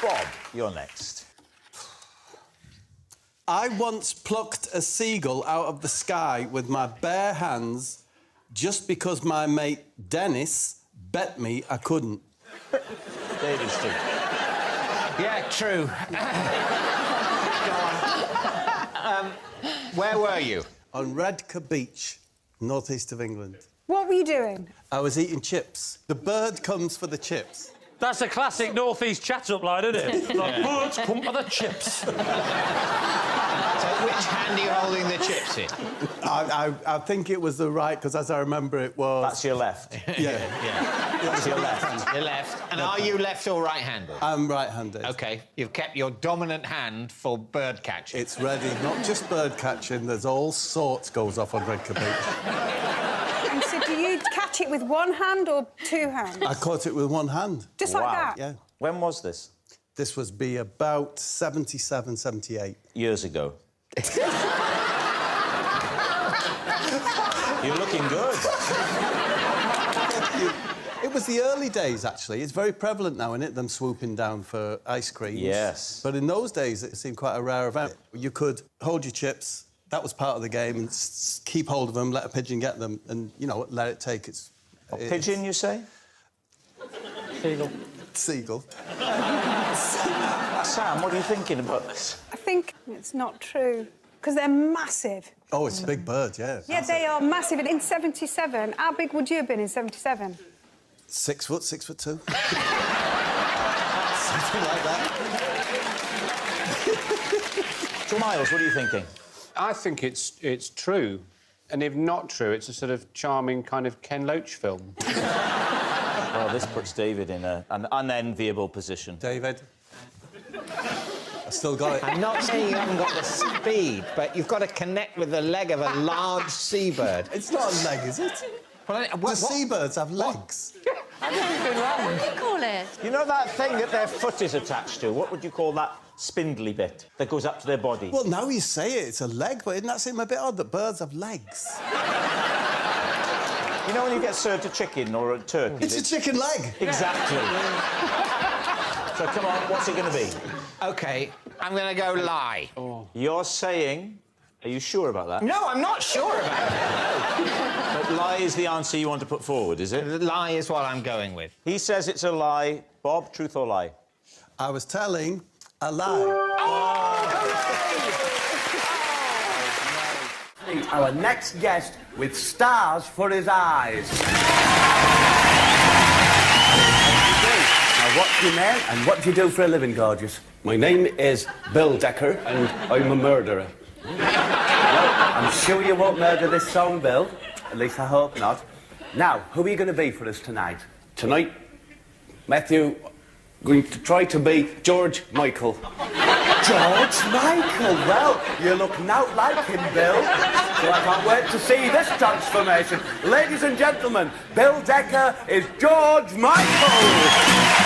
Bob, you're next. I once plucked a seagull out of the sky with my bare hands just because my mate Dennis bet me I couldn't. David Street. Yeah, true. Go on. Where were you? On Redcar Beach, northeast of England. What were you doing? I was eating chips. The bird comes for the chips. That's a classic North East chat-up line, isn't it? Like, birds come for the chips. So which hand are you holding the chips in? I think it was the right, because as I remember it was... That's your left. Yeah. That's your left. Your left. And are you left or right-handed? I'm right-handed. OK, you've kept your dominant hand for bird catching. It's ready. Not just bird catching, there's all sorts goes off on Redcar Beach. And so do you catch it with one hand or two hands? I caught it with one hand. Just like that? Yeah. When was this? This was be about 77, 78. Years ago. You're looking good. It was the early days, actually. It's very prevalent now, isn't it, them swooping down for ice creams? Yes. But in those days, it seemed quite a rare event. You could hold your chips, that was part of the game, and keep hold of them, let a pigeon get them, and, you know, let it take its... A pigeon, you say? Seagull. Seagull. Sam, what are you thinking about this? I think it's not true, because they're massive. Oh, it's a big bird, yeah. Yeah, they are massive. And in 77, how big would you have been in 77? 6 foot, 6'2". Something like that. So, Miles, what are you thinking? I think it's true. And if not true, it's a sort of charming kind of Ken Loach film. Well, this puts David in an unenviable position. David? I still got it. I'm not saying you haven't got the speed, but you've got to connect with the leg of a large seabird. It's not a leg, is it? Well, Do seabirds have legs? What do you call it? You know that thing that their foot is attached to? What would you call that spindly bit that goes up to their body? Well, now you say it, it's a leg, but doesn't that seem a bit odd that birds have legs? You know when you get served a chicken or a turkey? It's a chicken leg! Exactly. So, come on, what's it going to be? OK, I'm going to go lie. Oh. You're saying... Are you sure about that? No, I'm not sure about it. But lie is the answer you want to put forward, is it? Lie is what I'm going with. He says it's a lie. Bob, truth or lie? I was telling a lie. Oh, hooray! Meet our next guest with stars for his eyes. Now, what's your name and what do you do for a living, gorgeous? My name is Bill Decker, and I'm a murderer. Well, I'm sure you won't murder this song, Bill. At least I hope not. Now, who are you going to be for us tonight? Tonight, Matthew, going to try to be George Michael. George Michael? Well, you look out like him, Bill. So I can't wait to see this transformation. Ladies and gentlemen, Bill Decker is George Michael!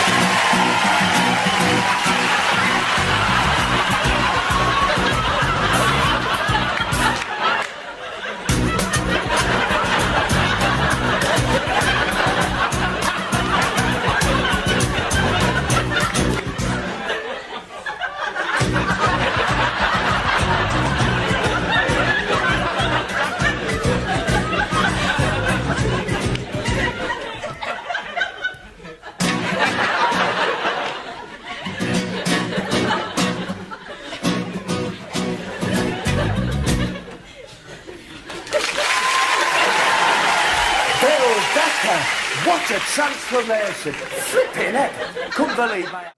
What a transformation! Flipping heck! Couldn't believe my...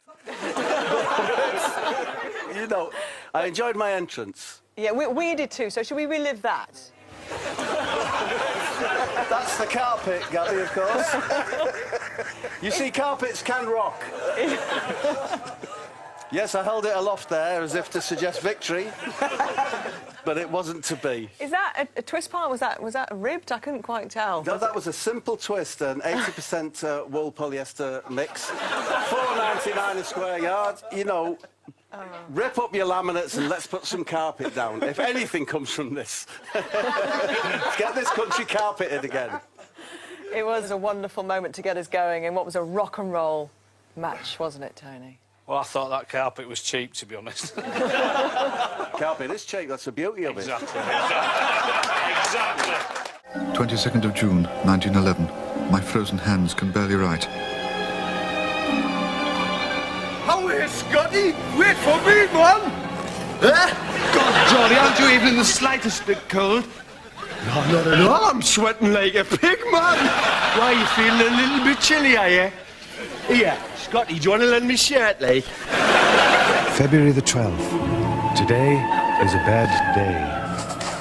You know, I enjoyed my entrance. Yeah, we did too, so should we relive that? That's the carpet, Gabby, of course. You see, carpets can rock. Yes, I held it aloft there as if to suggest victory, but it wasn't to be. Is that a twist part? Was that ribbed? I couldn't quite tell. No, that was a simple twist, an 80% wool polyester mix, $4.99 a square yard. You know, rip up your laminates and let's put some carpet down. If anything comes from this, let's get this country carpeted again. It was a wonderful moment to get us going, and what was a rock and roll match, wasn't it, Tony? Well, I thought that carpet was cheap, to be honest. Carpet is cheap, that's the beauty of it. Exactly. 22nd of June, 1911. My frozen hands can barely write. How is Scotty? Wait for me, man! God, Johnny, aren't you even in the slightest bit cold? No, not at all. I'm sweating like a pig, man. Why, you feeling a little bit chilly, are you? Here, Scotty, do you want to lend me shirt, like? February the 12th. Today is a bad day.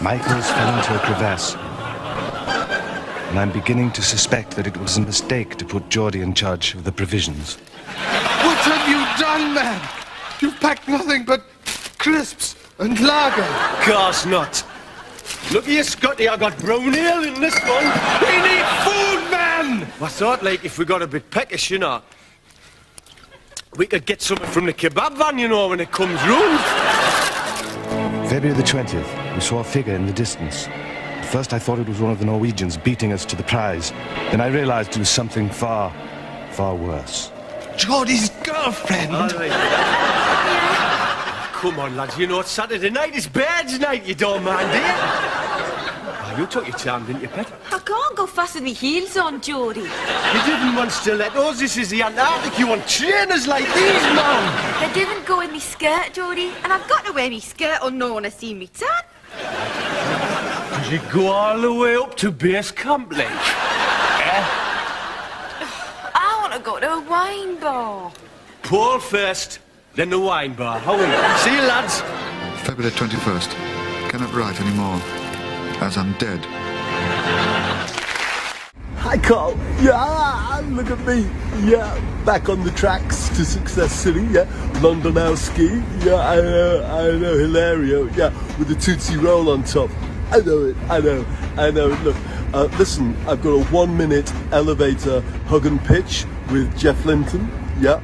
Michael's fell into a crevasse. And I'm beginning to suspect that it was a mistake to put Geordie in charge of the provisions. What have you done, man? You've packed nothing but crisps and lager. Course not. Look here, Scotty, I got brown ale in this one. We need food, man! I thought, like, if we got a bit peckish, you know, we could get something from the kebab van, you know, when it comes round. February the 20th, we saw a figure in the distance. At first I thought it was one of the Norwegians beating us to the prize. Then I realized it was something far, far worse. Geordie's girlfriend? Come on, lads, you know it's Saturday night, it's Bird's night, you don't mind, do you? Oh, you took your time, didn't you, pet? I can't go fast with my heels on, Geordie. You didn't want stilettos, this is the Antarctic, you want trainers like these, man! They didn't go in me skirt, Geordie, and I've got to wear me skirt or no one has seen me tan. Did you go all the way up to base camp, like? I want to go to a wine bar. Paul first, then the wine bar. How are you? See you, lads. February 21st. Cannot write anymore, as I'm dead. Hi, Carl. Yeah, look at me. Yeah, back on the tracks to Success City. Yeah, Londonowski. Yeah, I know, Hilario. Yeah, with the Tootsie Roll on top. I know it. I know. Look, listen, I've got a 1-minute elevator hug and pitch with Jeff Linton. Yeah,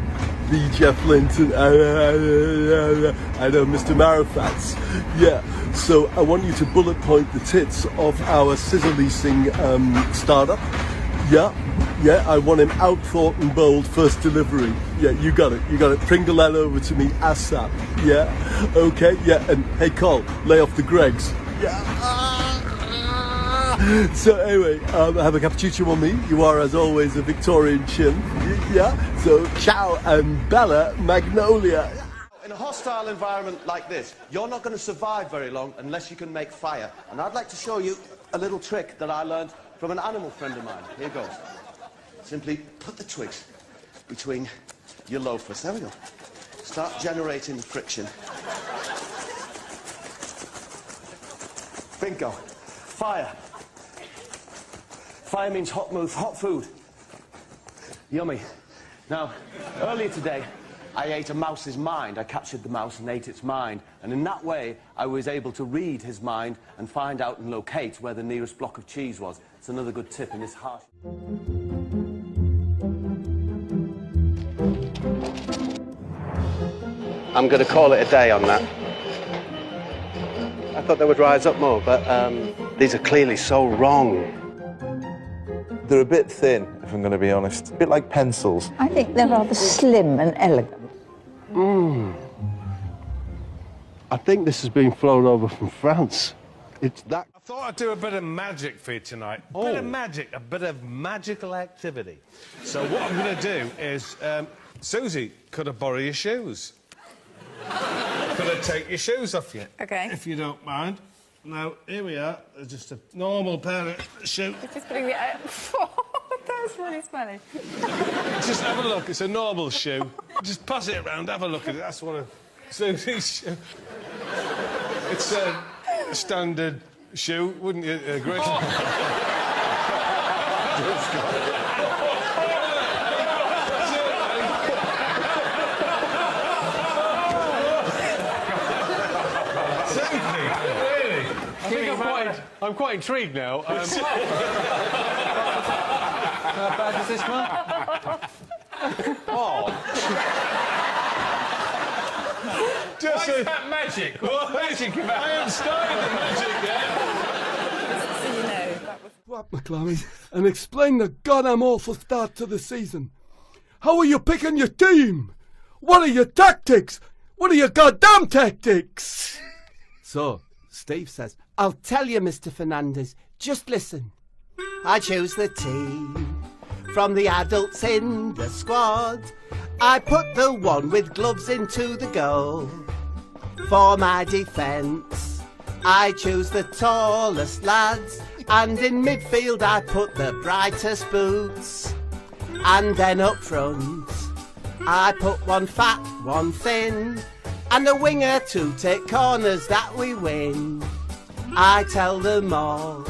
the Jeff Linton. I know, Mr. Marifats. Yeah, so I want you to bullet point the tits of our scissor leasing startup. Yeah, I want him out, thought and bold, first delivery. Yeah, you got it. Pringle that over to me ASAP. Yeah, okay, yeah, and hey, Carl, lay off the Gregs. Yeah. So anyway, have a cappuccino on me. You are, as always, a Victorian chin. Yeah, so ciao and Bella Magnolia. In a hostile environment like this, you're not going to survive very long unless you can make fire. And I'd like to show you a little trick that I learned from an animal friend of mine. Here goes. Simply put the twigs between your loafers. There we go. Start generating the friction. Bingo. Fire. Fire means hot food. Yummy. Now, earlier today, I ate a mouse's mind. I captured the mouse and ate its mind. And in that way, I was able to read his mind and find out and locate where the nearest block of cheese was. It's another good tip in this harsh... I'm going to call it a day on that. I thought they would rise up more, but these are clearly so wrong. They're a bit thin, if I'm going to be honest. A bit like pencils. I think they're rather slim and elegant. I think this has been flown over from France. It's that... I thought I'd do a bit of magic for you tonight. A bit of magic, a bit of magical activity. So what I'm going to do is... Susie, could I borrow your shoes? Could I take your shoes off you? OK. If you don't mind. Now, here we are. There's just a normal pair of shoes. It's just putting the... That's really smelly. Just have a look. It's a normal shoe. Just pass it around, have a look at it. That's one of Susie's shoes. It's a standard shoe, wouldn't you agree? I'm quite intrigued now. How bad is this one? Oh. Just Why is that magic? What's magic about? I haven't started the magic yet. So you know. What, McClammy? And explain the goddamn awful start to the season. How are you picking your team? What are your tactics? What are your goddamn tactics? So, Steve says, I'll tell you, Mr. Fernandez, just listen. I choose the team from the adults in the squad. I put the one with gloves into the goal. For my defence, I choose the tallest lads, and in midfield I put the brightest boots. And then up front, I put one fat, one thin, and a winger to take corners that we win. I tell them all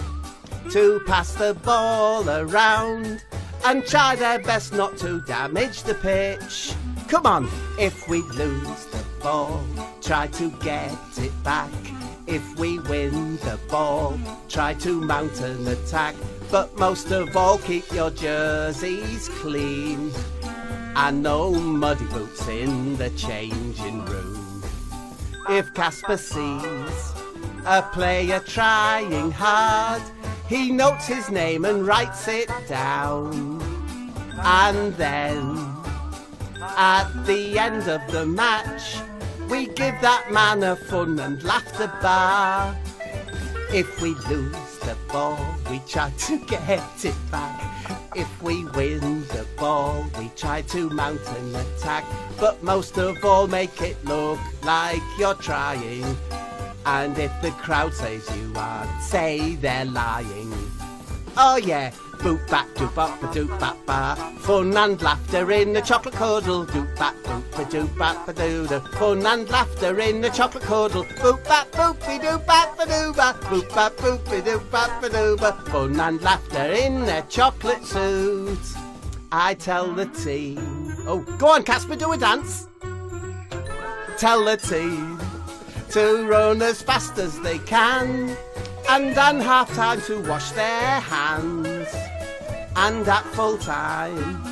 to pass the ball around and try their best not to damage the pitch. Come on, if we lose the ball, try to get it back. If we win the ball, try to mount an attack. But most of all, keep your jerseys clean and no muddy boots in the changing room. If Casper sees a player trying hard, he notes his name and writes it down. And then, at the end of the match, we give that man a fun and laughter bar. If we lose the ball, we try to get it back. If we win the ball, we try to mount an attack. But most of all, make it look like you're trying. And if the crowd says you aren't, say they're lying. Oh yeah, boop bap doop bop ba doop bap ba. Fun and laughter in the chocolate cuddle. Doop bap boop ba doop bap ba doo da. Fun and laughter in the chocolate cuddle. Boop bap boopy doop bap ba doo ba. Boop bap boopy doop bap ba doo ba. Fun and laughter in the chocolate suit. I tell the team. Oh, go on, Casper, do a dance. Tell the team to run as fast as they can, and on half-time to wash their hands. And at full-time,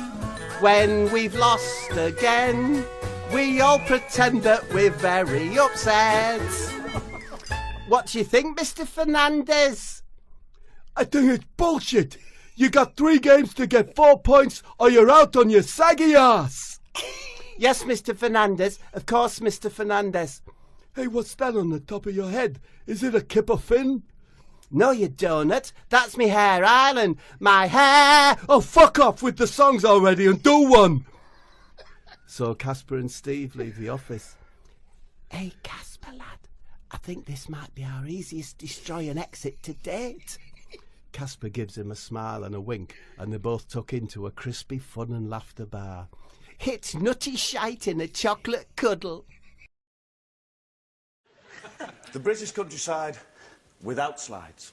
when we've lost again, we all pretend that we're very upset. What do you think, Mr. Fernandez? I think it's bullshit. You got 3 games to get 4 points or you're out on your saggy ass. Yes, Mr. Fernandez. Of course, Mr. Fernandez. Hey, what's that on the top of your head? Is it a kipper fin? No, you donut. That's me hair island. My hair. Oh, fuck off with the songs already and do one. So Casper and Steve leave the office. Hey, Casper, lad. I think this might be our easiest destroy and exit to date. Casper gives him a smile and a wink, and they both tuck into a crispy fun and laughter bar. It's nutty shite in a chocolate cuddle. The British countryside without slides.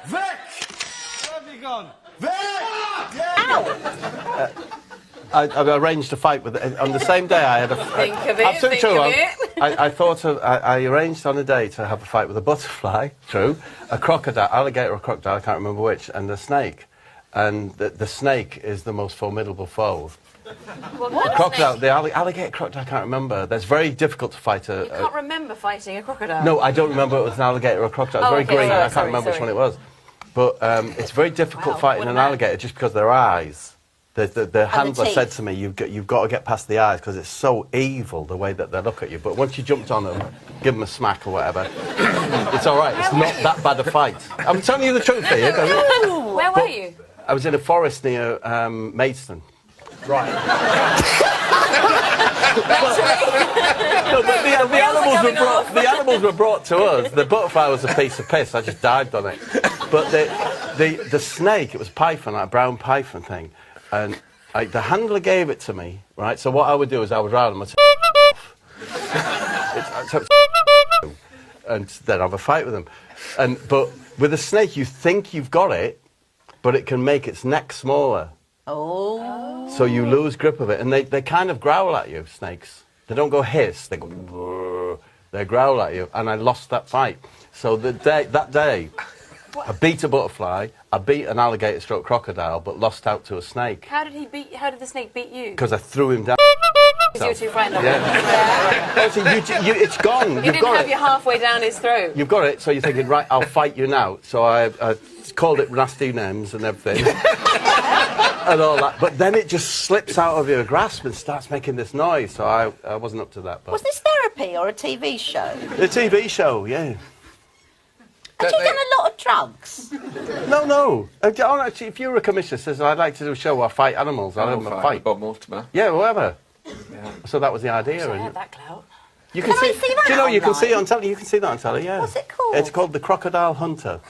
Vic! Where have you gone? Vic! I arranged a fight with on the same day. I had a Think of it. Think of it. I thought of. I arranged on a day to have a fight with a butterfly. True, a crocodile, alligator or crocodile. I can't remember which, and a snake. And the snake is the most formidable foe. What? Crocodile, the alligator, crocodile. I can't remember. That's very difficult to fight a. You can't remember fighting a crocodile. No, I don't remember it was an alligator or a crocodile. It was very green. Sorry, I can't remember which one it was. But it's very difficult fighting an alligator just because their eyes. The handler said to me, you've got to get past the eyes because it's so evil the way that they look at you. But once you jumped on them, give them a smack or whatever, it's all right. It's not that bad a fight. I'm telling you the truth here. Where were you? I was in a forest near Maidstone. Right. No, but the animals were brought to us. The butterfly was a piece of piss. I just dived on it. But the snake, it was python, like a brown python thing. And the handler gave it to me, right? So what I would do is I would rattle them and then have a fight with them. But with a snake, you think you've got it, but it can make its neck smaller. Oh. So you lose grip of it. And they kind of growl at you, snakes. They don't go hiss, they go... they growl at you, and I lost that fight. So that day, I beat a butterfly, I beat an alligator stroke crocodile, but lost out to a snake. How did the snake beat you? Because I threw him down. Because you were too frightened of him. It's gone. You didn't have you halfway down his throat. You've got it, so you're thinking, right, I'll fight you now. So I called it nasty names and everything. And all that. But then it just slips out of your grasp and starts making this noise, so I wasn't up to that. But Was this therapy or a TV show? a TV show, yeah. Had you done a lot of drugs? No. Actually, if you were a commissioner says, I'd like to do a show where I fight animals, I'd have a fight. Bob Mortimer. Yeah, whoever. Yeah. So that was the idea. I had that clout. You can see that do you know you can online? see it on telly? You can see that on telly, yeah. What's it called? It's called The Crocodile Hunter.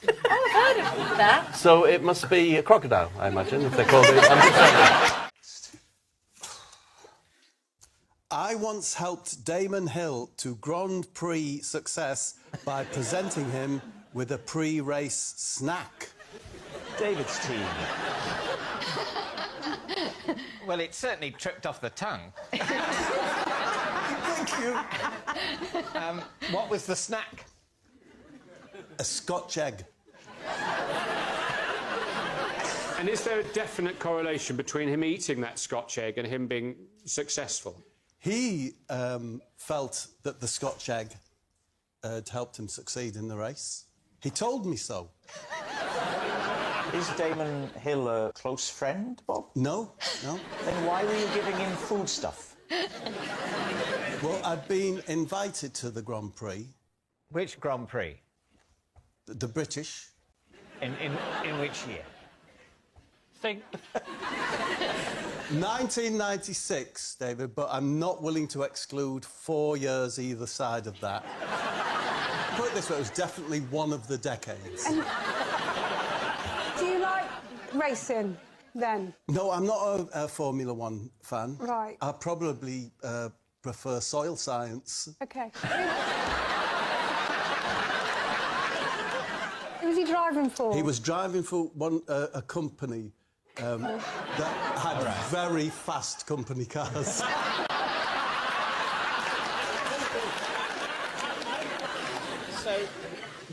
I've heard of that. So it must be a crocodile, I imagine, if they called it. I'm just saying. I once helped Damon Hill to Grand Prix success by presenting him with a pre-race snack. David's team. Well, it certainly tripped off the tongue. Thank you. What was the snack? A Scotch egg. And is there a definite correlation between him eating that Scotch egg and him being successful? He felt that the Scotch egg had helped him succeed in the race. He told me so. Is Damon Hill a close friend, Bob? No. Then why were you giving him food stuff? Well, I'd been invited to the Grand Prix. Which Grand Prix? The British. In which year? Think. 1996, David, but I'm not willing to exclude 4 years either side of that. Put it this way, it was definitely one of the decades. Do you like racing, then? No, I'm not a Formula One fan. Right. I probably prefer soil science. OK. Who was he driving for? He was driving for a company that had very fast company cars. So,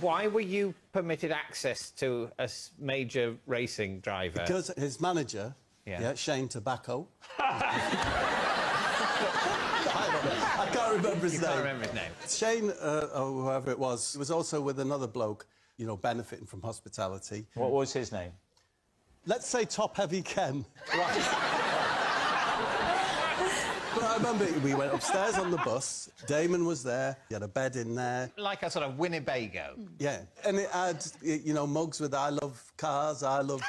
why were you permitted access to a major racing driver? Because his manager, Shane Tobacco. I can't remember his name. Can't remember his name. Shane, or whoever it was also with another bloke, you know, benefiting from hospitality. What was his name? Let's say Top Heavy Ken. But I remember we went upstairs on the bus. Damon was there. He had a bed in there. Like a sort of Winnebago. Yeah. And it had, you know, mugs with I love cars, I love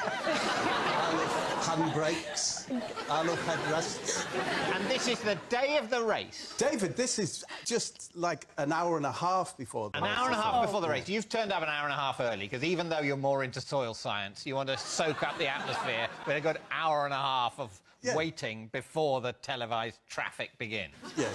handbrakes, I love headrests. And this is the day of the race. David, this is just like an hour and a half before the race. An hour and a half before the race. You've turned up an hour and a half early, because even though you're more into soil science, you want to soak up the atmosphere with a good hour and a half of waiting before the televised traffic begins. Yes.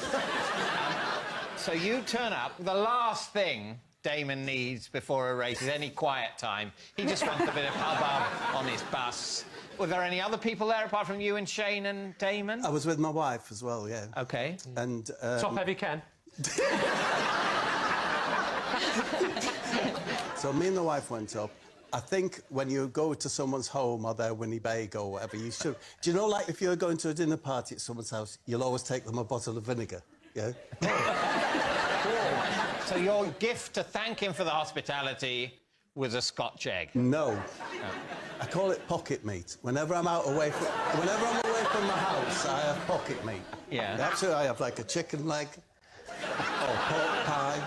So you turn up. The last thing Damon needs before a race is any quiet time. He just wants a bit of hubbub on his bus. Were there any other people there apart from you and Shane and Damon? I was with my wife as well, yeah. OK. And... Top Heavy Ken. So me and the wife went up. I think when you go to someone's home or their Winnebago or whatever, you should... Do you know, like, if you're going to a dinner party at someone's house, you'll always take them a bottle of vinegar, yeah? So your gift to thank him for the hospitality was a Scotch egg? No. I call it pocket meat. Whenever I'm away from my house, I have pocket meat. Yeah. That's it. I have, like, a chicken leg or pork pie.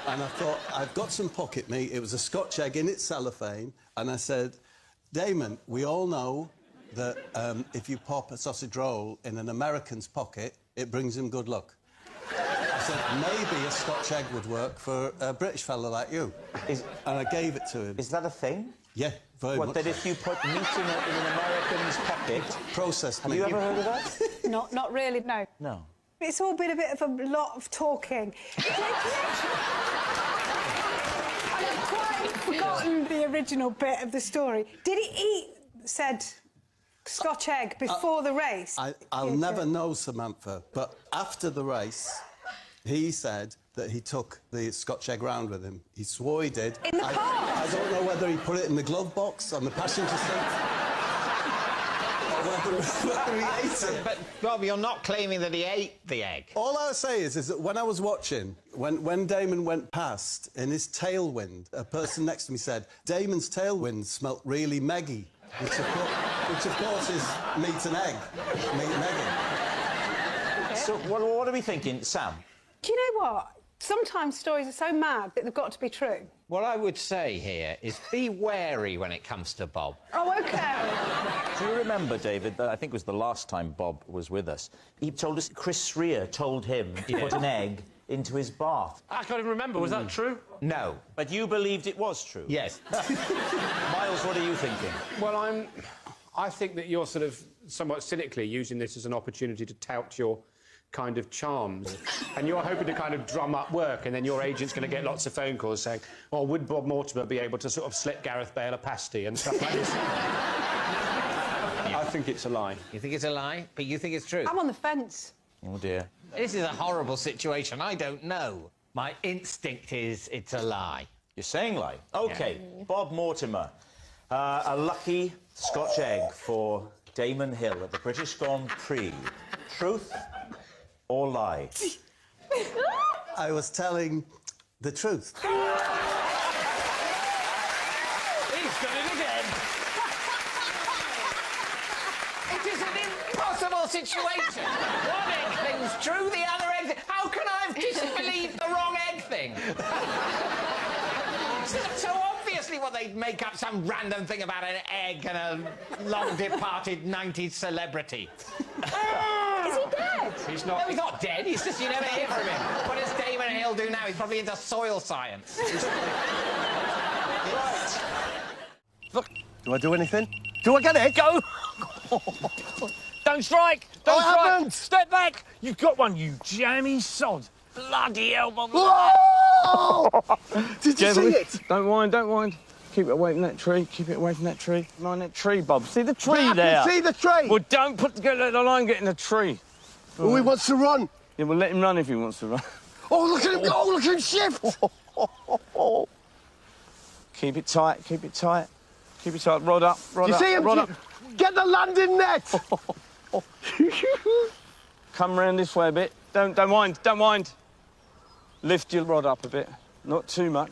And I thought, I've got some pocket meat. It was a Scotch egg in its cellophane. And I said, Damon, we all know that if you pop a sausage roll in an American's pocket, it brings him good luck. I said, maybe a Scotch egg would work for a British fella like you. And I gave it to him. Is that a thing? Yeah, very much. What, that if you put meat in an American's pocket... Processed Have meat. you ever heard of that? Not really, no. No. It's all been a bit of a lot of talking. I've quite forgotten the original bit of the story. Did he eat said Scotch egg before the race? I'll never know, Samantha, but after the race, He said that he took the Scotch egg round with him. He swore he did. In the car? I don't know whether he put it in the glove box on the passenger seat. Or whether he ate it. But, Bob, you're not claiming that he ate the egg. All I'll say is that when I was watching, when Damon went past, in his tailwind, a person next to me said, Damon's tailwind smelt really meggy, which of course is meat and egg. Meat and egg. So what are we thinking, Sam? Do you know what? Sometimes stories are so mad that they've got to be true. What I would say here is be wary when it comes to Bob. Oh, OK. Do you remember, David, that I think it was the last time Bob was with us, he told us Chris Rea told him to put an egg into his bath. I can't even remember. Was that true? No. But you believed it was true? Yes. Miles, what are you thinking? Well, I think that you're sort of somewhat cynically using this as an opportunity to tout your kind of charms. And you're hoping to kind of drum up work, and then your agent's going to get lots of phone calls saying, oh, would Bob Mortimer be able to sort of slip Gareth Bale a pasty and stuff like this? I think it's a lie. You think it's a lie? But you think it's true? I'm on the fence. Oh, dear. This is a horrible situation. I don't know. My instinct is it's a lie. You're saying lie? OK. Yeah. Bob Mortimer. A lucky Scotch egg for Damon Hill at the British Grand Prix. Truth or lie? I was telling the truth. He's done it again. It is an impossible situation. One egg thing's true, the other egg thing... How can I have disbelieved the wrong egg thing? So obviously what they'd make up some random thing about an egg and a long-departed 90s celebrity. Is he dead? He's not... No, he's not dead. He's just, you never hear from him. What does Damon Hill do now? He's probably into soil science. Right. Look, do I do anything? Do I get it? Go! Don't strike! Don't I strike! haven't. Step back! You've got one, you jammy sod! Bloody hell, Bob! Oh! Did you see it? Don't mind, don't mind. Keep it away from that tree, keep it away from that tree. Mind that tree, Bob. See the tree I there? can see the tree. Well, don't let the line get in the tree. Oh, he wants to run. Yeah, well, let him run if he wants to run. Oh, look at him go! Look at him shift! Keep it tight, keep it tight. Keep it tight, rod up, rod up, Do you see him? rod up. Get the landing net! Come round this way a bit. Don't mind, don't mind. Lift your rod up a bit. Not too much.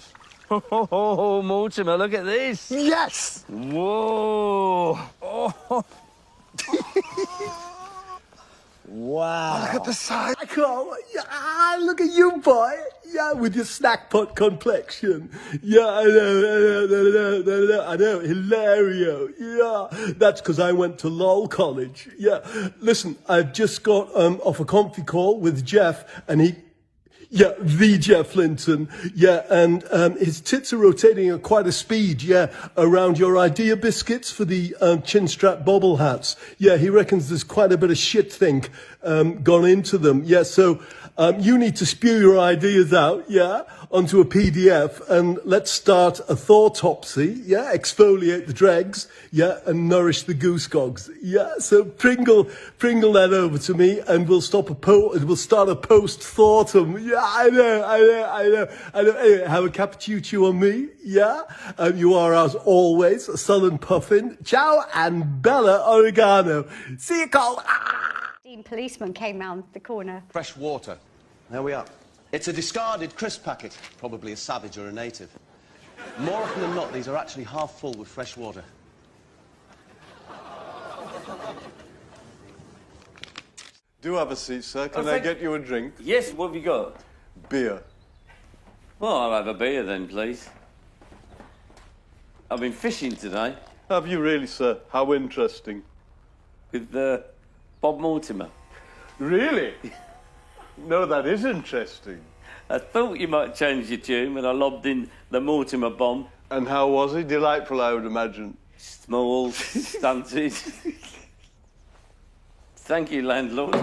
Oh, Mortimer, look at this. Yes! Whoa. Oh. Wow. Look at the side. Yeah, look at you, boy. Yeah, with your snack pot complexion. Yeah, I know. Hilario. Yeah, that's because I went to LOL college. Yeah, listen, I've just got off a comfy call with Jeff, and the Jeff Linton, and his tits are rotating at quite a speed, around your idea biscuits for the chin strap bobble hats. Yeah, he reckons there's quite a bit of shit think gone into them. Yeah, so you need to spew your ideas out, onto a PDF, and let's start a thoughtopsy, exfoliate the dregs, and nourish the goose gogs. So Pringle that over to me, and we'll start a post-thoughtum. I know. Anyway, have a cappuccino on me, you are, as always, a southern puffin. Ciao, and bella oregano. See you, Cole. Policeman came round the corner. Fresh water. There we are. It's a discarded crisp packet, probably a savage or a native. More often than not, these are actually half full with fresh water. Do have a seat, sir. Can I get you a drink? Yes, what have you got? Beer. Well, I'll have a beer then, please. I've been fishing today. Have you really, sir? How interesting. With Bob Mortimer. Really? No, that is interesting. I thought you might change your tune when I lobbed in the Mortimer bomb. And how was he? Delightful, I would imagine. Small, stunted. Thank you, landlord.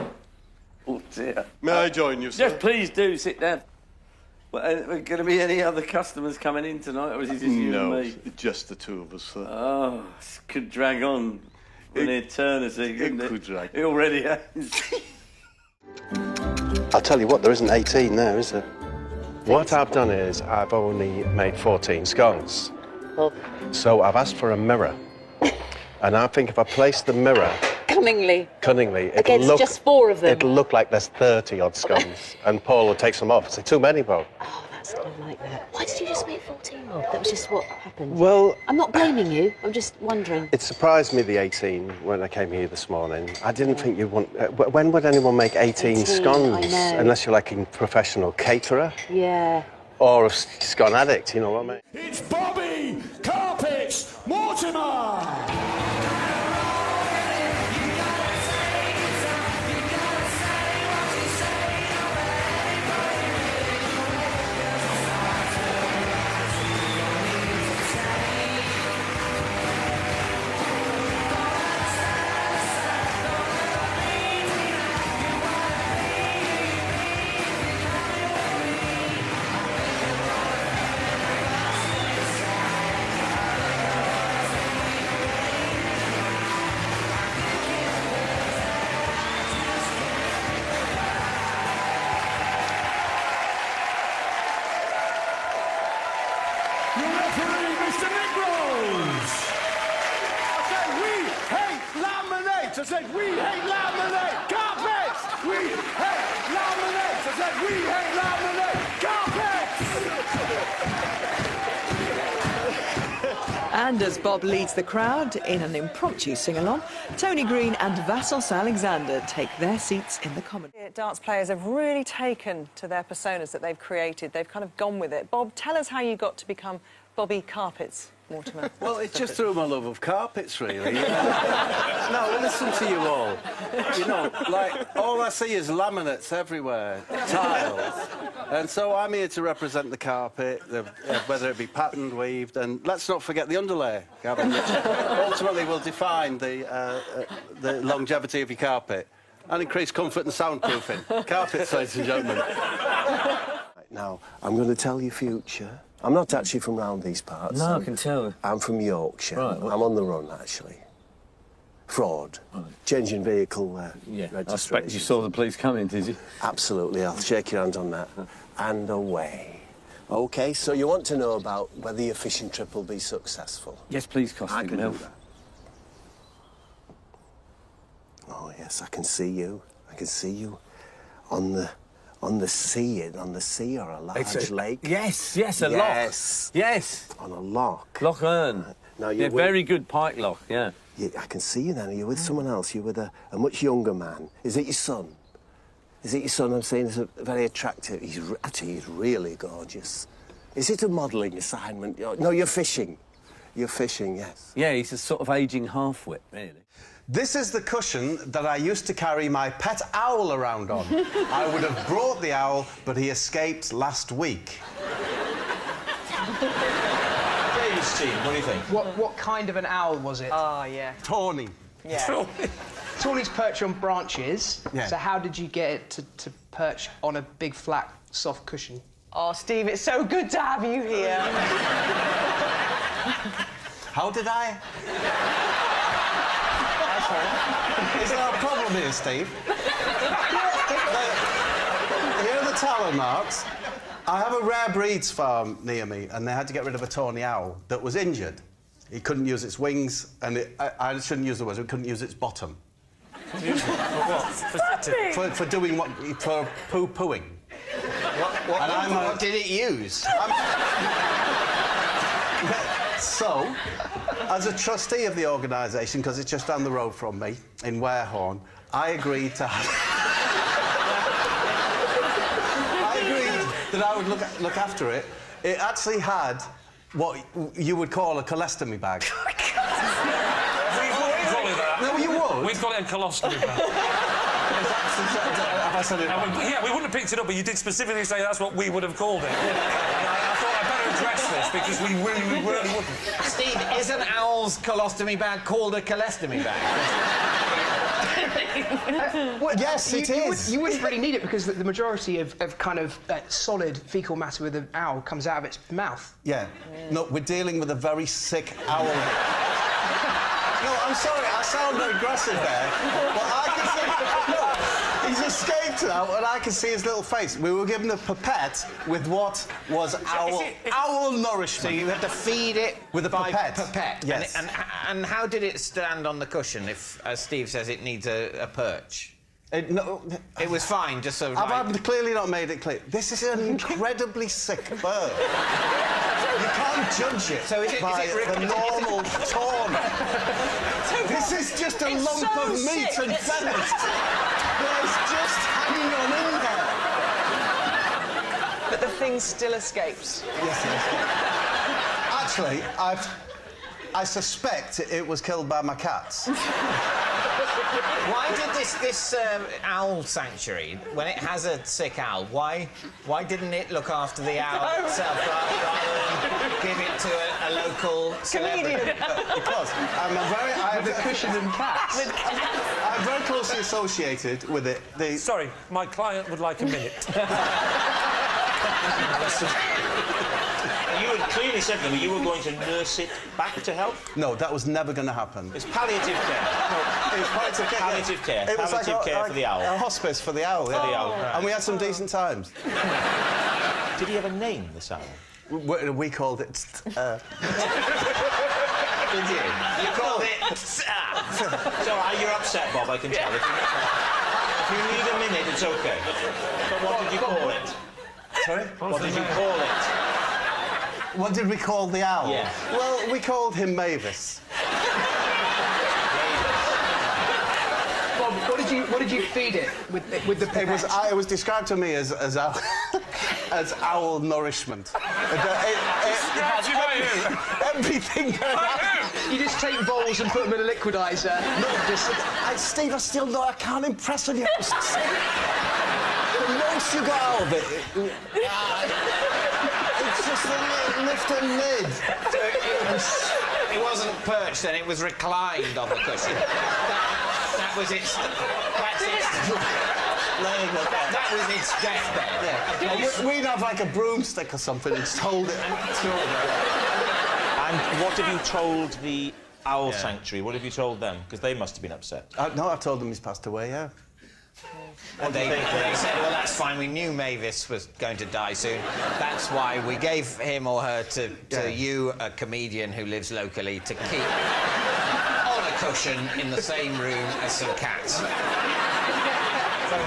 Oh, dear. May I join you, sir? Yes, please do. Sit down. Well, are there going to be any other customers coming in tonight, or is it just you and me? No, just the two of us, sir. Oh, this could drag on for an eternity, couldn't it? Could drag. It already has. I'll tell you what, there isn't 18 there, is there? What I've done is I've only made 14 scones. Well, So I've asked for a mirror. And I think if I place the mirror cunningly. cunningly, Against just 4 of them. It'll look like there's 30 odd scones. And Paul will take some off. It's too many, Paul. Oh, that's not like that. Why did you just make 14 more? That was just what happened. Well, I'm not blaming you. I'm just wondering. it surprised me, the 18, when I came here this morning. I didn't think you'd want... when would anyone make 18 scones? I know. Unless you're like a professional caterer Yeah. or a scone addict, you know what I mean? It's Bobby Carpets Mortimer! Your referee, Mr. Vic Reeves. I said, we hate laminates. I said, we hate laminate carpets. We hate laminates. I said, we hate laminate carpets. And as Bob leads the crowd in an impromptu sing-along, Tony Green and Vassos Alexander take their seats in the common. Dance players have really taken to their personas that they've created. They've kind of gone with it. Bob, tell us how you got to become Bobby Carpets Mortimer. Well, it's just through my love of carpets, really. No, listen to you all. You know, like, all I see is laminates everywhere, tiles. And so I'm here to represent the carpet, whether it be patterned, weaved, and let's not forget the underlay, Gavin, which ultimately will define the longevity of your carpet and increase comfort and soundproofing. Carpets, ladies and gentlemen. Now, I'm going to tell you future. I'm not actually from round these parts. No, I can tell. I'm from Yorkshire. Right, I'm on the run, actually. Fraud. Right. Changing vehicle registration. I expect you saw the police coming, did you? Absolutely. I'll shake your hand on that. And away. OK, so you want to know about whether your fishing trip will be successful? Yes, please, Costa. I can do that. Oh, yes, I can see you. I can see you on the sea or a large lake. Yes, a loch. Yes. On a loch. Loch Earn. Now you're very good pike loch, yeah. I can see you then. Are you with someone else? You're with a much younger man. Is it your son? Is it your son? I'm saying is very attractive. He's really gorgeous. Is it a modelling assignment? No, you're fishing. You're fishing, yes. Yeah, he's a sort of ageing half-wit, really. This is the cushion that I used to carry my pet owl around on. I would have brought the owl, but he escaped last week. Dave's team, what do you think? What kind of an owl was it? Oh, yeah. Tawny. Yeah. Tawny's perch on branches. Yeah. So how did you get it to perch on a big, flat, soft cushion? Oh, Steve, it's so good to have you here. How did I? Is there a problem here, Steve? Here are the talon marks. I have a rare breeds farm near me, and they had to get rid of a tawny owl that was injured. It couldn't use its wings, and I shouldn't use the words, it couldn't use its bottom. For what? For doing what? For poo-pooing. What did it use? So, as a trustee of the organisation, because it's just down the road from me, in Warehorn, I agreed to have... I agreed that I would look after it. It actually had what you would call a colostomy bag. We wouldn't call it that. No, you would. We'd call it a colostomy bag. Have I said it? Yeah, we wouldn't have picked it up, but you did specifically say that's what we would have called it. I thought I'd better address this because we really wouldn't. Steve, is an owl's colostomy bag called a colostomy bag? Well, yes, it is. You wouldn't really need it because the majority of kind of solid fecal matter with an owl comes out of its mouth. Yeah. No, we're dealing with a very sick owl. No, I'm sorry, I sound aggressive there, but I can say... No, he's escaped walks out and I can see his little face. We were given a pipette with what was owl nourishment. So you had to feed it with a pipette? Yes. And how did it stand on the cushion if, as Steve says, it needs a perch? It was fine, just so... I've clearly not made it clear. This is an incredibly sick bird. You can't judge it, by the normal tone. This is just a lump of meat and feathers. There's just hanging on in there. But the thing still escapes. Yes, Actually, I suspect it was killed by my cats. Why did this owl sanctuary, when it has a sick owl, why didn't it look after the owl itself rather than give it to a local celebrity? Because I'm the cushion and cats. I'm very closely associated with it. Sorry, my client would like a minute. You had clearly said to me you were going to nurse it back to health? No, that was never going to happen. It's palliative care. It's palliative care. Palliative care. It was palliative care for the owl. A hospice for the owl, For the owl. And we had some decent times. Did he have a name, this owl? We called it... Did you? You called it... It's all right, you're upset, Bob, I can tell. If you need a minute, it's OK. But what did you call it? Sorry? What did you call it? What did we call the owl? Yeah. Well, we called him Mavis. Bob, what did you feed it with the pipette? It was described to me as owl nourishment. Everything. You just take bowls and put them in a liquidizer. Steve, I can't impress on you. The most you got out of it. It's just a lift and lid. It wasn't perched then, it was reclined on the cushion. That was its... That was its deathbed. Yeah. We'd have like a broomstick or something and just hold it. And what have you told the owl sanctuary? What have you told them? Because they must have been upset. No, I told them he's passed away, yeah. And they said, well, that's fine, we knew Mavis was going to die soon. That's why we gave him or her to you, a comedian who lives locally, to keep on a cushion in the same room as some cats. So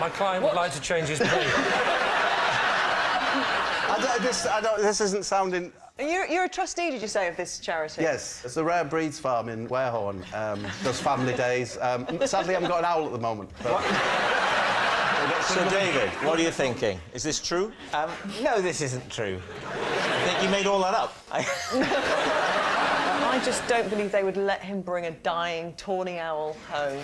my client would like to change his plea. This isn't sounding... You're a trustee, did you say, of this charity? Yes. It's the Rare Breeds Farm in Warehorn. Does family days. Sadly, I haven't got an owl at the moment. But... So, David, what are you thinking? Is this true? No, this isn't true. I think you made all that up. I just don't believe they would let him bring a dying, tawny owl home.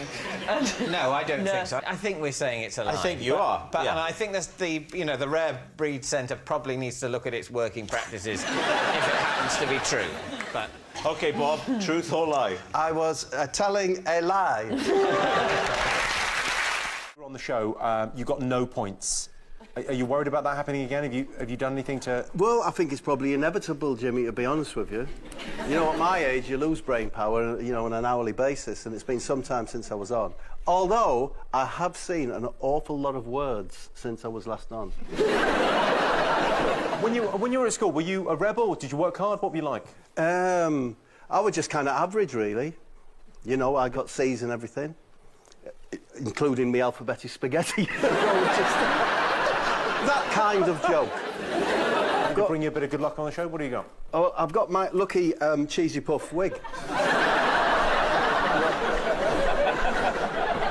No, I don't think so. I think we're saying it's a lie. I think you are. But and I think that's the Rare Breed Centre probably needs to look at its working practices if it happens to be true. But OK, Bob, truth or lie? I was telling a lie. On the show, you got no points. Are you worried about that happening again? Have you done anything to... Well, I think it's probably inevitable, Jimmy, to be honest with you. You know, at my age, you lose brain power, you know, on an hourly basis, and it's been some time since I was on. Although, I have seen an awful lot of words since I was last on. When you were at school, were you a rebel? Did you work hard? What were you like? I was just kind of average, really. You know, I got C's and everything, including me alphabetic spaghetti. That kind of joke. I've got... Bring you a bit of good luck on the show. What do you got? Oh, I've got my lucky cheesy puff wig. I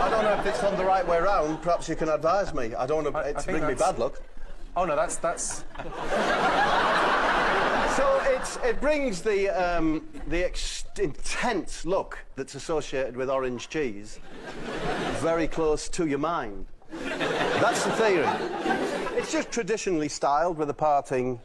don't know if it's on the right way round. Perhaps you can advise me. I don't want it to bring me bad luck. Oh no, that's. So it brings the intense look that's associated with orange cheese very close to your mind. That's the theory. It's just traditionally styled with a parting,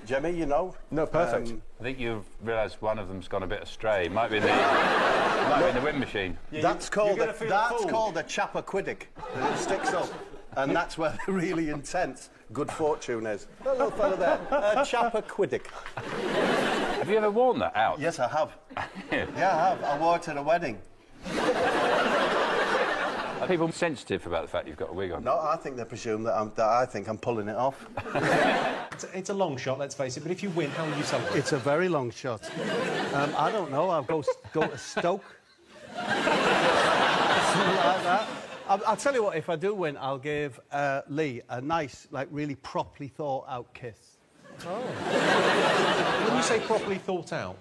Jimmy, you know. No, perfect. I think you've realised one of them's gone a bit astray. It might be in the wind machine. Yeah, that's called a Chappaquiddick. It sticks up, and that's where the really intense good fortune is. That little fella there, a Chappaquiddick. Have you ever worn that out? Yes, I have. Yeah, I have. I wore it at a wedding. I Are people sensitive about the fact you've got a wig on? No, I think they presume that I think I'm pulling it off. It's a long shot, let's face it, but if you win, how will you celebrate? It's a very long shot. I don't know. I'll go to Stoke. Something like that. I'll tell you what, if I do win, I'll give Lee a nice, like, really properly thought-out kiss. Oh. When you say properly thought out?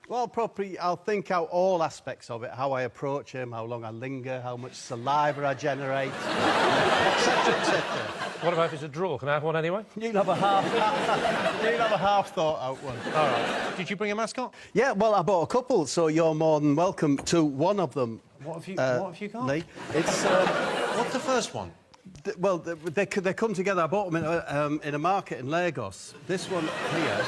Well, properly, I'll think out all aspects of it, how I approach him, how long I linger, how much saliva I generate, etc., etc. What about if it's a draw? Can I have one anyway? You'll have a half thought-out one. All right. Did you bring a mascot? Yeah, well, I bought a couple, so you're more than welcome to one of them. What have you got? Lee. It's, what's the first one? They come together. I bought them in a market in Lagos. This one here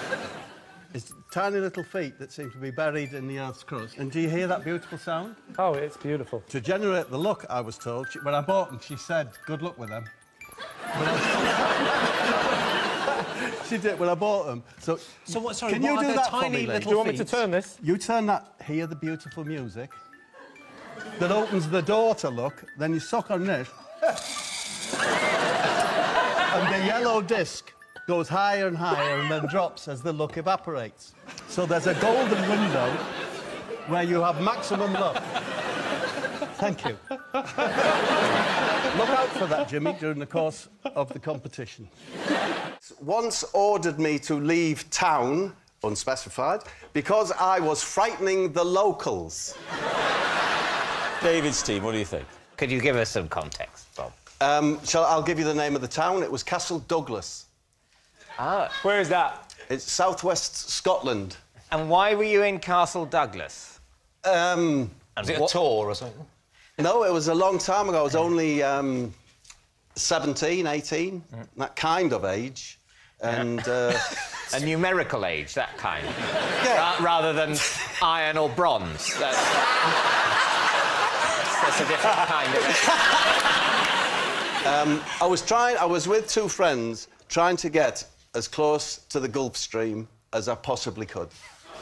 is tiny little feet that seem to be buried in the Earth's crust. And do you hear that beautiful sound? Oh, it's beautiful. To generate the look, I was told, when I bought them, she said, good luck with them. She did when I bought them. So what? Sorry, can you do that for me, Lee? Do you want me to turn this? You turn that. Hear the beautiful music that opens the door to look. Then you suck on this, and the yellow disc goes higher and higher, and then drops as the look evaporates. So there's a golden window where you have maximum luck. Thank you. Look out for that, Jimmy, during the course of the competition. Once ordered me to leave town, unspecified, because I was frightening the locals. David's team, what do you think? Could you give us some context, Bob? I'll give you the name of the town. It was Castle Douglas. Ah. Where is that? It's southwest Scotland. And why were you in Castle Douglas? Was it a tour or something? No, it was a long time ago. I was only 17, 18, that kind of age. And... a numerical age, that kind? Yeah. Rather than iron or bronze? That's a different kind of age. I was with two friends trying to get as close to the Gulf Stream as I possibly could.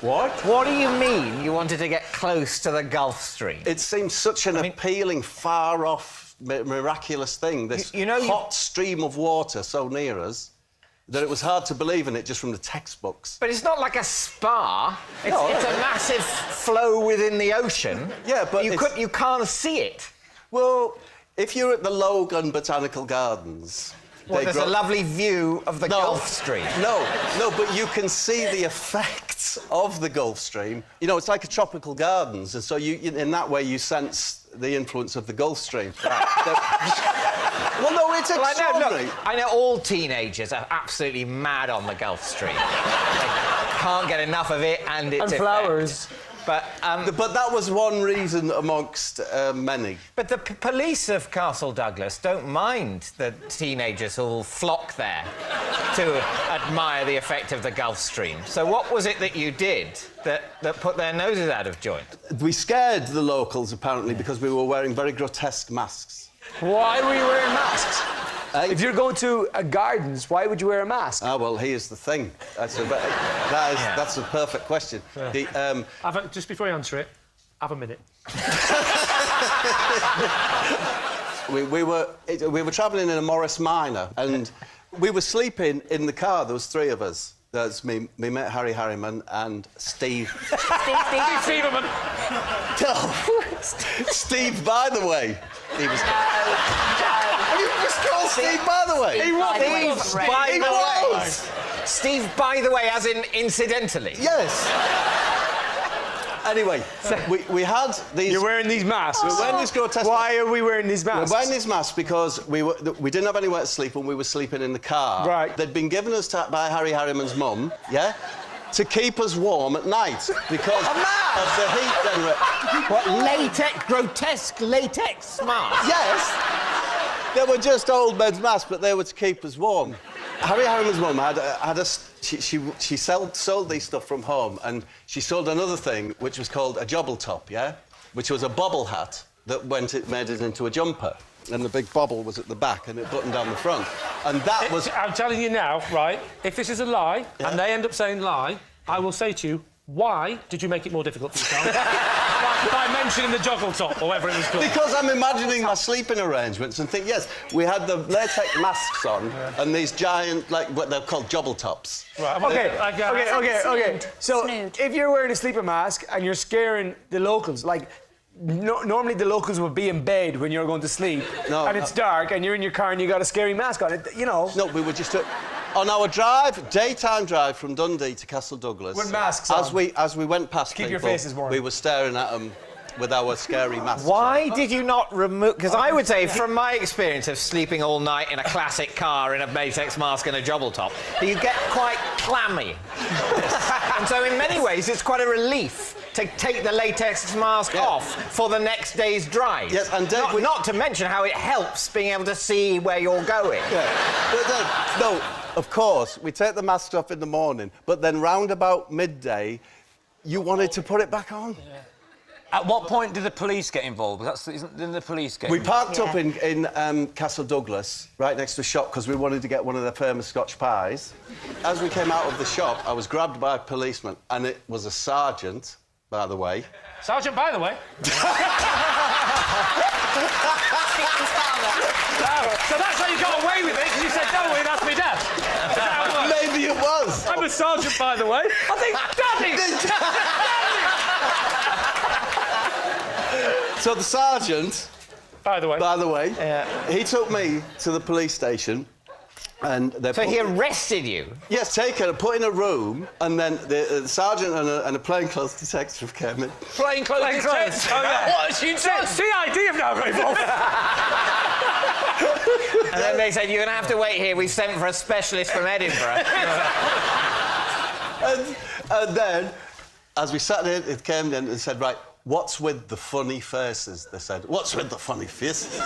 What? What do you mean you wanted to get close to the Gulf Stream? It seems such an appealing, far-off, miraculous thing, this hot stream of water so near us, that it was hard to believe in it just from the textbooks. But it's not like a spa. It's a massive flow within the ocean. Yeah, but you can't see it. Well, if you're at the Logan Botanical Gardens... Well, there's a lovely view of the Gulf Stream. No, but you can see the effects of the Gulf Stream. You know, it's like a tropical gardens, and so in that way you sense the influence of the Gulf Stream. Well, no, it's extraordinary. I know all teenagers are absolutely mad on the Gulf Stream. They can't get enough of it, and it's... And flowers. But that was one reason amongst many. But the police of Castle Douglas don't mind the teenagers who'll flock there to admire the effect of the Gulf Stream. So what was it that you did that put their noses out of joint? We scared the locals, apparently, because we were wearing very grotesque masks. Why were you wearing masks? If you're going to gardens, why would you wear a mask? Ah, well, here's the thing. That's a perfect question. Yeah. Just before you answer it, have a minute. we were travelling in a Morris Minor, and we were sleeping in the car. There was three of us. That's me mate Harry Harriman and Steve. Steve Harriman. No, Steve, by the way. He was... You just called Steve, by the way? He was. Steve, by the way. Steve, by the way, as in incidentally? Yes. Anyway, we had these... You're wearing these masks? We're wearing these grotesque... Why are we wearing these masks? We're wearing these masks because we didn't have anywhere to sleep and we were sleeping in the car. Right. They'd been given us by Harry Harriman's mum, yeah, to keep us warm at night because of the heat generated. What, grotesque latex masks? Yes. They were just old men's masks, but they were to keep us warm. Harry Harriman's mum she sold these stuff from home, and she sold another thing which was called a jobble top, yeah, which was a bobble hat that made it into a jumper, and the big bobble was at the back and it buttoned down the front, and that was... I'm telling you now, right? If this is a lie and they end up saying lie, I will say to you, why did you make it more difficult for yourself? by mentioning the joggle top, or whatever it was called. Because I'm imagining my sleeping arrangements and think, yes, we had the latex masks on and these giant, like, what they're called jobble tops. Right, Okay. So, if you're wearing a sleeping mask and you're scaring the locals, like, normally the locals would be in bed when you're going to sleep, and it's dark, and you're in your car and you got a scary mask on. You know. No, we were just on our daytime drive from Dundee to Castle Douglas. With masks on. As we went past Keep people, your faces warm. we were staring at them with our scary masks. Why did you not remove... Because I would say, from my experience of sleeping all night in a classic car in a latex mask and a jobble top, you get quite clammy. And so in many ways, it's quite a relief to take the latex mask off for the next day's drive. Yes, and not to mention how it helps being able to see where you're going. Yeah. But no, of course, we take the mask off in the morning, but then round about midday, you wanted to put it back on. Yeah. At what point did the police get involved? Didn't the police get We involved? parked up in Castle Douglas, right next to a shop, because we wanted to get one of their famous Scotch pies. As we came out of the shop, I was grabbed by a policeman, and it was a sergeant, by the way. Sergeant, by the way. So that's how you got away with it, because you said, don't worry, that's me dad. Maybe it was. I'm a sergeant, by the way. I think, Daddy! So the sergeant, by the way, he took me to the police station, and So he arrested you? Yes, taken, put in a room, and then the sergeant and a plainclothes detective came in. Plainclothes detective? Oh, yeah. What? You said CID have now got involved. And then they said, you're going to have to wait here. We've sent for a specialist from Edinburgh. and then, as we sat in, it came in and said, right, what's with the funny faces? They said, what's with the funny faces?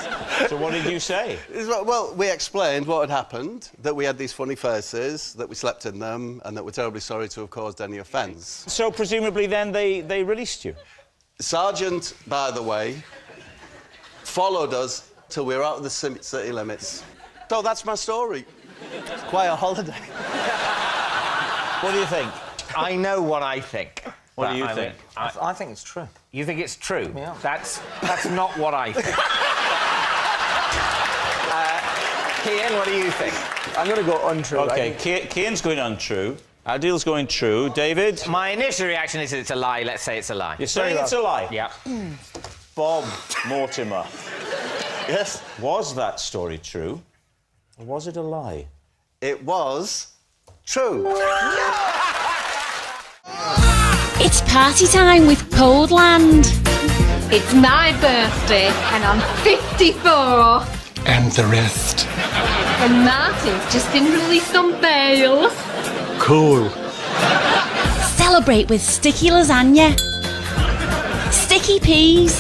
So what did you say? Well, we explained what had happened, that we had these funny faces, that we slept in them, and that we're terribly sorry to have caused any offence. So presumably then they released you? Sergeant, by the way, followed us till we were out of the city limits. So that's my story. It's quite a holiday. What do you think? I know what I think. What do you think? I think it's true. You think it's true? Yeah. That's not what I think. Cian, what do you think? I'm going to go untrue. OK, Cian's going untrue. Adil's going true. David? My initial reaction is it's a lie. Let's say it's a lie. You're saying it's a lie? Yeah. Bob Mortimer. Yes? Was that story true? Or was it a lie? It was true. It's party time with Coldland. It's my birthday and I'm 54. And the rest. And Martin's just been released on bail. Cool. Celebrate with sticky lasagna. Sticky peas.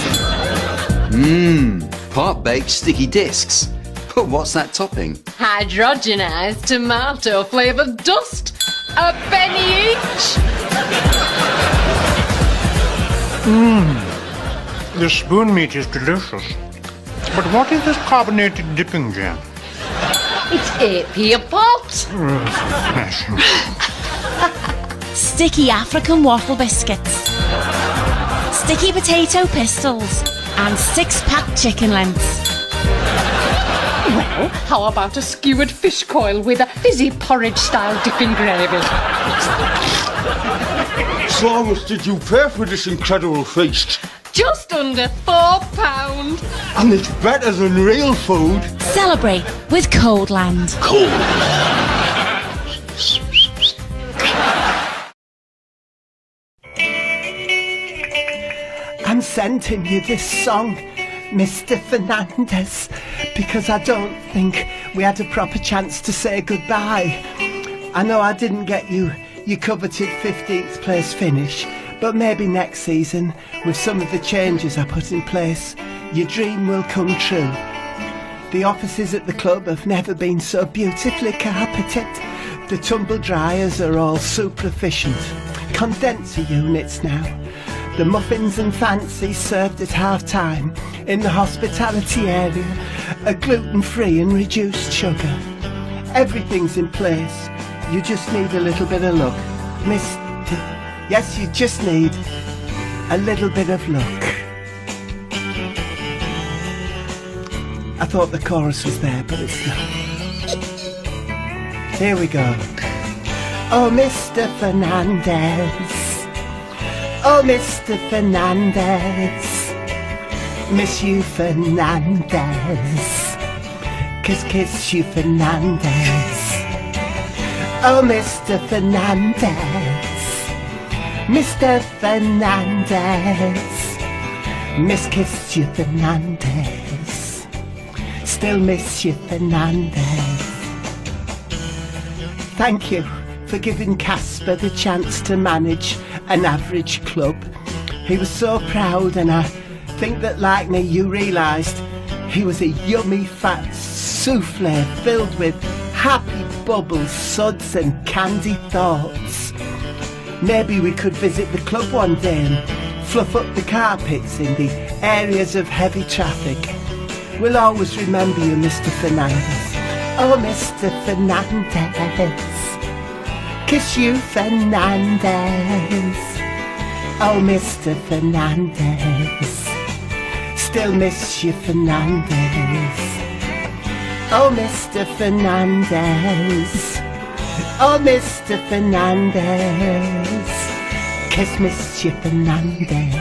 Part-baked sticky discs. But what's that topping? Hydrogenised tomato flavoured dust. A penny each. The spoon meat is delicious. But what is this carbonated dipping jam? It's 8p a pot. Smashing. Sticky African waffle biscuits. Sticky potato pistols. And 6-pack chicken lengths. Well, how about a skewered fish coil with a fizzy porridge-style dipping gravy? So how much did you pay for this incredible feast? Just under £4. And it's better than real food. Celebrate with Coldland. Cold. I'm sending you this song, Mr. Fernandez, because I don't think we had a proper chance to say goodbye. I know I didn't get you your coveted 15th place finish, but maybe next season, with some of the changes I put in place, your dream will come true. The offices at the club have never been so beautifully carpeted. The tumble dryers are all super efficient. Condenser units now. The muffins and fancies served at half-time in the hospitality area are gluten-free and reduced sugar. Everything's in place. You just need a little bit of luck. Yes, you just need a little bit of luck. I thought the chorus was there, but it's not. Here we go. Oh, Mr. Fernandez. Oh, Mr. Fernandez. Miss you, Fernandez. Kiss you, Fernandez. Oh, Mr. Fernandez. Mr. Fernandez. Kiss you, Fernandez. Still miss you, Fernandez. Thank you for giving Casper the chance to manage an average club. He was so proud, and I think that, like me, you realised he was a yummy fat souffle filled with happy bubbles, suds and candy thoughts. Maybe we could visit the club one day and fluff up the carpets in the areas of heavy traffic. We'll always remember you, Mr. Fernandez. Oh, Mr. Fernandez. Kiss you, Fernandez. Oh, Mr. Fernandez. Still miss you, Fernandez. Oh, Mr. Fernandez. Oh, Mr. Fernandez. Miss you, Fernandez.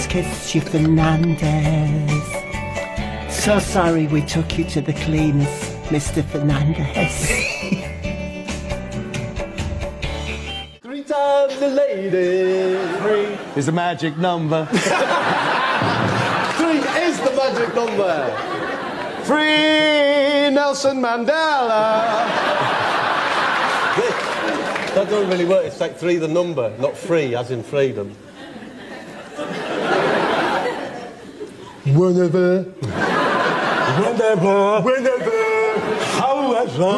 Kiss you, Fernandez. So sorry we took you to the cleaners, Mr. Fernandez. 3 times a lady. 3 is the magic number. 3 is the magic number. Free Nelson Mandela. That doesn't really work. It's like 3 the number, not free as in freedom. Whenever, however,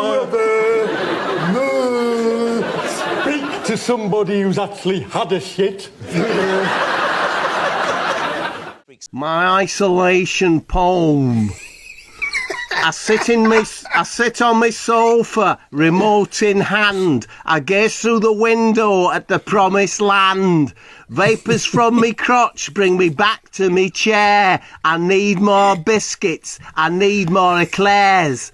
speak to somebody who's actually had a shit. My isolation poem. I sit on my sofa, remote in hand. I gaze through the window at the promised land. Vapours from me crotch bring me back to me chair. I need more biscuits, I need more eclairs.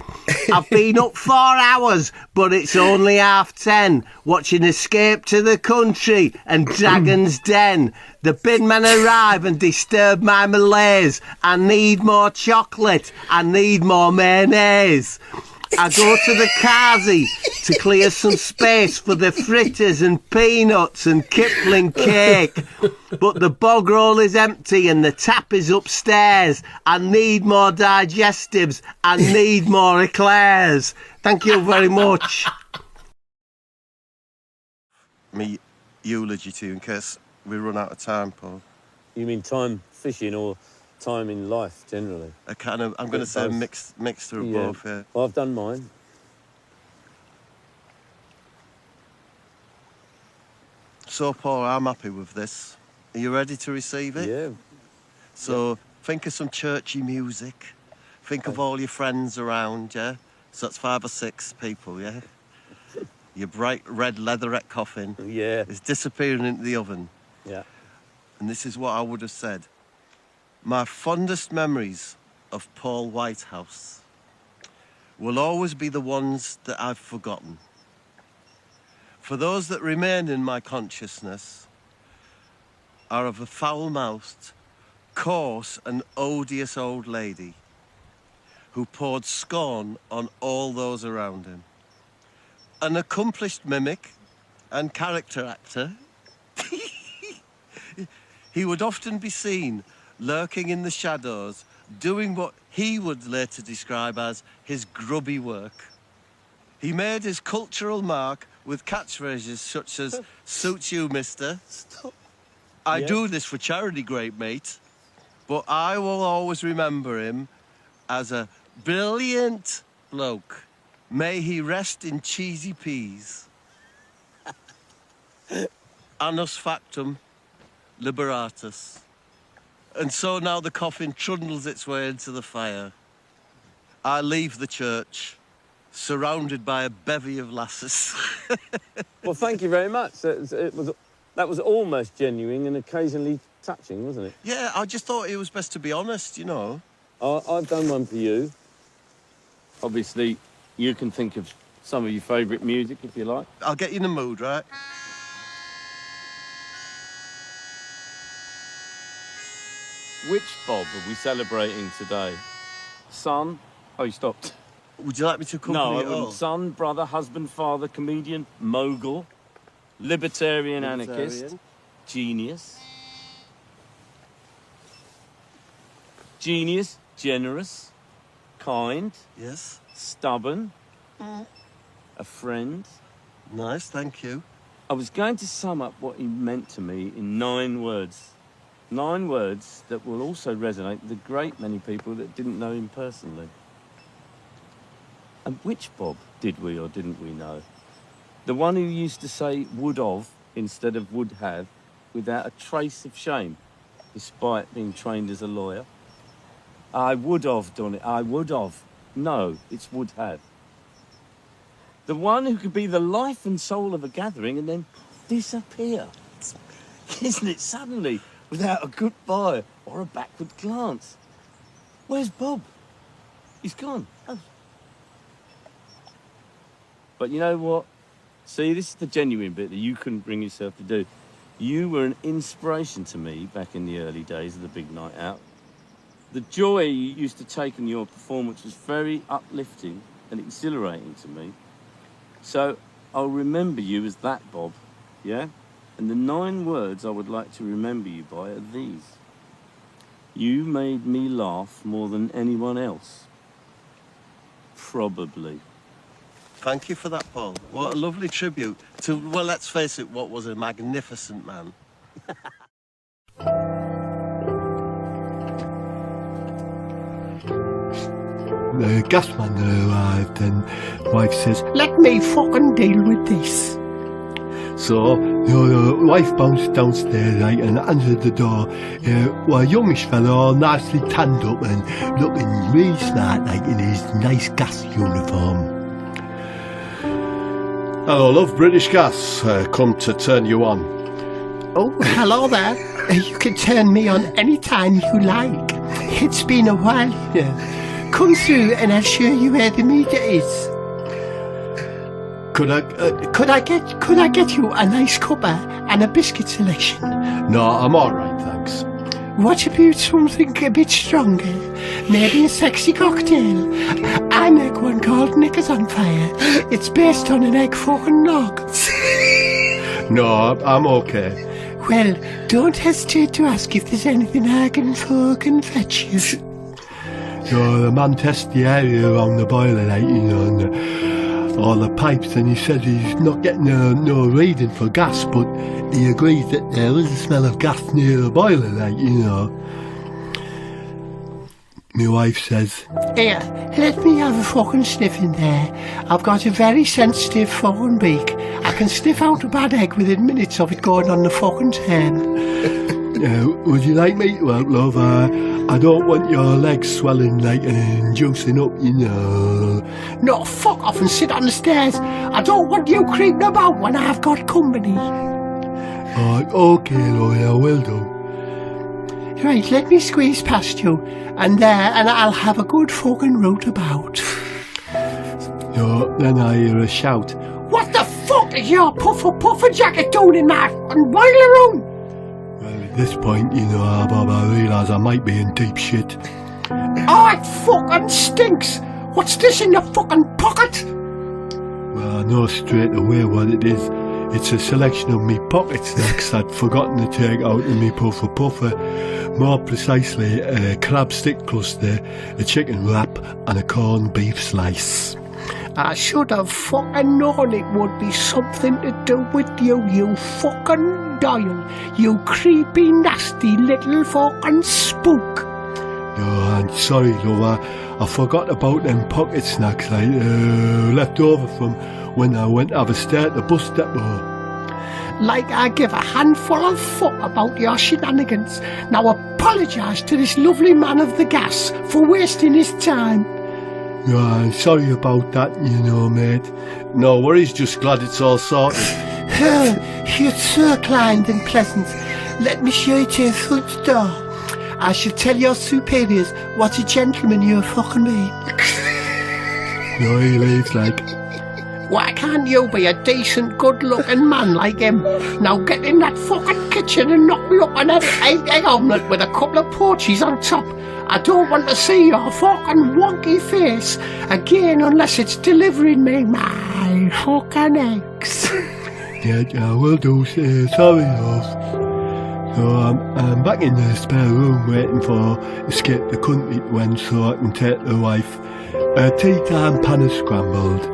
I've been up 4 hours, but it's only 10:30. Watching Escape to the Country and Dragon's Den. The bin men arrive and disturb my malaise. I need more chocolate, I need more mayonnaise. I go to the Kazi to clear some space for the fritters and peanuts and Kipling cake. But the bog roll is empty and the tap is upstairs. I need more digestives, I need more eclairs. Thank you very much. Me eulogy to you in case we run out of time, Paul. You mean time fishing or time in life generally? I'm going to say a mixture of both, yeah. Well, I've done mine. So, Paul, I'm happy with this. Are you ready to receive it? Yeah. So, think of some churchy music. Think of all your friends around, yeah? So that's 5 or 6 people, yeah? Your bright red leatherette coffin is disappearing into the oven. Yeah. And this is what I would have said. My fondest memories of Paul Whitehouse will always be the ones that I've forgotten. For those that remain in my consciousness are of a foul-mouthed, coarse and odious old lady who poured scorn on all those around him. An accomplished mimic and character actor, he would often be seen lurking in the shadows, doing what he would later describe as his grubby work. He made his cultural mark with catchphrases such as, "Suits you, mister." Stop. I do this for charity, great mate. But I will always remember him as a brilliant bloke. May he rest in cheesy peas. Annus factum liberatus. And so now the coffin trundles its way into the fire. I leave the church, surrounded by a bevy of lasses. Well, thank you very much. It was That was almost genuine and occasionally touching, wasn't it? Yeah, I just thought it was best to be honest, you know. I've done one for you. Obviously, you can think of some of your favourite music, if you like. I'll get you in the mood, right? Which Bob are we celebrating today? Son? Oh, you stopped. Would you like me to accompany No, I it wouldn't. all? Son, brother, husband, father, comedian, mogul, libertarian, anarchist, genius. Genius, generous, kind. Yes. Stubborn. A friend. Nice, thank you. I was going to sum up what he meant to me in 9 words. 9 words that will also resonate with a great many people that didn't know him personally. And which Bob did we or didn't we know? The one who used to say would have instead of would have without a trace of shame, despite being trained as a lawyer. I would have done it, I would have. No, it's would have. The one who could be the life and soul of a gathering and then disappear. Isn't it, suddenly, without a goodbye or a backward glance? Where's Bob? He's gone. Oh. But you know what? See, this is the genuine bit that you couldn't bring yourself to do. You were an inspiration to me back in the early days of the big night out. The joy you used to take in your performance was very uplifting and exhilarating to me. So I'll remember you as that Bob, yeah? And the 9 words I would like to remember you by are these. You made me laugh more than anyone else. Probably. Thank you for that, Paul. What a lovely tribute to, well, let's face it, what was a magnificent man. The gasman arrived and wife says, "Let me fucking deal with this." So the wife bounced downstairs, right, and answered the door. A youngish fellow, all nicely tanned up and looking really smart, like in his nice gas uniform. Hello, love. British Gas. Come to turn you on. Oh, hello there. You can turn me on any time you like. It's been a while, you know. Come through and I'll show you where the meter is. Could I get you a nice cuppa and a biscuit selection? No, I'm all right, thanks. What about something a bit stronger? Maybe a sexy cocktail? I make one called Knickers on Fire. It's based on an egg fucking log. No, I'm okay. Well, don't hesitate to ask if there's anything I can fucking fetch you. So the man tested the area around the boiler, like, you know, and all the pipes, and he said he's not getting no reading for gas, but he agrees that there is a smell of gas near the boiler, like, you know. My wife says, "Here, let me have a fucking sniff in there. I've got a very sensitive fucking beak. I can sniff out a bad egg within minutes of it going on the fucking turn." Would you like me? Well, love, I don't want your legs swelling, like, and juicing up, you know. No, fuck off and sit on the stairs. I don't want you creeping about when I've got company. Okay, love, I will do. Right, let me squeeze past you, and I'll have a good fucking root about. Then I hear a shout. What the fuck is your puffer jacket doing in my fucking boiler room? At this point, you know, Bob, I realise I might be in deep shit. Oh, it fucking stinks! What's this in your fucking pocket? Well, I know straight away what it is. It's a selection of me pocket snacks I'd forgotten to take out of me puffer. More precisely, a crab stick cluster, a chicken wrap and a corned beef slice. I should have fucking known it would be something to do with you, you fucking Doyle. You creepy, nasty little fucking spook. No, I'm sorry, love. I forgot about them pocket snacks I left over from when I went to have a stay at the bus depot. Like I give a handful of fuck about your shenanigans. Now apologise to this lovely man of the gas for wasting his time. No, I'm sorry about that, you know, mate. No worries, just glad it's all sorted. It's so kind and pleasant. Let me show you to your front door. I shall tell your superiors what a gentleman you're fucking me. No, he leaves like, why can't you be a decent, good-looking man like him? Now get in that fucking kitchen and not look at an egg omelette with a couple of porches on top. I don't want to see your fucking wonky face again unless it's delivering me my fucking eggs. Yeah, I will do. Sorry, love. So I'm back in the spare room waiting for escape the country when so I can take the wife a tea time pan of scrambled.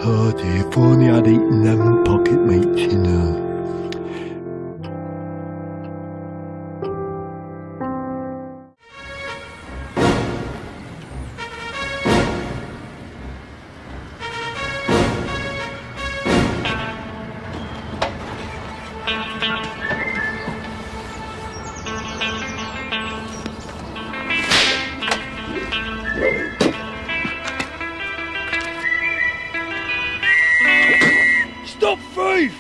Oh dear, if only I'd eaten them pocket meats, you know. Stop thief!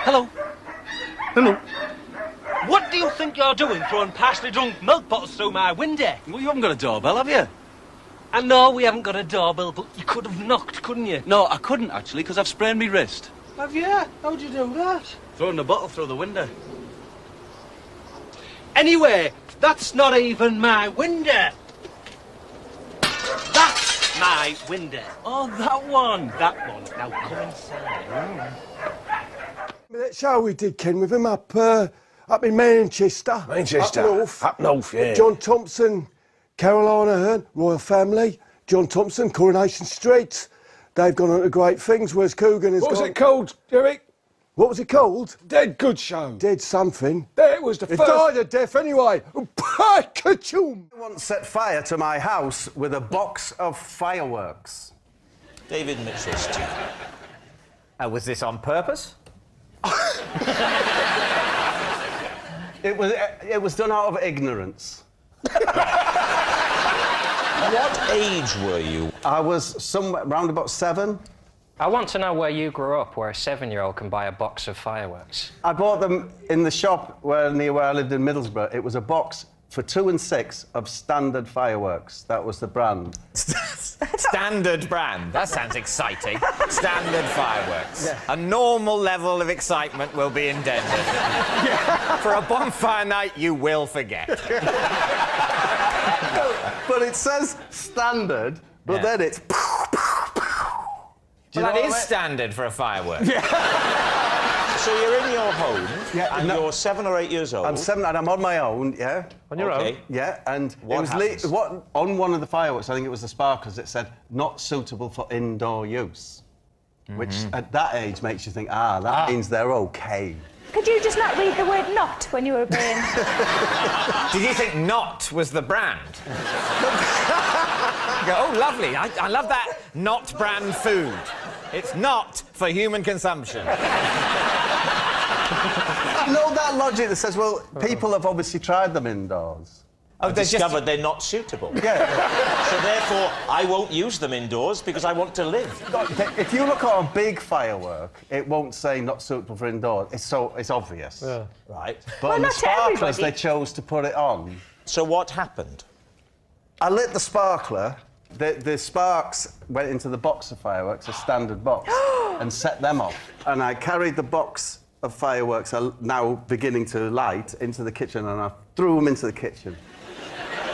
Hello. Hello. What do you think you're doing, throwing partially drunk milk bottles through my window? Well, you haven't got a doorbell, have you? I know we haven't got a doorbell, but you could have knocked, couldn't you? No, I couldn't, actually, because I've sprained my wrist. Have you? How'd you do that? Throwing a bottle through the window. Anyway, that's not even my window. That's my window. Oh, that one. That one. Now come inside. That show we did, Ken, with him up in Manchester. Manchester? Up north. Up north, yeah. John Thompson, Caroline Ahern, Royal Family, John Thompson, Coronation Street. They've gone on to great things, whereas Coogan has What was gone... it called, Eric? What was it called? Dead Good Show. Dead something. It was the It first... died of death anyway. Ka-choom! I once set fire to my house with a box of fireworks. David Mitchell's team. Was this on purpose? It was done out of ignorance. What age were you? I was somewhere round about 7. I want to know where you grew up, where a 7-year-old can buy a box of fireworks. I bought them in the shop near where I lived in Middlesbrough. It was a box for 2 and 6 of standard fireworks. That was the brand. Standard brand. That sounds exciting. Standard fireworks. Yeah. A normal level of excitement will be endangered. Yeah. For a bonfire night, you will forget. But it says standard, but then it's... Well, that is standard for a firework. Yeah. So you're in your home, and you're 7 or 8 years old. I'm 7 and I'm on my own, yeah. On your own? Yeah, and What on one of the fireworks, I think it was the sparklers, it said, not suitable for indoor use. Which, at that age, makes you think, that means they're OK. Could you just not read the word not when you were being... Did you think not was the brand? You go, oh, lovely. I love that not brand food. It's not for human consumption. You know that logic that says, well, people have obviously tried them indoors. I've discovered they're not suitable. Yeah. So therefore, I won't use them indoors because I want to live. If you look at a big firework, it won't say not suitable for indoors. It's obvious. Yeah. Right. But on the sparklers, they chose to put it on. So what happened? I lit the sparkler. The sparks went into the box of fireworks, a standard box, and set them off. And I carried the box of fireworks, now beginning to light, into the kitchen, and I threw them into the kitchen.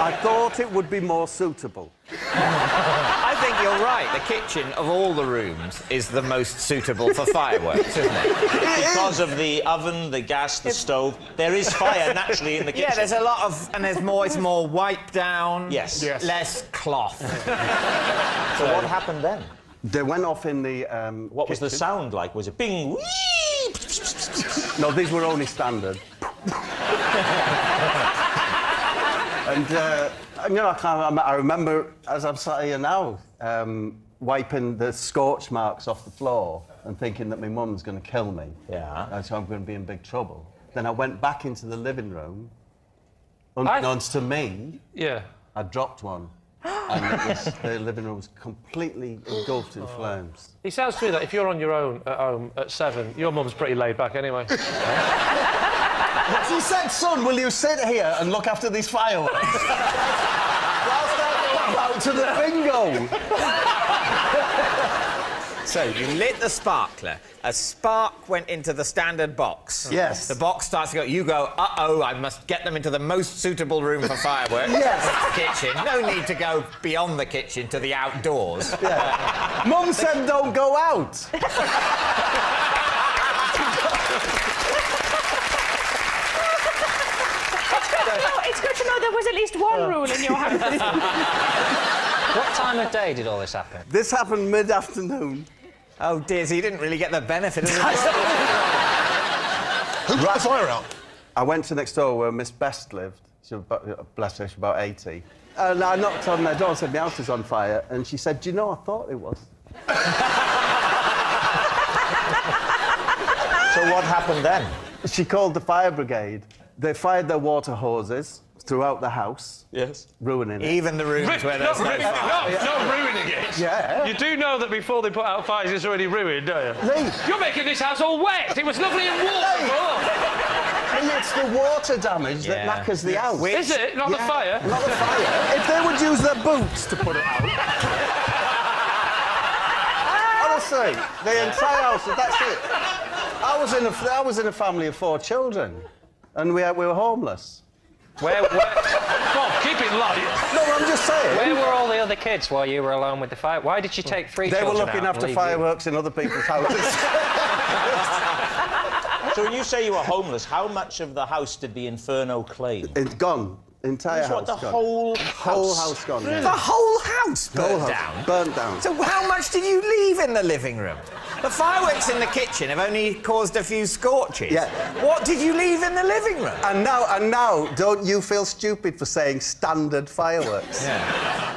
I thought it would be more suitable. I think you're right. The kitchen, of all the rooms, is the most suitable for fireworks, isn't it? Because of the oven, the gas, the stove. There is fire naturally in the kitchen. Yeah, there's a lot of... And it's more wiped down. Yes. Less cloth. So what happened then? They went off in the What was the sound like? Was it bing, wee? No, these were only standard. And, you know, I remember, as I'm sat here now, wiping the scorch marks off the floor and thinking that my mum's going to kill me. Yeah. And so I'm going to be in big trouble. Then I went back into the living room. Unbeknownst to me, I dropped one. And the living room was completely engulfed in flames. It sounds to me that if you're on your own at home at 7, your mum's pretty laid back anyway. She said, son, will you sit here and look after these fireworks? Whilst I go out to the bingo. So, you lit the sparkler. A spark went into the standard box. Yes. The box starts to go. You go, uh-oh, I must get them into the most suitable room for fireworks. Yes. The kitchen. No need to go beyond the kitchen to the outdoors. Yeah. Mum said don't go out. It's good to know there was at least one rule in your house. What time of day did all this happen? This happened mid-afternoon. Oh, dear, so you didn't really get the benefit of it. Who put the fire out? I went to next door where Miss Best lived. She was about, bless her, she was about 80. And I knocked on their door and said, my house is on fire. And she said, do you know, I thought it was. So what happened then? She called the fire brigade. They fired their water hoses throughout the house. Yes. Ruining it. Even the rooms where there's no fire. Not ruining it. Yeah. You do know that before they put out fires, it's already ruined, don't you? Lee. You're making this house all wet. It was lovely and warm before. And it's the water damage that knackers the house. Is it? Not the fire? Not the fire. If they would use their boots to put it out. Honestly, the entire house, that's it. I was in a family of 4 children, and we were homeless. Where... Bob, keep it light. No, I'm just saying. Where were all the other kids while you were alone with the fire? Why did you take 3 They children were looking out after and leave fireworks in other people's houses. So when you say you were homeless, how much of the house did the inferno claim? It's gone. Entire house the gone. whole house gone. The whole house burnt down? Burnt down. So how much did you leave in the living room? The fireworks in the kitchen have only caused a few scorches. Yeah. What did you leave in the living room? And now, don't you feel stupid for saying standard fireworks? Yeah.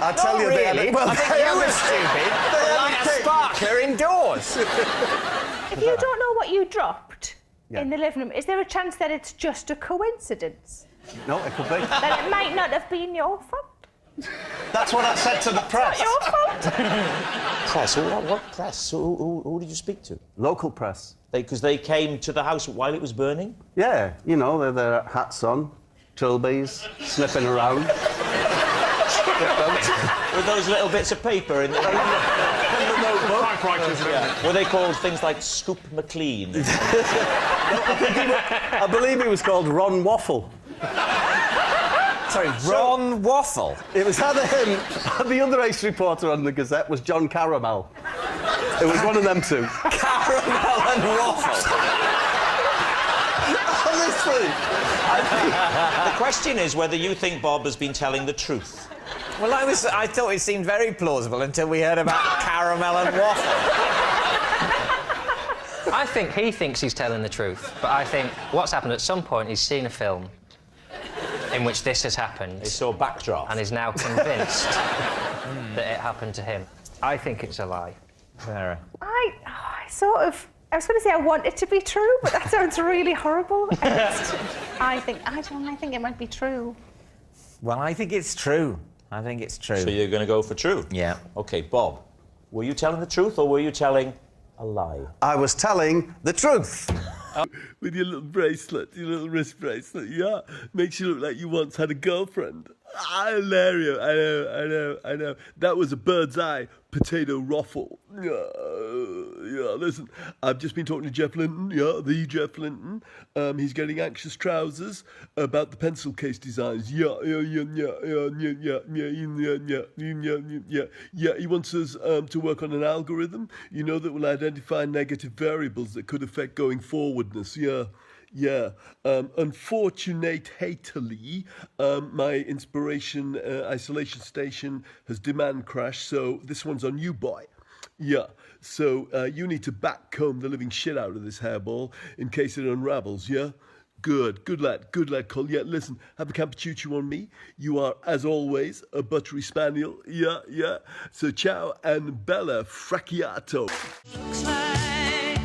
I tell you, really. Well, I think you were stupid. They Like a sparkler indoors. If you don't know what you dropped in the living room, is there a chance that it's just a coincidence? No, it could be. That it might not have been your fault? That's what I said to the press. Your fault? Press? What press? Who did you speak to? Local press. Because they came to the house while it was burning? Yeah, you know, they're their hats on, trilbies, sniffing around. With those little bits of paper in the notebook. Were they called things like Scoop McLean? I believe he was called Ron Waffle. Sorry, Ron Waffle? It was either him, the other ace reporter on the Gazette was John Caramel. It was one of them two. Caramel and Waffle. Honestly. The question is whether you think Bob has been telling the truth. Well, I thought it seemed very plausible until we heard about caramel and waffle. I think he thinks he's telling the truth, but I think what's happened at some point, he's seen a film in which this has happened. He saw backdraft. And is now convinced that it happened to him. I think it's a lie. Sarah. I was going to say I want it to be true, but that sounds really horrible. I think it might be true. Well, I think it's true. I think it's true. So you're going to go for true? Yeah. OK, Bob, were you telling the truth or were you telling a lie? I was telling the truth. With your little bracelet, your little wrist bracelet, yeah? Makes you look like you once had a girlfriend. Hilarious. I know. That was a bird's eye potato ruffle. Yeah, listen, I've just been talking to Jeff Linton, the Jeff Linton. He's getting anxious trousers about the pencil case designs. Yeah. He wants us to work on an algorithm, that will identify negative variables that could affect going forwardness. Yeah. Unfortunately, my inspiration isolation station has demand crashed, so this one's on you, boy. Yeah, so you need to backcomb the living shit out of this hairball in case it unravels, yeah? Good lad, Cole. Yeah, listen, have a cappuccino on me. You are, as always, a buttery spaniel. Yeah. So ciao and bella fracciato. Looks like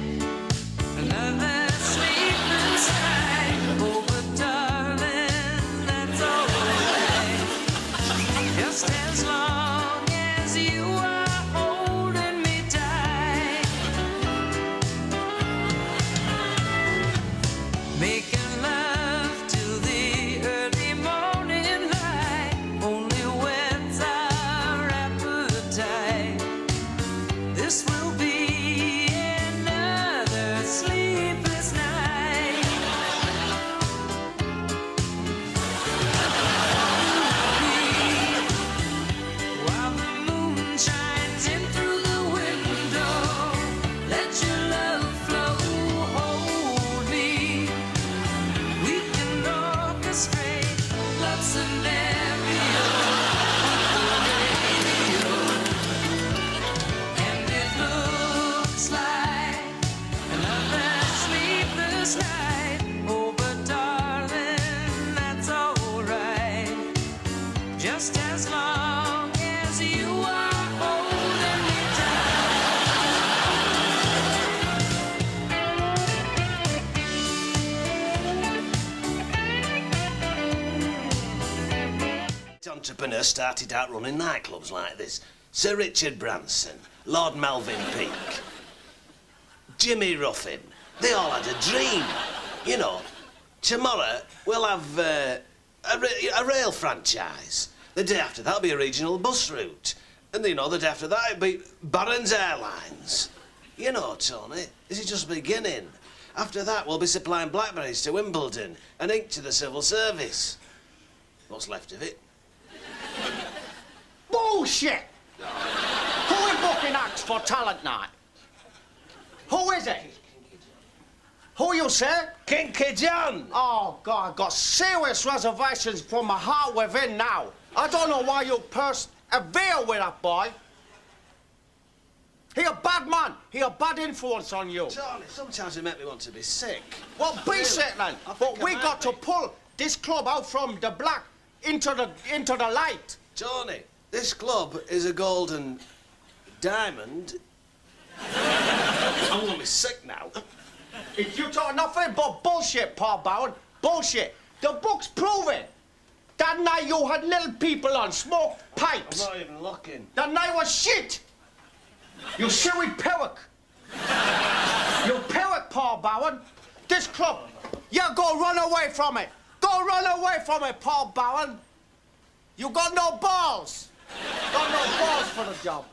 another sleepless night. Oh, but darling, that's alright. Just as long as you are holding me tight. Making love till the early morning light only whets our appetite. This will be another sleepless night. While the moon shines in through the window, let your love flow, hold me. We can orchestrate love scenario on the radio. And it looks like another sleepless night. Oh, but darling, that's alright. Just as long as you are holding me Entrepreneur started out running nightclubs like this. Sir Richard Branson, Lord Melvin Peake, Jimmy Ruffin. They all had a dream. You know, tomorrow we'll have a rail franchise. The day after that'll be a regional bus route. And you know, the day after that it'll be Barron's Airlines. You know, Tony, this is just beginning. After that we'll be supplying blackberries to Wimbledon and ink to the civil service. What's left of it? Bullshit! Who is booking acts for talent night? Who is it? Who you say? Kinky John! Oh, God, I've got serious reservations from my heart within now. I don't know why you persevere with that boy. He a bad man. He a bad influence on you. Tony, sometimes it makes me want to be sick. Well, be sick then. But we got to pull this club out from the black into the light. Tony, this club is a golden diamond. I'm gonna be sick now. If you talk nothing but bullshit, Paul Bowen, bullshit. The books prove it. That night you had little people on, smoked pipes. I'm not even looking. That night was shit. You silly Perrick. You Perrick, Paul Bowen. This club, you go run away from it. Go run away from it, Paul Bowen. You got no balls. Got no balls for the job.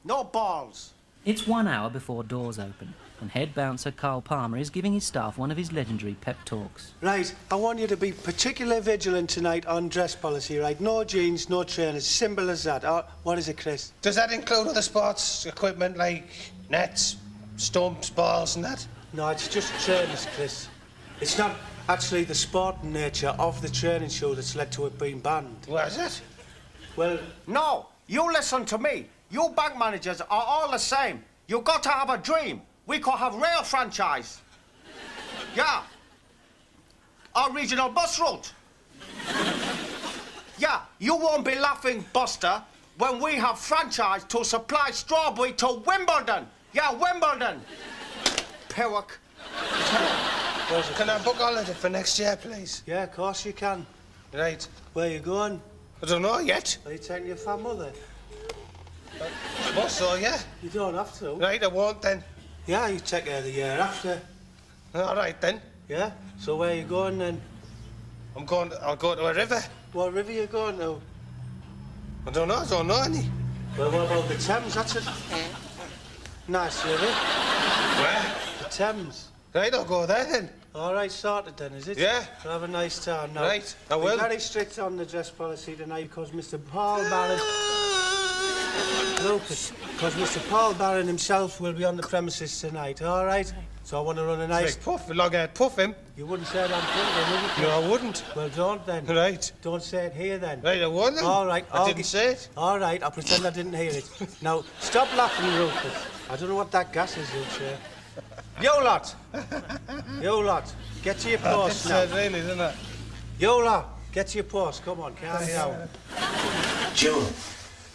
No balls. It's 1 hour before doors open, and head bouncer Carl Palmer is giving his staff one of his legendary pep talks. Right, I want you to be particularly vigilant tonight on dress policy, right? No jeans, no trainers, simple as that. What is it, Chris? Does that include other sports equipment like nets, stumps, balls and that? No, it's just trainers, Chris. It's not actually the sporting nature of the training show that's led to it being banned. What is it? Well, no, you listen to me. You bank managers are all the same. You got to have a dream. We could have rail franchise. Yeah. Our regional bus route. Yeah, you won't be laughing, Buster, when we have franchise to supply strawberry to Wimbledon. Yeah, Wimbledon. Perrick. Can I book holiday for next year, please? Yeah, of course you can. Right. Where you going? I don't know yet. Are you taking your fat mother? I suppose so, yeah. You don't have to. Right, I won't then. Yeah, you take her the year after. All right then. Yeah? So where you going then? I'll go to a river. What river you going to? I don't know any. Well, what about the Thames? That's a nice river. Where? The Thames. Right, I'll go there then. All right, sorted then, is it? Yeah. Well, have a nice time now. Right, I will. We're very strict on the dress policy tonight because Mr. Paul Barron... Lucas, because Mr. Paul Barron himself will be on the premises tonight, all right? So I want to run a nice... Big puff, puff him. You wouldn't say it on film, would you? No, I wouldn't. Well, don't then. Right. Don't say it here then. Right, I won't then. All right. I didn't say it. All right, I'll pretend I didn't hear it. Now, stop laughing, Rufus. I don't know what that gas is, you sure. Yo lot! Yo lot, get to your post now. That's really, isn't it? Yo lot, get to your post. Come on, carry on.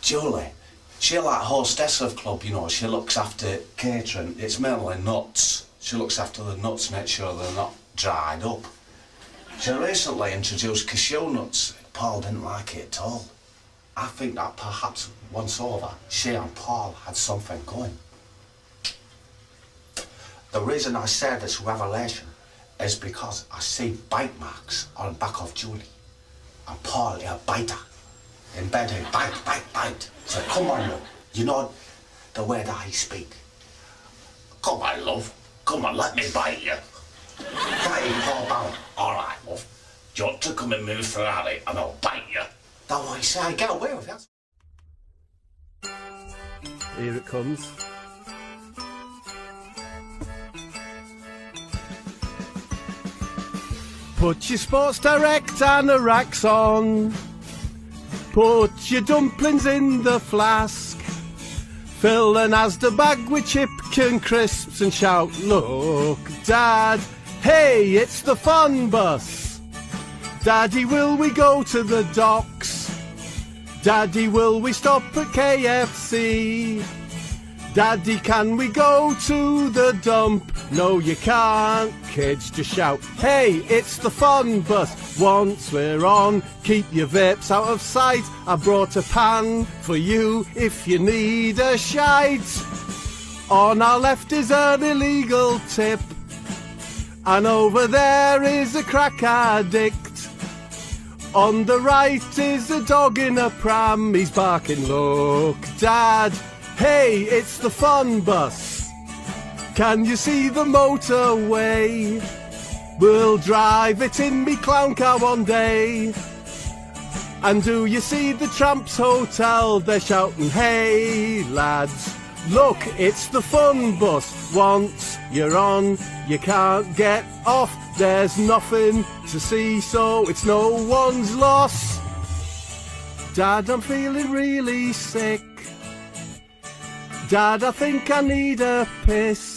Julie, she like hostess of club, you know, she looks after catering. It's mainly nuts. She looks after the nuts, make sure they're not dried up. She recently introduced cashew nuts. Paul didn't like it at all. I think that perhaps once over, she and Paul had something going. The reason I say this revelation is because I see bite marks on the back of Julie. And Paul is a biter. In bed, he bite. So come on, love. You know the way that he speak. Come on, love. Come on, let me bite you. Fighting Paul bound. All right, love. You want to come and move Ferrari and I'll bite you. That's what I say. Get away with it. Here it comes. Put your Sports Direct anoraks on. Put your dumplings in the flask. Fill an Asda bag with chicken crisps and shout, look, Dad, hey, it's the fun bus. Daddy, will we go to the docks? Daddy, will we stop at KFC? Daddy, can we go to the dump? No, you can't, kids, just shout, hey, it's the fun bus. Once we're on, keep your vapes out of sight. I brought a pan for you if you need a shite. On our left is an illegal tip, and over there is a crack addict. On the right is a dog in a pram, he's barking, look, Dad, hey, it's the fun bus. Can you see the motorway? We'll drive it in me clown car one day. And do you see the Tramps Hotel? They're shouting, hey lads, look, it's the fun bus. Once you're on, you can't get off. There's nothing to see, so it's no one's loss. Dad, I'm feeling really sick. Dad, I think I need a piss.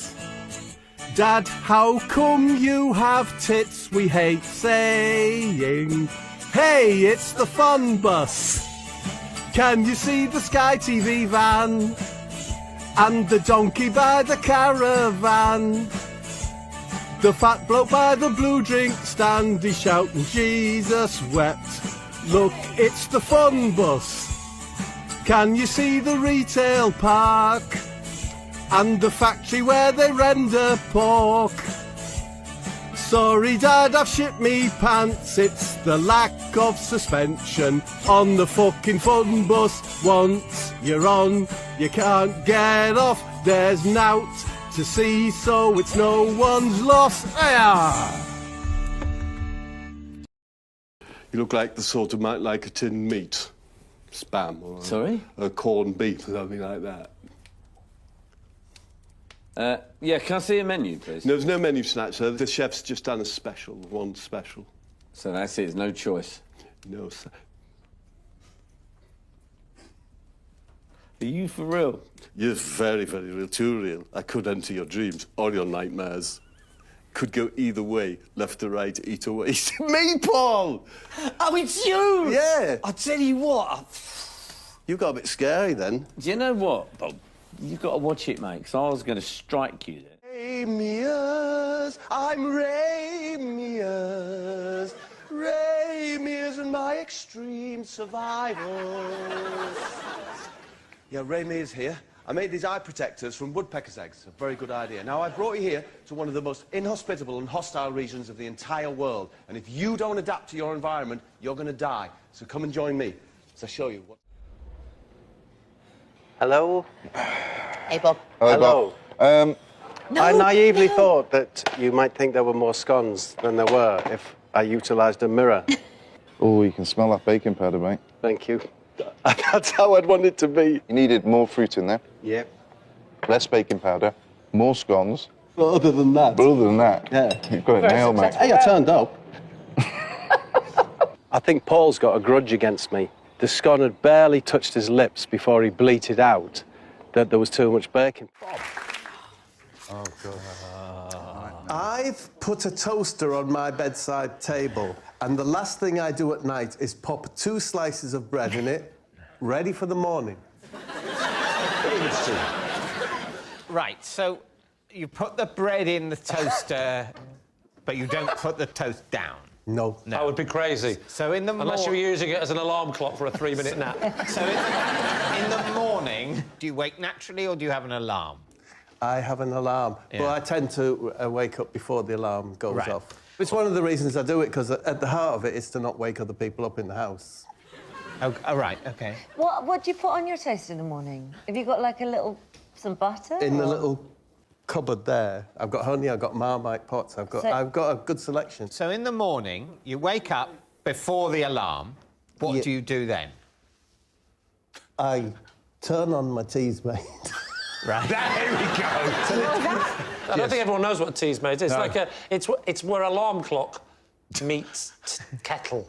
Dad, how come you have tits? We hate saying, hey, it's the fun bus. Can you see the Sky TV van? And the donkey by the caravan? The fat bloke by the blue drink stand, he's shouting, Jesus wept. Look, it's the fun bus. Can you see the retail park? And the factory where they render pork? Sorry, Dad, I've shit me pants. It's the lack of suspension on the fucking fun bus. Once you're on, you can't get off. There's nout to see, so it's no one's loss. You look like the sort of might like a tinned meat. Spam or a corned beef or something like that. Yeah, can I see a menu, please? No, there's no menu tonight, sir. The chef's just done a special, one special. So that's it, there's no choice? No, sir. Are you for real? You're very, very real, too real. I could enter your dreams or your nightmares. Could go either way, left to right, either way. It's me, Paul! Oh, it's you! Yeah. I tell you what. You got a bit scary then. Do you know what, Bob? You've got to watch it, mate, because I was going to strike you there. Ramiers, I'm Ramiers. Ramiers and my extreme survival. Yeah, Ramiers here. I made these eye protectors from woodpecker's eggs. A very good idea. Now, I brought you here to one of the most inhospitable and hostile regions of the entire world. And if you don't adapt to your environment, you're going to die. So come and join me as I show you what... Hello? Hey, Bob. Hello. No, I naively no. thought that you might think there were more scones than there were if I utilised a mirror. Oh, you can smell that baking powder, mate. Thank you. That's how I'd want it to be. You needed more fruit in there. Yep. Less baking powder, more scones, But other than that... But other than that, yeah. you've got it nailed, mate. Hey, I turned up. I think Paul's got a grudge against me. The scone had barely touched his lips before he bleated out that there was too much bacon. Oh, God. I've put a toaster on my bedside table, and the last thing I do at night is pop 2 slices of bread in it, ready for the morning. Right, so you put the bread in the toaster, but you don't put the toast down. No. That would be crazy. So in the Unless you were using it as an alarm clock for a 3-minute nap. So in the morning, do you wake naturally or do you have an alarm? I have an alarm, but I tend to wake up before the alarm goes off. It's one of the reasons I do it, because at the heart of it is to not wake other people up in the house. Oh, right, OK. What do you put on your toast in the morning? Have you got, like, some butter? In the little cupboard there, I've got honey, I've got Marmite pots, I've got a good selection. So in the morning, you wake up before the alarm. What do you do then? I turn on my tea's made. Right. There we go. I don't think everyone knows what a tea's made. It's like it's where alarm clock meets kettle.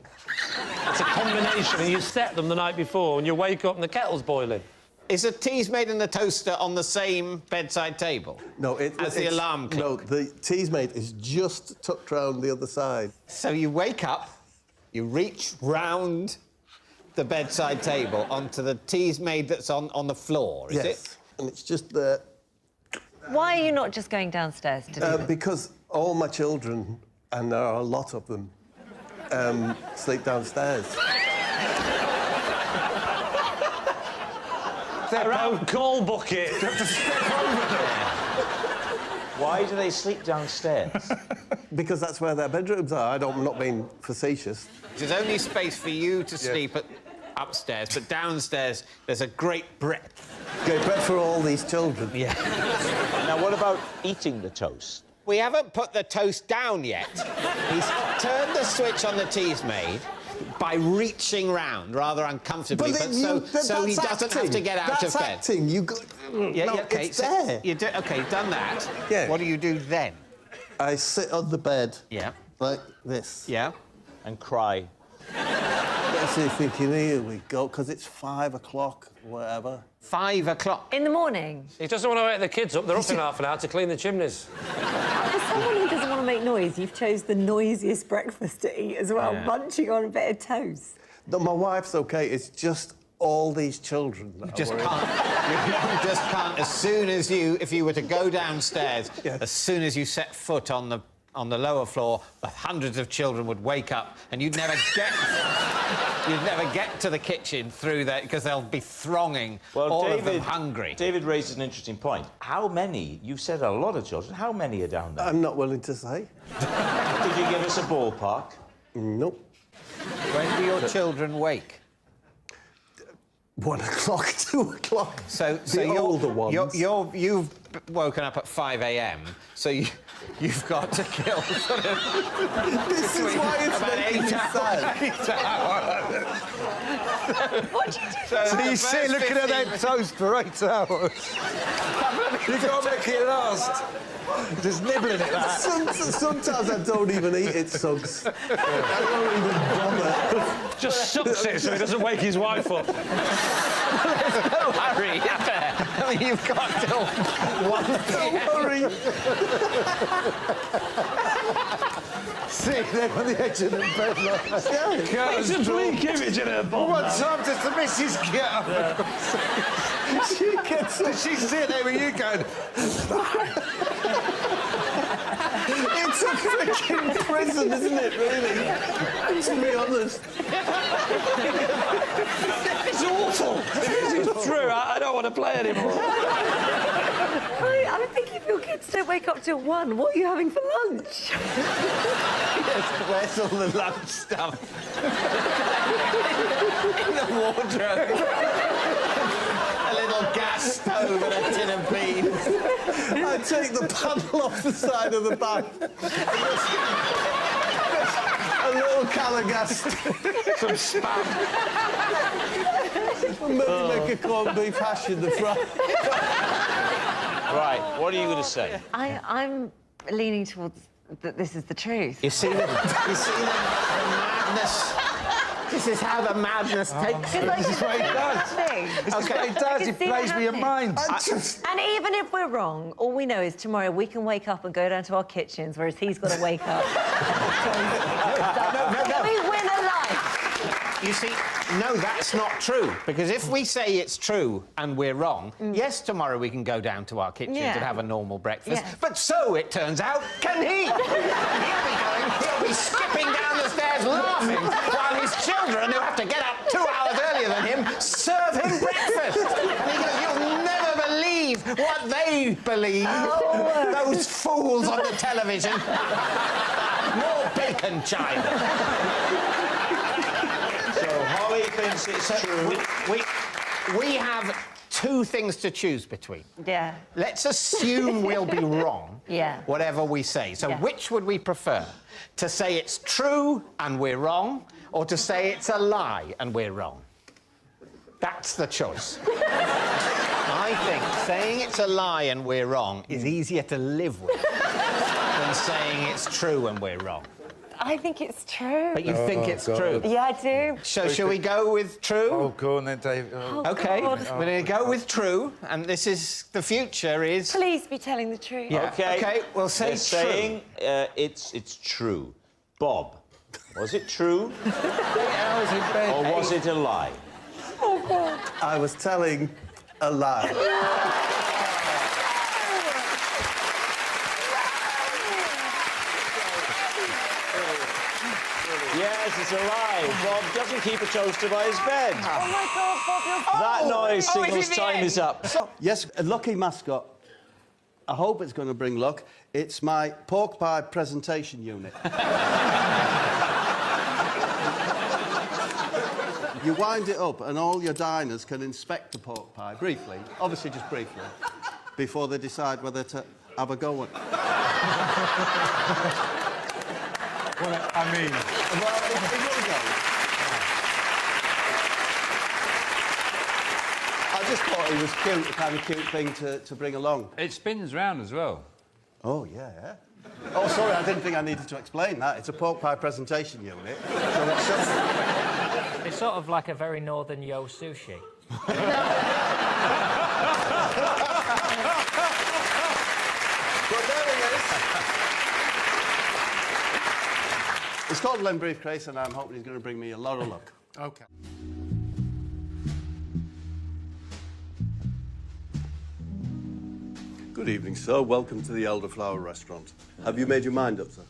It's a combination, and you set them the night before, and you wake up and the kettle's boiling. Is a tea's made in the toaster on the same bedside table? No, as the alarm clock? No, the tea's made is just tucked round the other side. So you wake up, you reach round the bedside table onto the tea's made that's on the floor, is it? And it's just there. Why are you not just going downstairs to do it? Because all my children, and there are a lot of them, sleep downstairs. They're out coal bucket. You have to step over there. Why do they sleep downstairs? Because that's where their bedrooms are. I'm not being facetious. There's only space for you to sleep upstairs, but downstairs there's a great breadth. Great breadth for all these children. Yeah. Now, what about eating the toast? We haven't put the toast down yet. He's turned the switch on the tea's made by reaching round rather uncomfortably, so he doesn't have to get out of bed. That's acting. You go... OK, it's there. OK, done that. Yeah. What do you do then? I sit on the bed. Yeah. Like this. Yeah. And cry. Let's see if we can hear we go, because it's 5 o'clock, whatever. 5 o'clock? In the morning? He doesn't want to wake the kids up. They're up in half an hour to clean the chimneys. As someone who doesn't want to make noise, you've chose the noisiest breakfast to eat as well, munching on a bit of toast. No, my wife's OK. It's just all these children. You just can't. You just can't. As soon as if you were to go downstairs, as soon as you set foot on the lower floor, the hundreds of children would wake up, and you'd never get to the kitchen through there because they'll be thronging. Well, all of them hungry. David raises an interesting point. How many? You've said a lot of children. How many are down there? I'm not willing to say. Could you give us a ballpark? Nope. When do your children wake? 1 o'clock, 2 o'clock. So the older ones. You've woken up at 5 a.m. So you've got to kill sort of. This is why it's about making me sad. 8 hours. What do you do? So you sit looking at that toast for 8 hours. You can't make it last. Just nibbling at that. Sometimes I don't even eat it, Suggs. I don't even bother. Just sucks it so he doesn't wake his wife up. There's no hurry, is there? I mean, you've got till 1 p.m. Sitting there on the edge of the bed like that. It's a bleak image in her bottom. What time does the missus get up? Does she sit there with you going... It's a freaking prison, isn't it, really? To be honest. It's awful. It's true. I don't want to play anymore. I'm thinking if your kids don't wake up till 1, what are you having for lunch? Where's all the lunch stuff? In the wardrobe. A little gas stove and a tin of beans. I take the panel off the side of the bag. A little can of gas. Some spam. Maybe make a corned beef hash in the front. Right, what are you going to say? I'm leaning towards that this is the truth. You see the madness. This is how the madness takes you. This is what he does. This is what he does. He plays with your mind. And even if we're wrong, all we know is tomorrow we can wake up and go down to our kitchens, whereas he's got to wake up. No. We win a life. You see, no, that's not true. Because if we say it's true and we're wrong, yes, tomorrow we can go down to our kitchens and have a normal breakfast. Yeah. But so, it turns out, can he? He'll be skipping down the stairs laughing while his children, who have to get up 2 hours earlier than him, serve him breakfast. And he goes, you'll never believe what they believe. Those fools on the television. More bacon, child. Holly thinks it's true. We have 2 things to choose between. Yeah. Let's assume we'll be wrong. Yeah. Whatever we say. So which would we prefer? To say it's true and we're wrong, or to say it's a lie and we're wrong? That's the choice. I think saying it's a lie and we're wrong is easier to live with than saying it's true and we're wrong. I think it's true. But you think it's true? Yeah, I do. So shall we go with true? Oh, go on then, Dave. OK, we're going to go with true, and this is... the future is... Please be telling the truth. Yeah. OK, we'll say They're true. saying it's true. Bob, was it true? Or was it a lie? Oh, God. I was telling a lie. Yes, it's a lie. Bob doesn't keep a toaster by his bed. Oh, my God, Bob, you're... That noise signals time is up. Yes, a lucky mascot. I hope it's going to bring luck. It's my pork pie presentation unit. You wind it up and all your diners can inspect the pork pie briefly, obviously just briefly, before they decide whether to have a go at it. Well, I mean... Well, it will go. I just thought it was cute, a kind of cute thing to bring along. It spins round as well. Oh, yeah. Oh, sorry, I didn't think I needed to explain that. It's a pork pie presentation unit. So let's show you. It's sort of like a very northern yo sushi. Well, there it is. It's called Len Brief Crace, and I'm hoping he's going to bring me a lot of luck. OK. Good evening, sir. Welcome to the Elderflower Restaurant. Have you made your mind up, sir?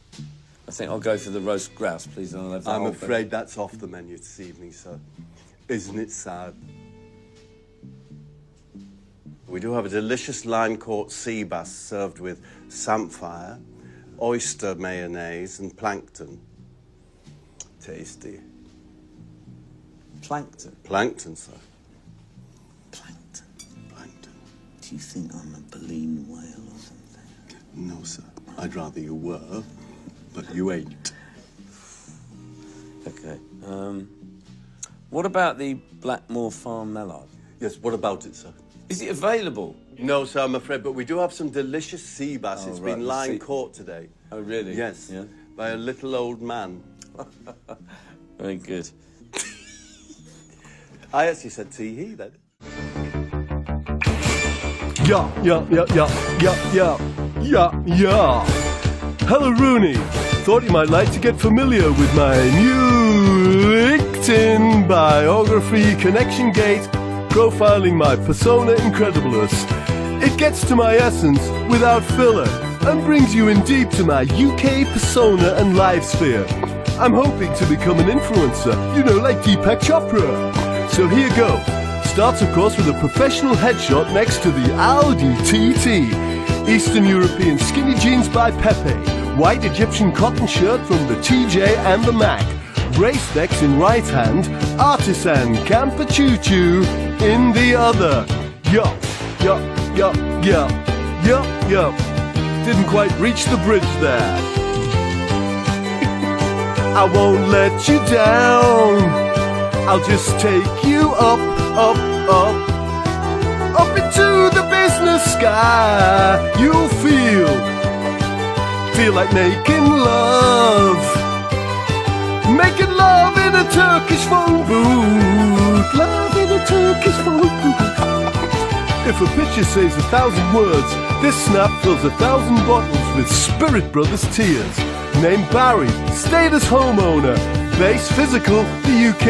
I think I'll go for the roast grouse, please. And I'll have the I'm whole afraid that's off the menu this evening, sir. Isn't it sad? We do have a delicious line-caught sea bass served with samphire, oyster mayonnaise and plankton. Tasty. Plankton? Plankton, sir. Plankton? Plankton. Do you think I'm a baleen whale or something? No, sir. I'd rather you were, but you ain't. OK. What about the Blackmore Farm mallard? Yes, what about it, sir? Is it available? No, sir, I'm afraid, but we do have some delicious sea bass. It's been line caught today. Oh, really? Yes. Yeah. By a little old man. Very good. I actually said tee-hee then. Yeah. Hello, Rooney. Thought you might like to get familiar with my new LinkedIn biography, Connection Gate, profiling my persona incredibilis. It gets to my essence without filler and brings you in deep to my UK persona and life sphere. I'm hoping to become an influencer, you know, like Deepak Chopra. So here goes. Starts, of course, with a professional headshot next to the Audi TT. Eastern European skinny jeans by Pepe. White Egyptian cotton shirt from the TJ and the Mac. Race decks in right hand. Artisan camper choo-choo in the other. Yup. Didn't quite reach the bridge there. I won't let you down. I'll just take you up into the business sky, you'll feel like making love. Making love in a Turkish phone booth. Love in a Turkish phone booth. If a picture says 1,000 words, this snap fills 1,000 bottles with Spirit Brothers tears. Named Barry, status homeowner. Base physical, the UK.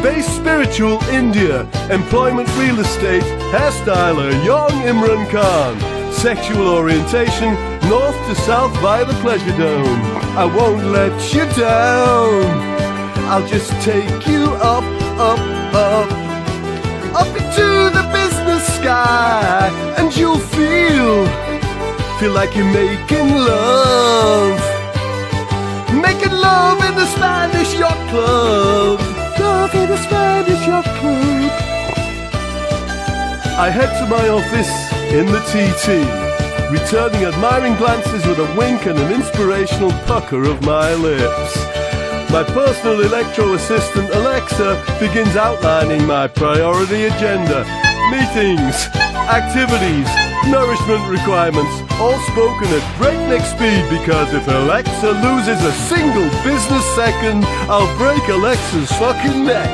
Base spiritual, India. Employment, real estate. Hairstyler, young Imran Khan. Sexual orientation, north to south via the pleasure dome. I won't let you down. I'll just take you up, up, up, up into the business sky, and you'll feel like you're making love. Making love in the Spanish yacht club. Love in the Spanish yacht club. I head to my office in the TT, returning admiring glances with a wink and an inspirational pucker of my lips. My personal electro assistant Alexa begins outlining my priority agenda. Meetings, activities, nourishment requirements, all spoken at breakneck speed, because if Alexa loses a single business second, I'll break Alexa's fucking neck.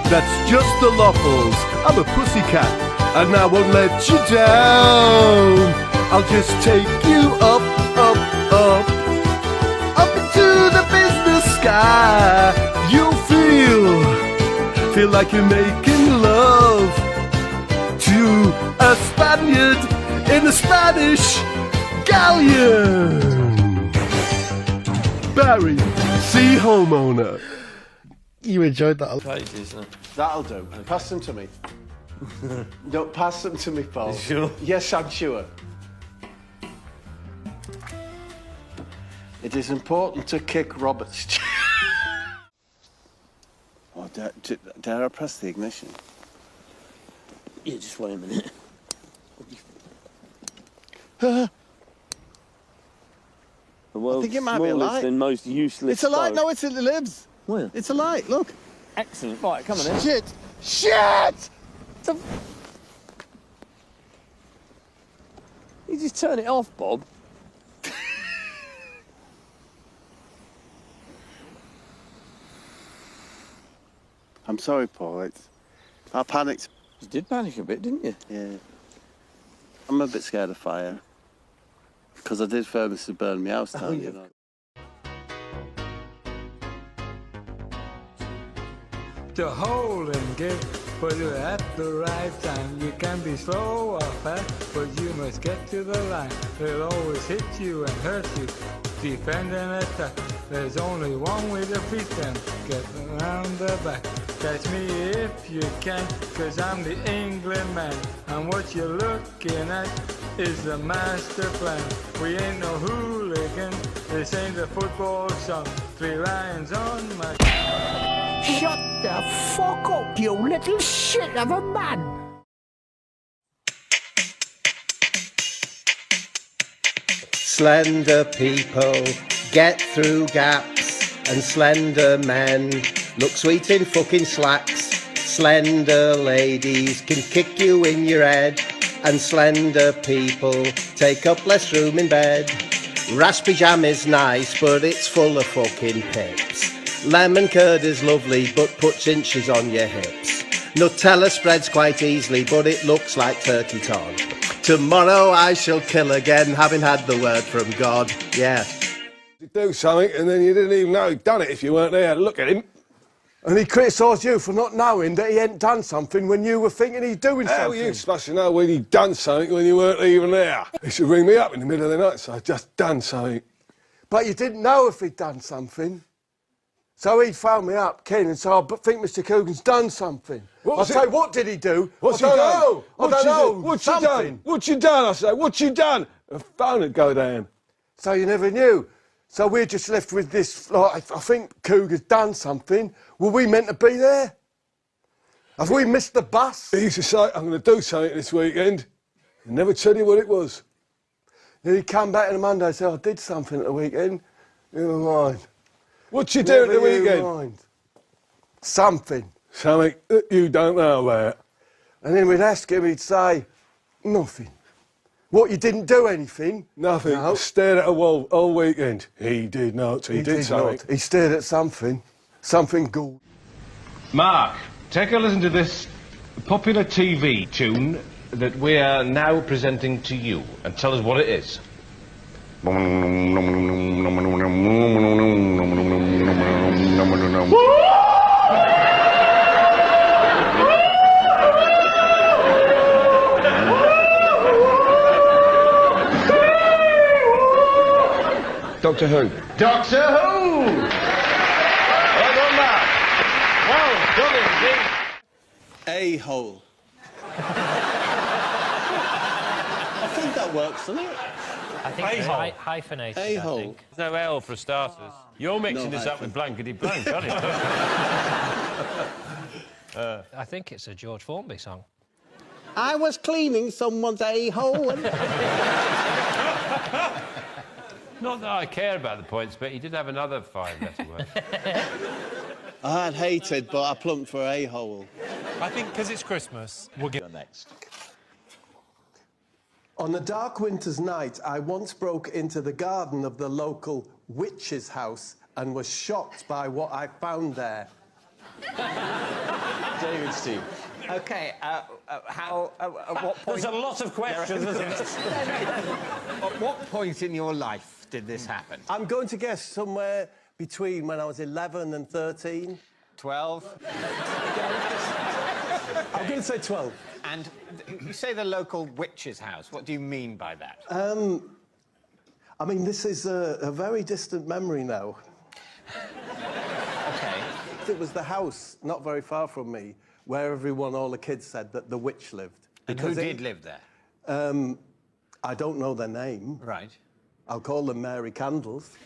That's just the Loffles. I'm a pussycat, and I won't let you down. I'll just take you up, up, up, up into the business sky. You'll feel like you're making love to a Spaniard in a Spanish galleon. Barry, sea homeowner. You enjoyed that. That'll do. Pass them to me. No, pass them to me, Paul. Sure? Yes, I'm sure. It is important to kick Robert's. Oh, dare I press the ignition? Yeah, just wait a minute. I The world's think it might be a light. smallest and most useless It's a light. boat. No, it's in the libs. Where? It's a light. Look. Excellent. Right, come on then. Shit! Shit! You just turn it off, Bob. I'm sorry, Paul. I panicked. You did panic a bit, didn't you? Yeah. I'm a bit scared of fire. Because I did famously burn my house down, you know. To hold and give, but at the right time. You can be slow or fast, but you must get to the line. They'll always hit you and hurt you, defend and attack. There's only one way to beat them, get around the back. Catch me if you can, cause I'm the England man. And what you're looking at is the master plan. We ain't no hooligan, this ain't a football song. 3 lions on my... Shut the fuck up, you little shit of a man! Slender people get through gaps, and slender men look sweet in fucking slacks. Slender ladies can kick you in your head, and slender people take up less room in bed. Raspberry jam is nice, but it's full of fucking pips. Lemon curd is lovely, but puts inches on your hips. Nutella spreads quite easily, but it looks like turkey torn. Tomorrow I shall kill again, having had the word from God. Yeah. You do something and then you didn't even know he'd done it if you weren't there to look at him. And he criticised you for not knowing that he hadn't done something when you were thinking he'd doing something. How are you supposed to know when he'd done something when you weren't even there? He should ring me up in the middle of the night and say, I've just done something. But you didn't know if he'd done something. So he phoned me up, Ken, and said, I think Mr. Coogan's done something. I say, what did he do? What's he I done? don't know. I don't know. What's he done? What's you done? I say, what's you done? The phone would go down. So you never knew. So we're just left with this, like, I think Cougar's done something. Were we meant to be there? Have we missed the bus? He used to say, I'm going to do something this weekend. He never tell you what it was. Then he'd come back on a Monday and say, I did something at the weekend. Never mind. What you do at the weekend? Mind. Something. Something that you don't know about. And then we'd ask him, he'd say, Nothing. What, you didn't do anything? Nothing. No. Stared at a wall all weekend. He did not. He did something. not. He stared at something. Something good. Mark, take a listen to this popular TV tune that we are now presenting to you and tell us what it is. Doctor Who. Doctor Who! Well done, Mark. Well done indeed. A-hole. I think that works, doesn't it? I think it's hyphenated. A-hole. There's no L for starters. You're mixing No, this up with blankety blank, aren't you? I think it's a George Formby song. I was cleaning someone's a-hole. Not that I care about the points, but he did have another 5-letter word. I had hated, but I plumped for a-hole. I think because it's Christmas, we'll get next. On a dark winter's night, I once broke into the garden of the local witch's house and was shocked by what I found there. David, Steve. OK, at what point... There's a lot of questions, isn't it? At what point in your life did this happen? I'm going to guess somewhere between when I was 11 and 13. 12? I'm going to say 12. And you say the local witch's house. What do you mean by that? I mean, this is a very distant memory now. OK. It was the house, not very far from me, where all the kids said that the witch lived. And who did live there? I don't know their name. Right. I'll call them Mary Candles.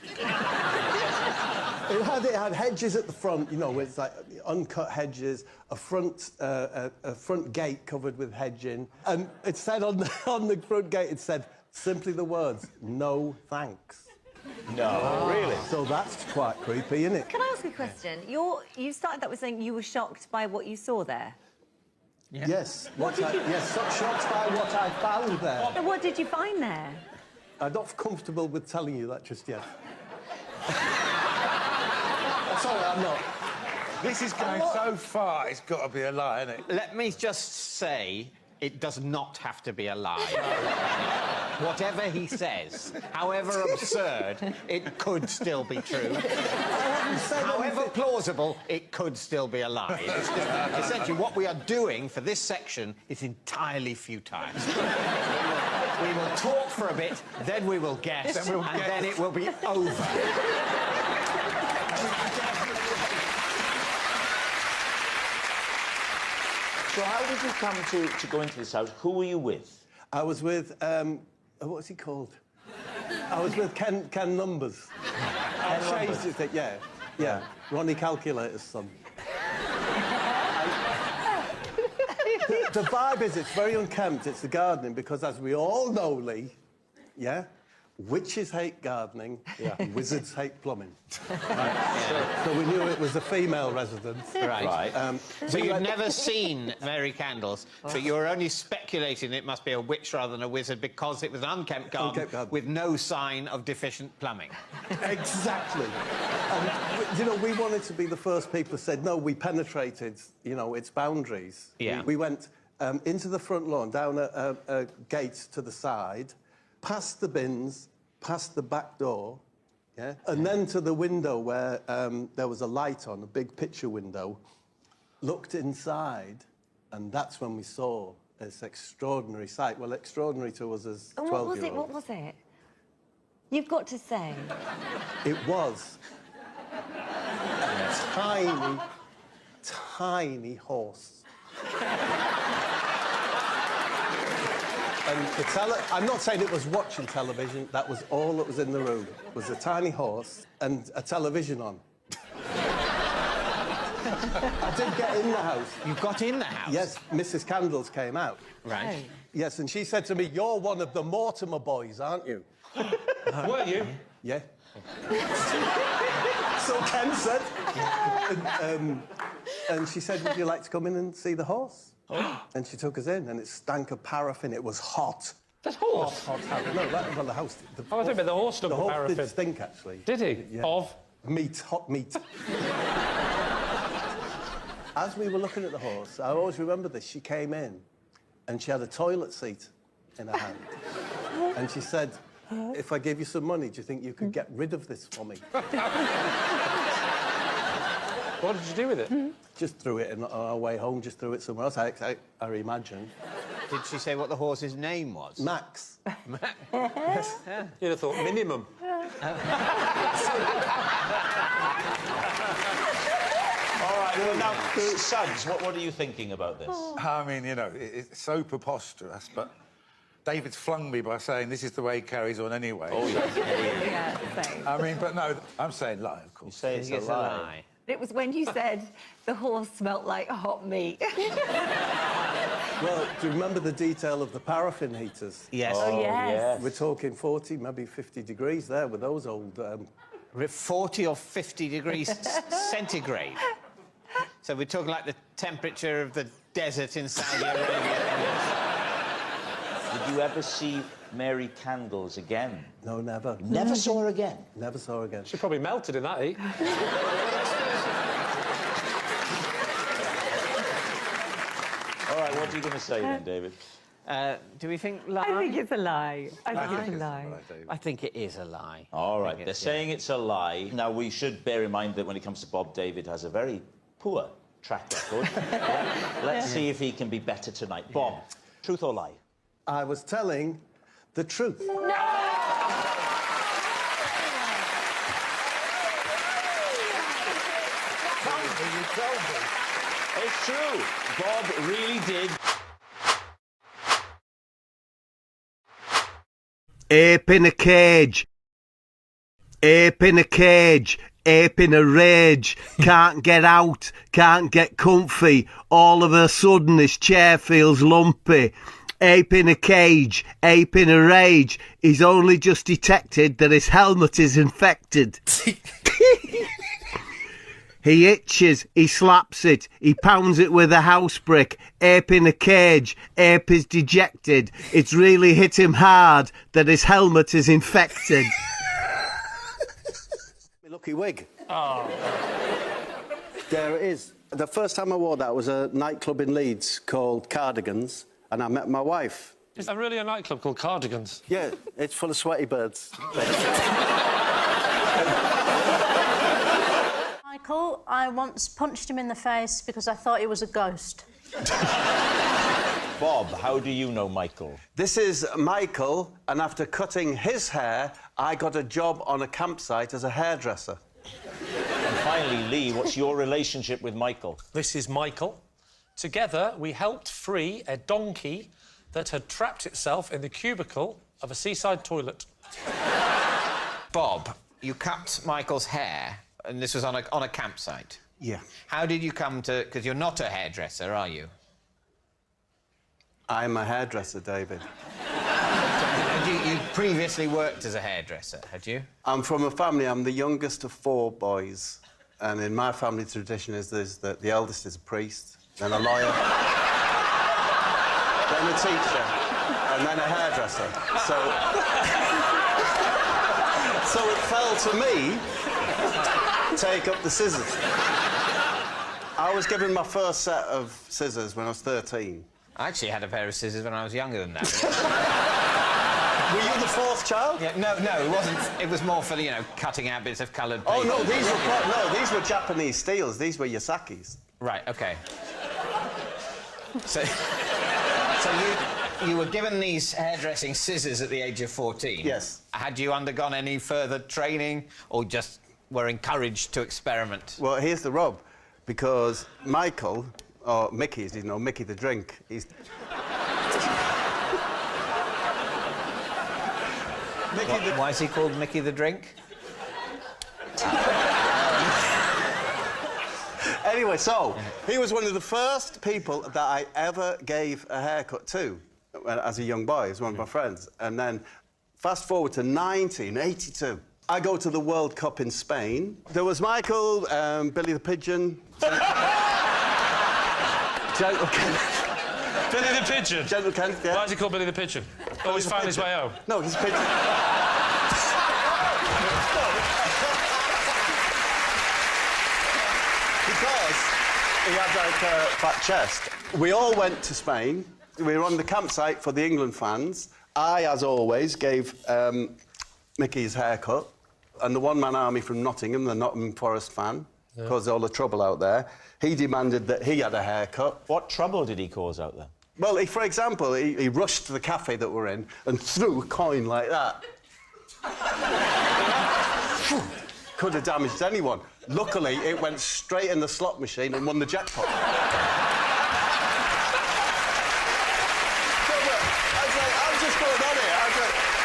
It had hedges at the front, you know, it's like uncut hedges, a front gate covered with hedging, and it said on the front gate, it said simply the words, "No thanks." No, really? So that's quite creepy, isn't it? Can I ask a question? You started that with saying you were shocked by what you saw there. Yeah. Yes. Yes, so shocked by what I found there. So what did you find there? I'm not comfortable with telling you that just yet. Sorry, I'm not. This is going so far, it's got to be a lie, isn't it? Let me just say, it does not have to be a lie. Whatever he says, however absurd, it could still be true. However plausible, it could still be a lie. Essentially, what we are doing for this section is entirely futile. We will talk for a bit, then we will guess, then it will be over. So how did you come to go into this house? Who were you with? I was with, what's he called? I was with Ken Numbers. I changed it, yeah. Ronnie Calculator's son. The vibe is, it's very unkempt, it's the gardening, because as we all know, Lee, yeah, witches hate gardening, wizards hate plumbing. Right. So we knew it was a female residence. Right. So you've never seen Mary Candles, but you were only speculating it must be a witch rather than a wizard because it was an unkempt garden with no sign of deficient plumbing. Exactly. And, you know, we wanted to be the first people who said, no, we penetrated, you know, its boundaries. Yeah. We went into the front lawn, down a gate to the side, past the bins, past the back door, and then to the window where there was a light on, a big picture window, looked inside, and that's when we saw this extraordinary sight. Well, extraordinary to us as 12-year-olds. What was it? You've got to say. It was a tiny, tiny horse. And I'm not saying it was watching television, that was all that was in the room, was a tiny horse and a television on. I did get in the house. You got in the house? Yes, Mrs. Candles came out. Right. Oh. Yes, and she said to me, you're one of the Mortimer boys, aren't you? Were you? Yeah. So Ken said. And she said, would you like to come in and see the horse? And she took us in, and it stank of paraffin. It was hot. That's horse? Hot. No, that was the house. I think the horse stunk of paraffin. The horse did stink, actually. Did he? Yeah. Of? Meat, hot meat. As we were looking at the horse, I always remember this, she came in and she had a toilet seat in her hand. And she said, if I gave you some money, do you think you could get rid of this for me? What did you do with it? Just threw it on our way home, just threw it somewhere else, I imagine. Did she say what the horse's name was? Max. Yes. You'd have thought minimum. All right, well, now, Suggs, what are you thinking about this? I mean, you know, it's so preposterous, but David's flung me by saying this is the way he carries on anyway. Oh, yeah. Yeah, same. I mean, but no, I'm saying lie, of course. You say it's a lie. It was when you said the horse smelt like hot meat. Well, do you remember the detail of the paraffin heaters? Yes. Oh, yes. We're talking 40, maybe 50 degrees there with those old... 40 or 50 degrees centigrade. So we're talking like the temperature of the desert in Saudi Arabia. Did you ever see Mary Candles again? No, never. Never saw her again? Never saw her again. She probably melted in that heat. All right, what are you going to say then, David? Do we think lie? I think it's a lie. I think it's a lie. I think it is a lie. All right, they're saying it's a lie. Now, we should bear in mind that when it comes to Bob, David has a very poor track record. Let's see if he can be better tonight. Bob, truth or lie? I was telling the truth. No! It's true. Bob really did. Ape in a cage. Ape in a cage. Ape in a rage. Can't get out. Can't get comfy. All of a sudden his chair feels lumpy. Ape in a cage. Ape in a rage. He's only just detected that his helmet is infected. He itches, he slaps it, he pounds it with a house brick. Ape in a cage, ape is dejected. It's really hit him hard that his helmet is infected. My lucky wig. Oh. There it is. The first time I wore that was a nightclub in Leeds called Cardigans, and I met my wife. Is there really a nightclub called Cardigans? Yeah, it's full of sweaty birds. Michael, I once punched him in the face because I thought he was a ghost. Bob, how do you know Michael? This is Michael, and after cutting his hair, I got a job on a campsite as a hairdresser. And finally, Lee, what's your relationship with Michael? This is Michael. Together, we helped free a donkey that had trapped itself in the cubicle of a seaside toilet. Bob, you cut Michael's hair, and this was on a campsite. Yeah. How did you come to... Because you're not a hairdresser, are you? I'm a hairdresser, David. Had you previously worked as a hairdresser, had you? I'm from a family, I'm the youngest of 4 boys. And in my family tradition is that the eldest is a priest, then a lawyer, then a teacher, and then a hairdresser. So it fell to me to take up the scissors. I was given my first set of scissors when I was 13. I actually had a pair of scissors when I was younger than that. Were you the 4th child? Yeah, no, it wasn't. It was more for, you know, cutting out bits of coloured paper. Oh, no, these were Japanese steels. These were Yasakis. Right, OK. So you were given these hairdressing scissors at the age of 14? Yes. Had you undergone any further training or just were encouraged to experiment? Well, here's the rub, because Michael, or Mickey, as you know, Mickey the drink, he's... Why is he called Mickey the drink? Anyway, so, he was one of the first people that I ever gave a haircut to as a young boy. He was one of my friends. And then, fast forward to 1982. I go to the World Cup in Spain. There was Michael, Billy the Pigeon... Billy the Pigeon? Gentle Kent, yeah. Why is he called Billy the Pigeon? Oh, he's found his way home. No, he's a pigeon. Because he had, like, a fat chest. We all went to Spain. We were on the campsite for the England fans. I, as always, gave Mickey his haircut. And the one-man army from Nottingham, the Nottingham Forest fan, caused all the trouble out there. He demanded that he had a haircut. What trouble did he cause out there? Well, for example, he rushed to the cafe that we're in and threw a coin like that. Could have damaged anyone. Luckily, it went straight in the slot machine and won the jackpot.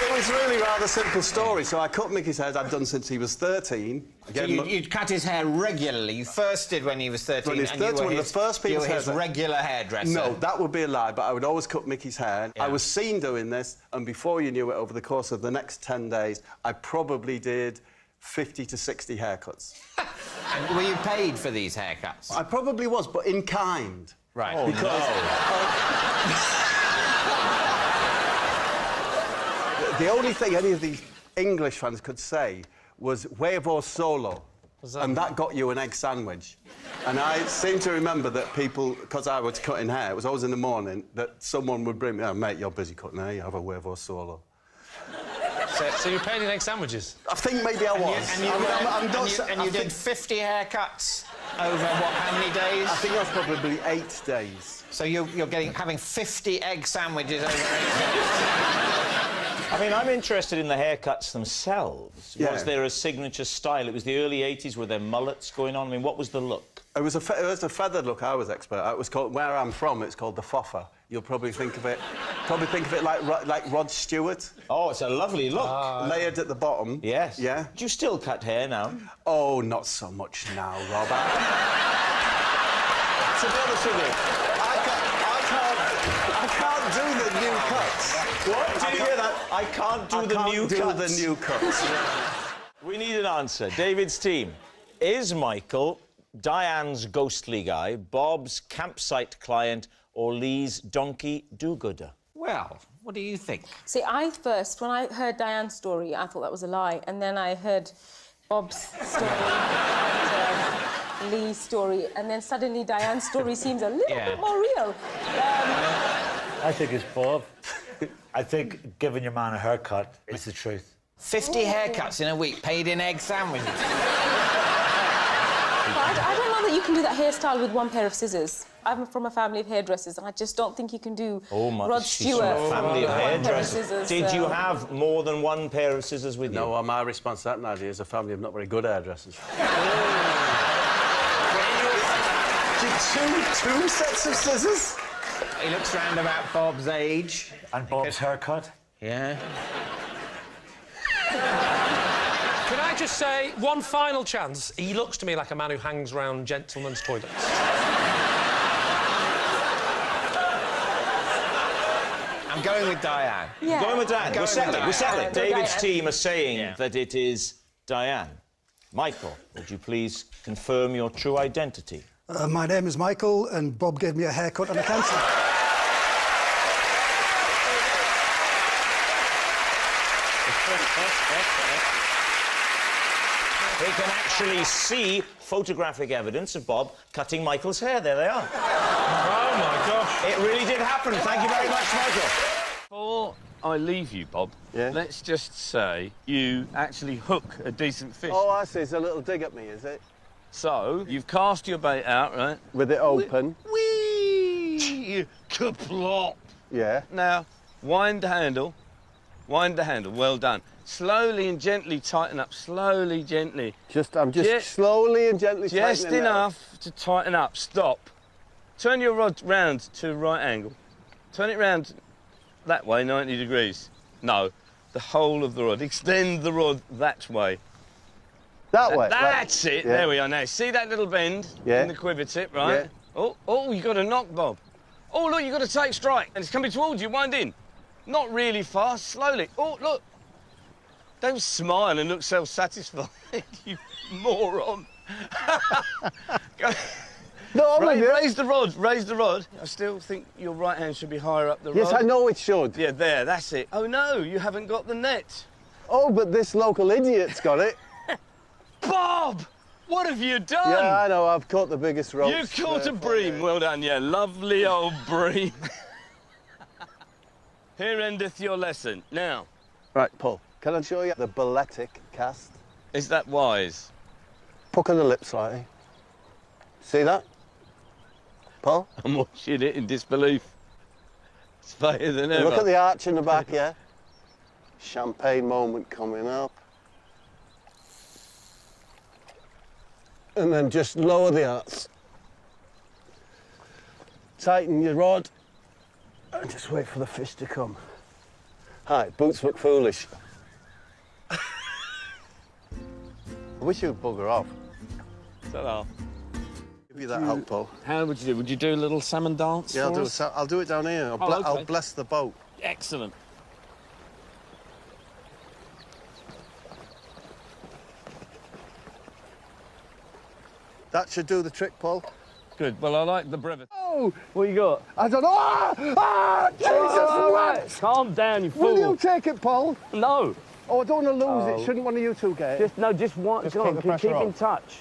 It was really rather simple story. So I cut Mickey's hair, I'd done since he was 13. So you'd cut his hair regularly? You first did when he was 13? When he was 13, one of the first people... You were his regular hairdresser? No, that would be a lie, but I would always cut Mickey's hair. Yeah. I was seen doing this, and before you knew it, over the course of the next 10 days, I probably did 50 to 60 haircuts. And were you paid for these haircuts? I probably was, but in kind. Right. Oh, because, the only thing any of these English fans could say was huevo solo, and that got you an egg sandwich. And I seem to remember that people, because I was cutting hair, it was always in the morning, that someone would bring me, oh, mate, you're busy cutting hair, you have a huevo solo. So you're paid in egg sandwiches? I think maybe I was. And you did 50 haircuts over, what, how many days? I think that's probably 8 days. So you're having 50 egg sandwiches over 8 days? I mean, I'm interested in the haircuts themselves. Yeah. Was there a signature style? It was the early 80s. Were there mullets going on? I mean, what was the look? It was a feathered look. I was expert. It was called, where I'm from, it's called the foffer. You'll probably think of it like Rod Stewart. Oh, it's a lovely look. Layered at the bottom. Yes. Yeah. Do you still cut hair now? Oh, not so much now, Robert. To be honest with you, I can't do the new cuts. What? Did you hear that? I can't do the new cuts. the new cuts. We need an answer. David's team. Is Michael Diane's ghostly guy, Bob's campsite client, or Lee's donkey do-gooder? Well, what do you think? See, when I heard Diane's story, I thought that was a lie. And then I heard Bob's story, and, Lee's story, and then suddenly Diane's story seems a little bit more real. I think it's Bob. I think giving your man a haircut is the truth. 50 haircuts in a week, paid in egg sandwiches. I don't know that you can do that hairstyle with one pair of scissors. I'm from a family of hairdressers, and I just don't think you can do Rod Stewart. A family of hairdressers. Scissors, Did you have more than one pair of scissors with you? No, my response to that, Nadia, is a family of not very good hairdressers. Two sets of scissors? He looks round about Bob's age. And Bob's haircut? Yeah. Can I just say, one final chance? He looks to me like a man who hangs around gentlemen's toilets. I'm going with Diane. Yeah. Going with Diane. We're settling. David's Diane. team are saying that it is Diane. Michael, would you please confirm your true identity? My name is Michael, and Bob gave me a haircut and a cancel. We can actually see photographic evidence of Bob cutting Michael's hair. There they are. Oh, my gosh. It really did happen. Thank you very much, Michael. Before I leave you, Bob, let's just say you actually hook a decent fish. Oh, I see. It's a little dig at me, is it? So, you've cast your bait out, right? With it open. Whee! Kaplop! Yeah. Now, wind the handle. Wind the handle. Well done. Slowly and gently tighten up. Slowly, gently. I'm just slowly and gently tightening just enough to tighten up. Stop. Turn your rod round to a right angle. Turn it round that way, 90 degrees. No, the whole of the rod. Extend the rod that way. That way? That's it. Yeah. There we are now. See that little bend in the quiver tip, right? Yeah. Oh, you got to knock, Bob. Oh, look, you got to take strike. And it's coming towards you. Wind in. Not really fast, slowly. Oh, look. Don't smile and look self-satisfied, you moron. No, with you. Raise the rod, raise the rod. I still think your right hand should be higher up the rod. Yes, I know it should. Yeah, there, that's it. Oh, no, you haven't got the net. Oh, but this local idiot's got it. Bob! What have you done? Yeah, I know, I've caught the biggest roast. You caught a bream. Well done, yeah. Lovely old bream. Here endeth your lesson. Now. Right, Paul, can I show you the balletic cast? Is that wise? Pucker the lips slightly. See that? Paul? I'm watching it in disbelief. It's better than ever. Look at the arch in the back, yeah? Champagne moment coming up. And then just lower the arts. Tighten your rod. And just wait for the fish to come. Hi, boots look foolish. I wish you'd bugger off. Ta-da. Give you that help, Paul. How would you do? Would you do a little salmon dance? Yeah, for us? I'll do it down here. I'll bless the boat. Excellent. That should do the trick, Paul. Good. Well, I like the brevity. Oh! What you got? I don't know. Ah! Jesus, what? Calm down, you fool. Will you take it, Paul? No. Oh, I don't want to lose it. Shouldn't one of you two get it? Just one. Just Come on, keep in touch.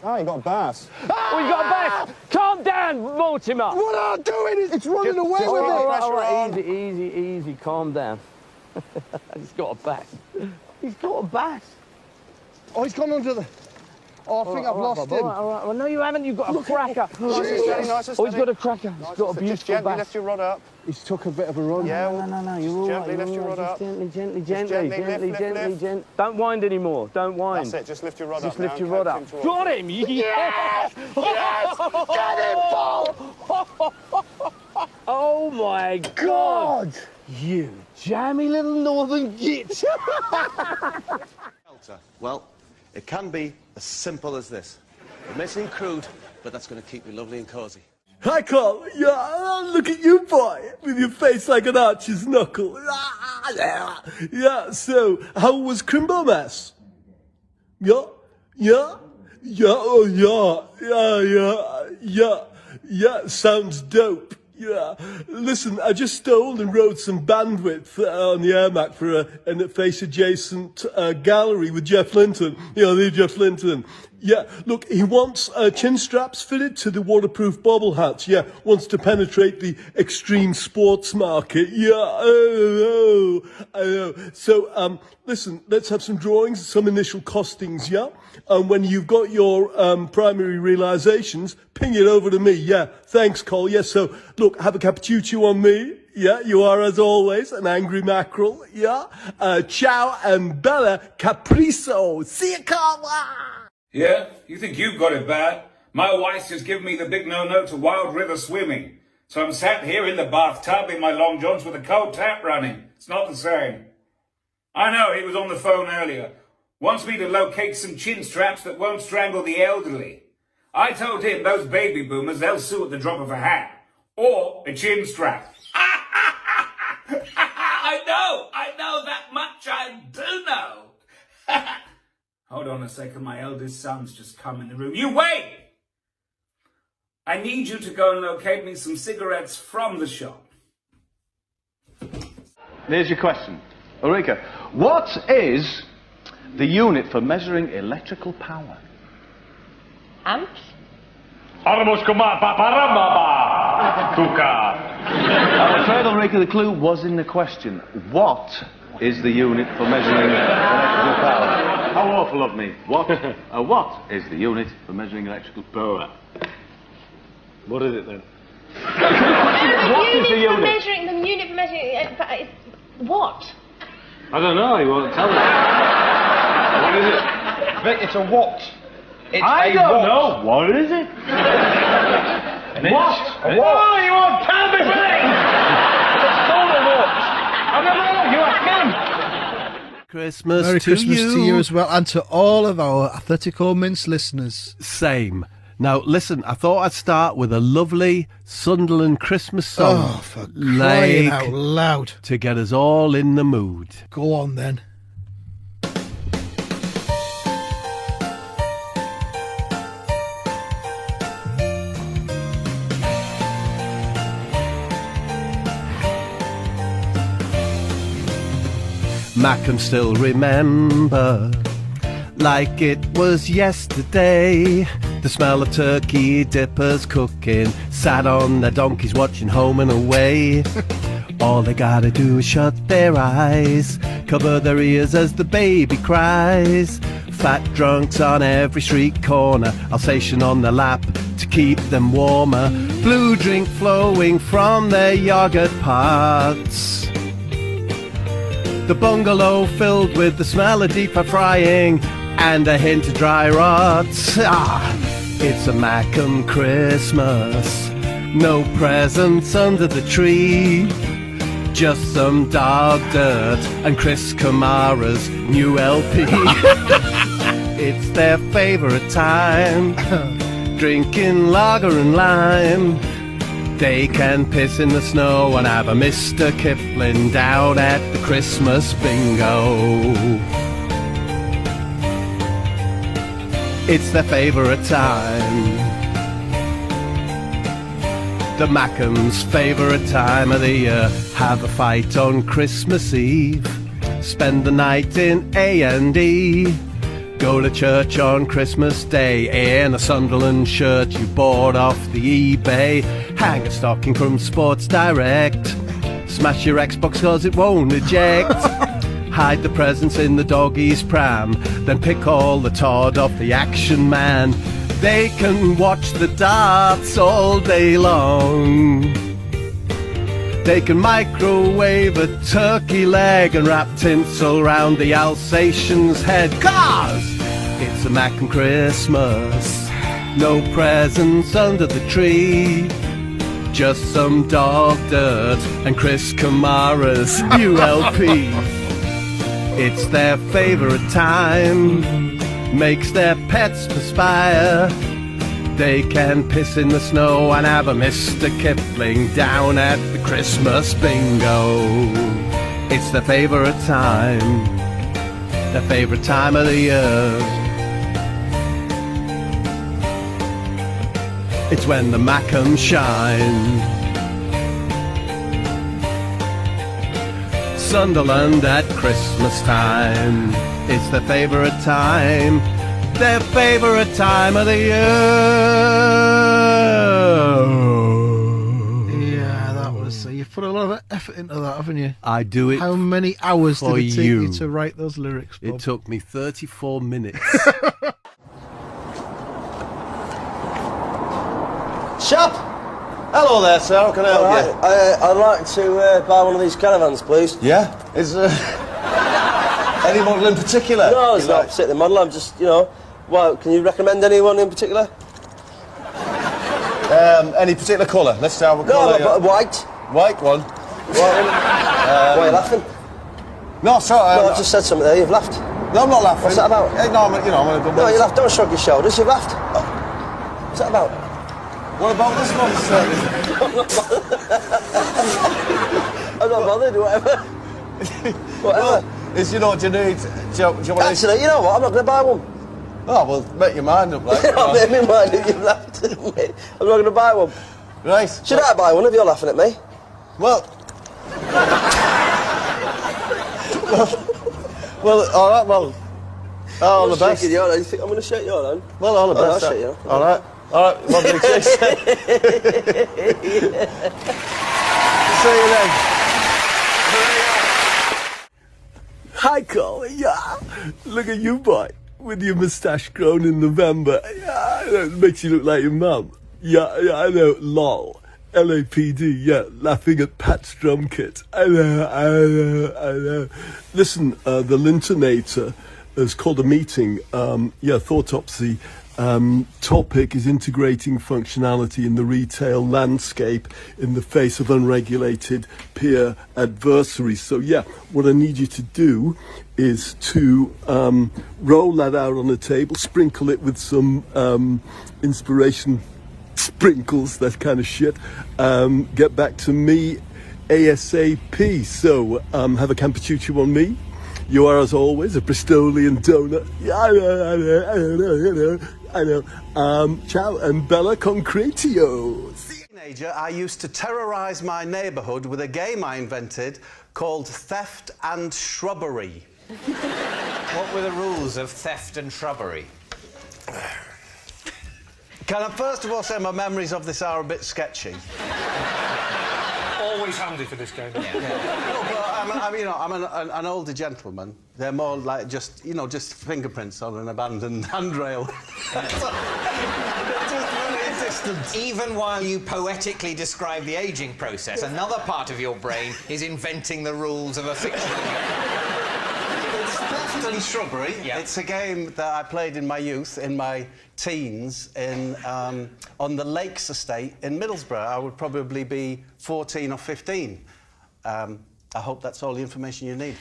Oh, you got a bass. Oh, you got a bass. Calm down, Mortimer. What am I doing? It's running away with it. All right, easy. Calm down. He's got a bass. He's got a bass. Oh, he's gone under the... Oh, I think I've lost him. All right. Well, no, you haven't. You've got a cracker. Nice and Oh, he's got a cracker. He's got a beautiful Just gently bass. lift your rod up. He's took a bit of a run. Yeah, no, you're all right. Gently lift your rod up. Gently. Don't wind anymore. Don't wind. That's it. Just lift your rod up. Just lift your rod up. Got him! Yes! Yes! Get him, Paul! Oh, my God! You jammy little northern git! Well, it can be as simple as this. It may seem crude, but that's going to keep me lovely and cosy. Hi, Carl. Yeah, look at you, boy, with your face like an archer's knuckle. Yeah, so, how was Crimbo Mess? Yeah, sounds dope. Yeah, listen, I just stole and rode some bandwidth on the Airmac for a face-adjacent gallery with Jeff Linton. You know, the Jeff Linton. Yeah, look, he wants chin straps fitted to the waterproof bobble hats. Yeah, wants to penetrate the extreme sports market. Yeah, I know. So, listen, let's have some drawings, some initial costings, yeah? And when you've got your primary realizations, ping it over to me. Yeah, thanks, Cole. Yes, so, look, have a cappuccino on me. Yeah, you are, as always, an angry mackerel. Yeah, ciao and bella caprizo. See you, Carl. Yeah? You think you've got it bad? My wife's just given me the big no-no to wild river swimming. So I'm sat here in the bathtub in my long johns with a cold tap running. It's not the same. I know, he was on the phone earlier. Wants me to locate some chin straps that won't strangle the elderly. I told him those baby boomers, they'll sue at the drop of a hat. Or a chin strap. I know that much, I do know. Hold on a second, my eldest son's just come in the room. You wait! I need you to go and locate me some cigarettes from the shop. There's your question. Ulrika, what is the unit for measuring electrical power? Amps? I'm afraid, Ulrika, the clue was in the question. What is the unit for measuring electrical power? How awful of me. What is the unit for measuring electrical power? What is it then? The unit for measuring what? I don't know, he won't tell me. What is it? Vic, it's a watt. I don't know. What is it? What? Oh, you won't tell me, Vic! It's called a watt. I don't know, you ask him. Christmas Merry to Christmas you. to you as well, and to all of our Athletico Mince listeners. Same. Now, listen, I thought I'd start with a lovely Sunderland Christmas song. Oh, for crying out loud. To get us all in the mood. Go on, then. Mac can still remember, like it was yesterday, the smell of turkey dippers cooking, sat on their donkeys watching Home and Away. All they gotta do is shut their eyes, cover their ears as the baby cries. Fat drunks on every street corner, Alsatian on their lap to keep them warmer. Blue drink flowing from their yogurt pots. The bungalow filled with the smell of deep frying and a hint of dry rot. It's a Mackem Christmas, no presents under the tree, just some dog dirt and Chris Kamara's new LP. It's their favourite time, drinking lager and lime. They can piss in the snow and have a Mr. Kipling down at the Christmas bingo. It's their favourite time, the Mackem's favourite time of the year. Have a fight on Christmas Eve, spend the night in A&E, go to church on Christmas Day in a Sunderland shirt you bought off the eBay, hang a stocking from Sports Direct, smash your Xbox cause it won't eject, hide the presents in the doggy's pram, then pick all the Todd off the Action Man. They can watch the darts all day long, they can microwave a turkey leg and wrap tinsel round the Alsatian's head. Cause it's a Mackem Christmas, no presents under the tree, just some dog dirt and Chris Kamara's new LP. It's their favourite time, makes their pets perspire. They can piss in the snow and have a Mr. Kipling down at the Christmas bingo. It's their favourite time of the year. It's when the Mackem shine. Sunderland at Christmas time, it's their favourite time, their favourite time of the year. Yeah, that was... You've put a lot of effort into that, haven't you? I do it. How many hours did it take you to write those lyrics, Bob? It took me 34 minutes. Shop! Hello there, sir. How can I help you? I'd like to buy one of these caravans, please. Yeah? Is any model in particular? No, it's not a particular model. I'm just, you know... Well, can you recommend anyone in particular? Any particular colour? Let's have a colour. No, white. White one. White one. Why are you laughing? No, sorry. No, I just said something there. You've laughed. No, I'm not laughing. What's that about? No, I'm going to go... No, you laughed. Don't shrug your shoulders. You've laughed. What's that about? What about this one, sir? I'm not bothered, whatever. Whatever. Well, do you know what you need? Do you want Actually, you know what? I'm not going to buy one. Oh, well, make your mind up, like. I'll make my mind up. You've laughed at me. I'm not going to buy one. Right. Should I buy one if you're laughing at me? Well... well, all right, well... all the best. You think I'm going to shake your hand? Well, all the best. I'll shake your hand. All right. All right, well, see you then. Hi, Carl. Yeah. Look at you, boy, with your moustache grown in November. Yeah, it makes you look like your mum. Yeah, I know. LOL. LAPD, yeah, laughing at Pat's drum kit. I know. Listen, the Lintonator has called a meeting. Thoughtopsy. Topic is integrating functionality in the retail landscape in the face of unregulated peer adversaries. So yeah, what I need you to do is to roll that out on the table, sprinkle it with some inspiration sprinkles, that kind of shit. Get back to me ASAP. So have a campuccio on me. You are, as always, a Bristolian donor. Yeah, I know. Ciao and bella concretio. See you next. teenager, I used to terrorise my neighbourhood with a game I invented called Theft and Shrubbery. What were the rules of theft and shrubbery? Can I first of all say my memories of this are a bit sketchy? Always handy for this game. No, but I'm an older gentleman. They're more like just, you know, just fingerprints on an abandoned handrail. Even while you poetically describe the ageing process, another part of your brain is inventing the rules of a fictional game. It's Theft and Shrubbery. Yeah. It's a game that I played in my youth, in my teens, on the Lakes estate in Middlesbrough. I would probably be 14 or 15. I hope that's all the information you need.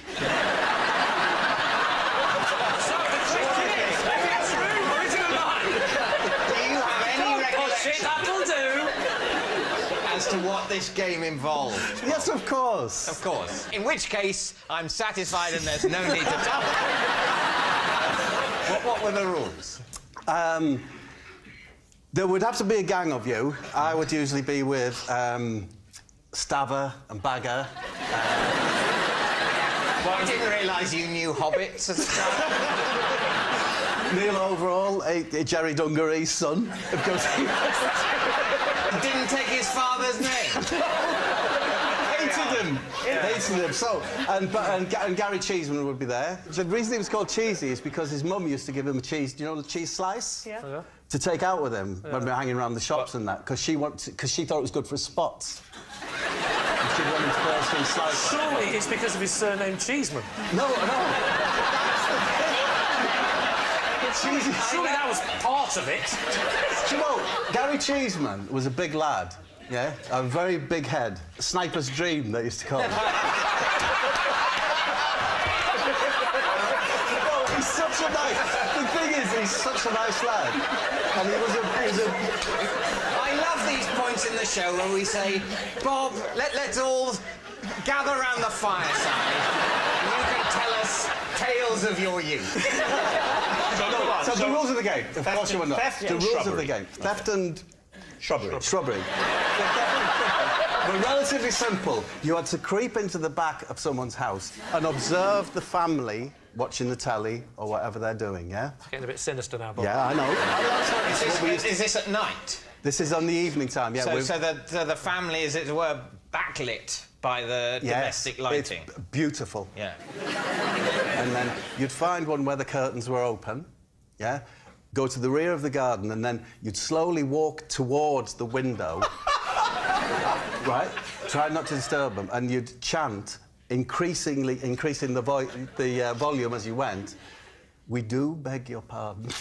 As to what this game involved? Yes, of course. Of course. In which case, I'm satisfied and there's no need to tell. What were the rules? There would have to be a gang of you. I would usually be with Staver and Bagger. I didn't realise you knew hobbits as a child. Neil Overall, Jerry Dungaree's son, of course. Didn't take his father's name. Hated him. Hated him. So, and Gary Cheeseman would be there. The reason he was called Cheesy is because his mum used to give him a cheese. Do you know the cheese slice? Yeah. Oh, yeah. To take out with him when we were hanging around the shops and that, because she thought it was good for his spots. And she'd want him to personally slice. Surely it's because of his surname Cheeseman. No. Surely that was part of it. Do you know, Gary Cheeseman was a big lad, yeah? A very big head. A sniper's dream, they used to call him. Oh, he's such a nice... The thing is, he's such a nice lad. And he was a... I love these points in the show where we say, Bob, let's all gather around the fireside and you can tell us tales of your youth. So the rules of the game, of course you will know. The rules of the game. Theft and... Shrubbery. Were relatively simple. You had to creep into the back of someone's house and observe the family watching the telly or whatever they're doing, yeah? It's getting a bit sinister now, Bob. Yeah, I know. Is this at night? This is on the evening time, yeah. So the family, as it were, backlit by the domestic lighting? It's beautiful. Yeah. And then you'd find one where the curtains were open, yeah? Go to the rear of the garden, and then you'd slowly walk towards the window, right? Try not to disturb them, and you'd chant, increasing the volume as you went. We do beg your pardon.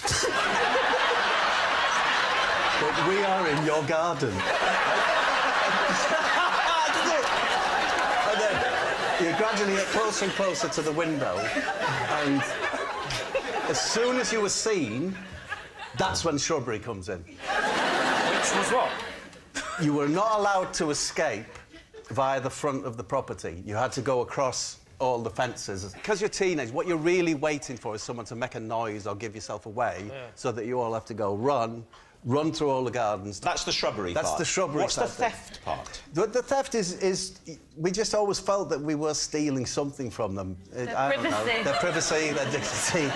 But we are in your garden. And then you gradually get closer and closer to the window, and as soon as you were seen, that's when shrubbery comes in. Which was what? You were not allowed to escape via the front of the property. You had to go across all the fences. Because you're teenage, what you're really waiting for is someone to make a noise or give yourself away, so that you all have to go run through all the gardens. That's the shrubbery part. That's the shrubbery What's the theft part? The theft is... We just always felt that we were stealing something from them. I don't know. Their privacy, their dignity.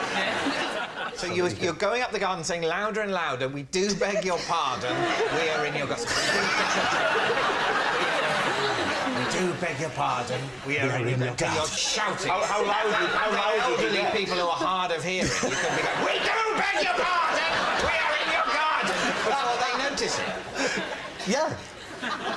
So you're going up the garden saying louder and louder, we do beg your pardon, we are in your garden. We do beg your pardon, we are in your garden. You're shouting. How loud would you get? People who are hard of hearing, you could be going, we do beg your pardon, we are in your garden, before they notice it. Yeah.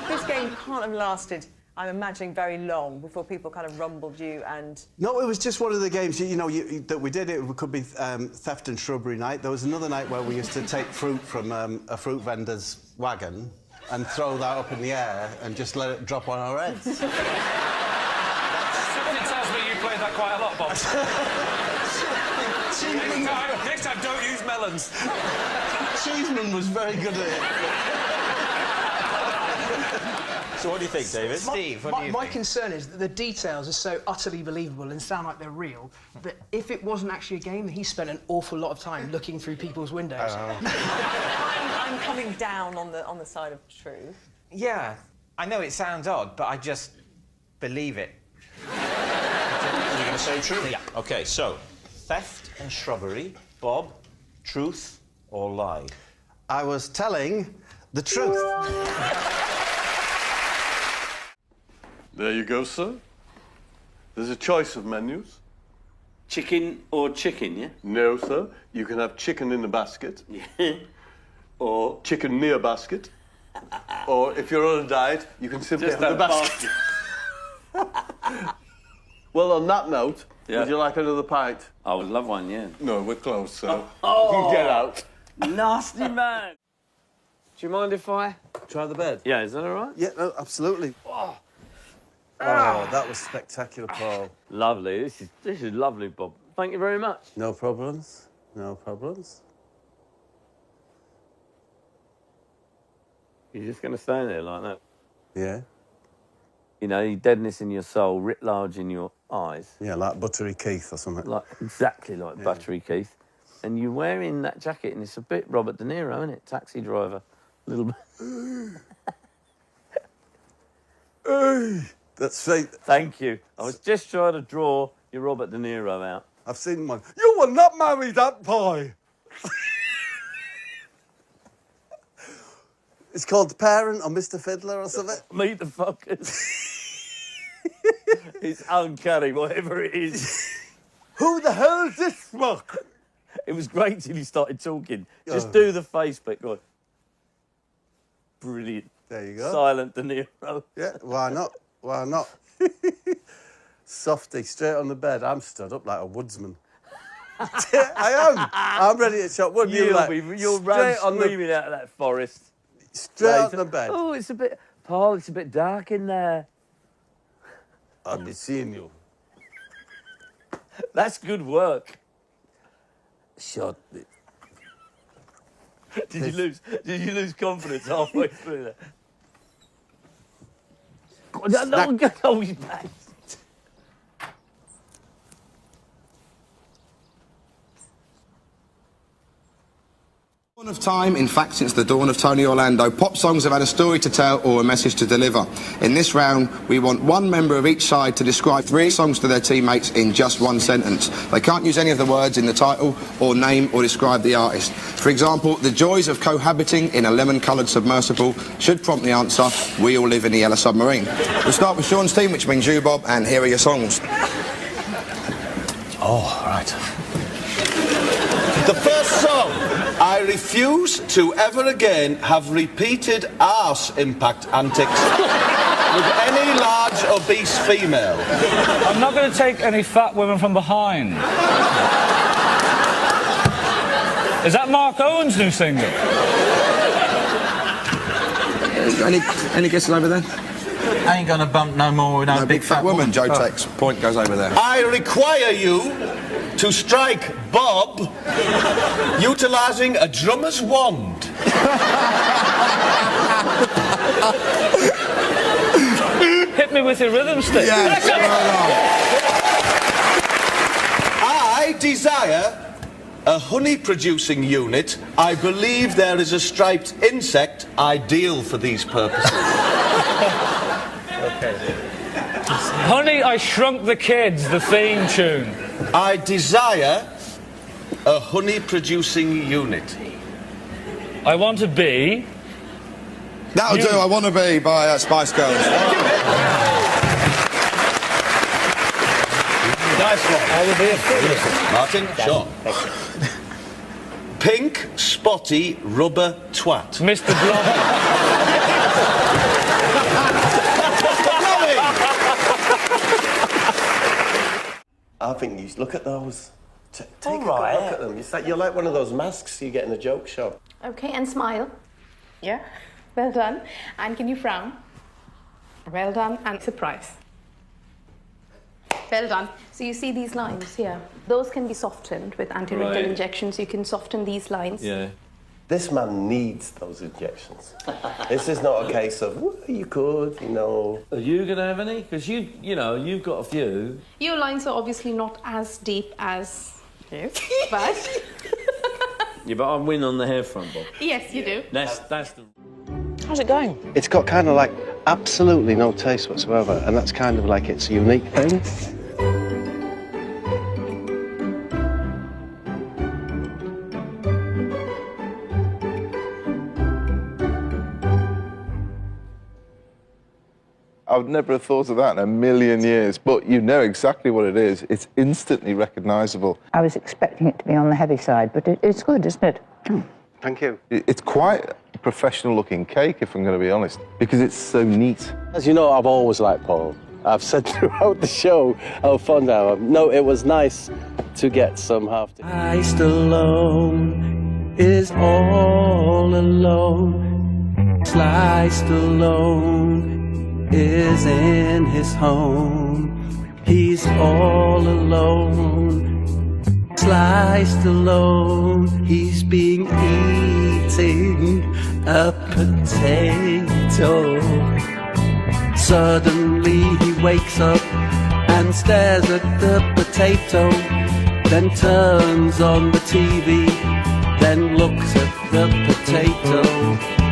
This game can't have lasted, I'm imagining, very long before people kind of rumbled you and... No, it was just one of the games, that we did. It could be theft and shrubbery night. There was another night where we used to take fruit from a fruit vendor's wagon and throw that up in the air and just let it drop on our heads. Something tells me you played that quite a lot, Bob. Next time, don't use melons. Cheeseman was very good at it. So what do you think, David? Steve, what do you My think? concern is that the details are so utterly believable and sound like they're real that if it wasn't actually a game, he spent an awful lot of time looking through people's windows. I'm coming down on the side of truth. Yeah, I know it sounds odd, but I just believe it. You're going to say true? Yeah. OK, so, theft and shrubbery. Bob, truth or lie? I was telling the truth. There you go, sir. There's a choice of menus. Chicken or chicken, yeah? No, sir. You can have chicken in a basket. Yeah. Or chicken near basket. Or if you're on a diet, you can simply Just have the that basket. Well, on that note, Yeah. would you like another pint? I would love one, yeah. No, we're closed, sir. Oh. You can get out. Nasty man. Do you mind if I try the bed? Yeah, is that all right? Yeah, no, absolutely. Oh, that was spectacular, Paul. Lovely. This is lovely, Bob. Thank you very much. No problems. No problems. You're just going to stand there like that? Yeah. You know, deadness in your soul, writ large in your eyes. Yeah, like Buttery Keith or something. Like, exactly like Buttery Keith. And you're wearing that jacket, and it's a bit Robert De Niro, isn't it? Taxi driver. A little bit. That's right. Thank you. I was just trying to draw your Robert De Niro out. I've seen one. You will not marry that boy. It's called The Parent or Mr. Fiddler or something. Meet the fuckers. It's uncanny, whatever it is. Who the hell is this smoke? It was great till you started talking. Just do the face bit, go on. Brilliant. There you go. Silent De Niro. Yeah, why not? Why not? Softy, straight on the bed. I'm stood up like a woodsman. I am. I'm ready to chop wood. You'll run screaming out of that forest. Straight on the bed. Oh, it's a bit... Paul, it's a bit dark in there. I'll be seeing you. That's good work. Shut it. Did you lose confidence halfway through that? No, he's back. Dawn of time, in fact, since the dawn of Tony Orlando, pop songs have had a story to tell or a message to deliver. In this round, we want one member of each side to describe 3 songs to their teammates in just 1 sentence. They can't use any of the words in the title or name or describe the artist. For example, the joys of cohabiting in a lemon-coloured submersible should prompt the answer, we all live in the yellow submarine. We'll start with Sean's team, which means you, Bob, and here are your songs. Oh, right. The first song, I refuse to ever again have repeated arse impact antics with any large obese female. I'm not going to take any fat women from behind. Is that Mark Owen's new single? Any guesses over there? I ain't gonna bump no more with no big fat woman. Joe takes. Point goes over there. I require you to strike Bob utilising a drummer's wand. Hit me with your rhythm stick. Yes. I desire a honey-producing unit. I believe there is a striped insect ideal for these purposes. Honey, I Shrunk the Kids, the theme tune. I desire a honey-producing unit. I want to be... That'll do, I Want to Be by Spice Girls. Nice one. I will be a fool. Martin, sure. Pink, spotty, rubber twat. Mr. Blobby. I think you look at those. Take All a right. good look at them. It's like, you're like one of those masks you get in a joke shop. Okay, and smile. Yeah, well done. And can you frown? Well done, and surprise. Well done. So you see these lines here? Those can be softened with anti-wrinkle Right. injections. You can soften these lines. Yeah. This man needs those injections. This is not a case of, well, you could, you know. Are you going to have any? Because you know, you've got a few. Your lines are obviously not as deep as his, but... Yeah, but I win on the hair front, Bob. Yes, you do. That's the... How's it going? It's got kind of like absolutely no taste whatsoever, and that's kind of like its unique thing. I would never have thought of that in a million years, but you know exactly what it is. It's instantly recognisable. I was expecting it to be on the heavy side, but it's good, isn't it? Thank you. It's quite a professional-looking cake, if I'm going to be honest, because it's so neat. As you know, I've always liked Paul. I've said throughout the show how fond I am. No, it was nice to get some half. Sliced alone is all alone. Sliced alone is in his home. He's all alone. Sliced alone, he's been eating a potato. Suddenly he wakes up and stares at the potato, then turns on the TV, then looks at the potato.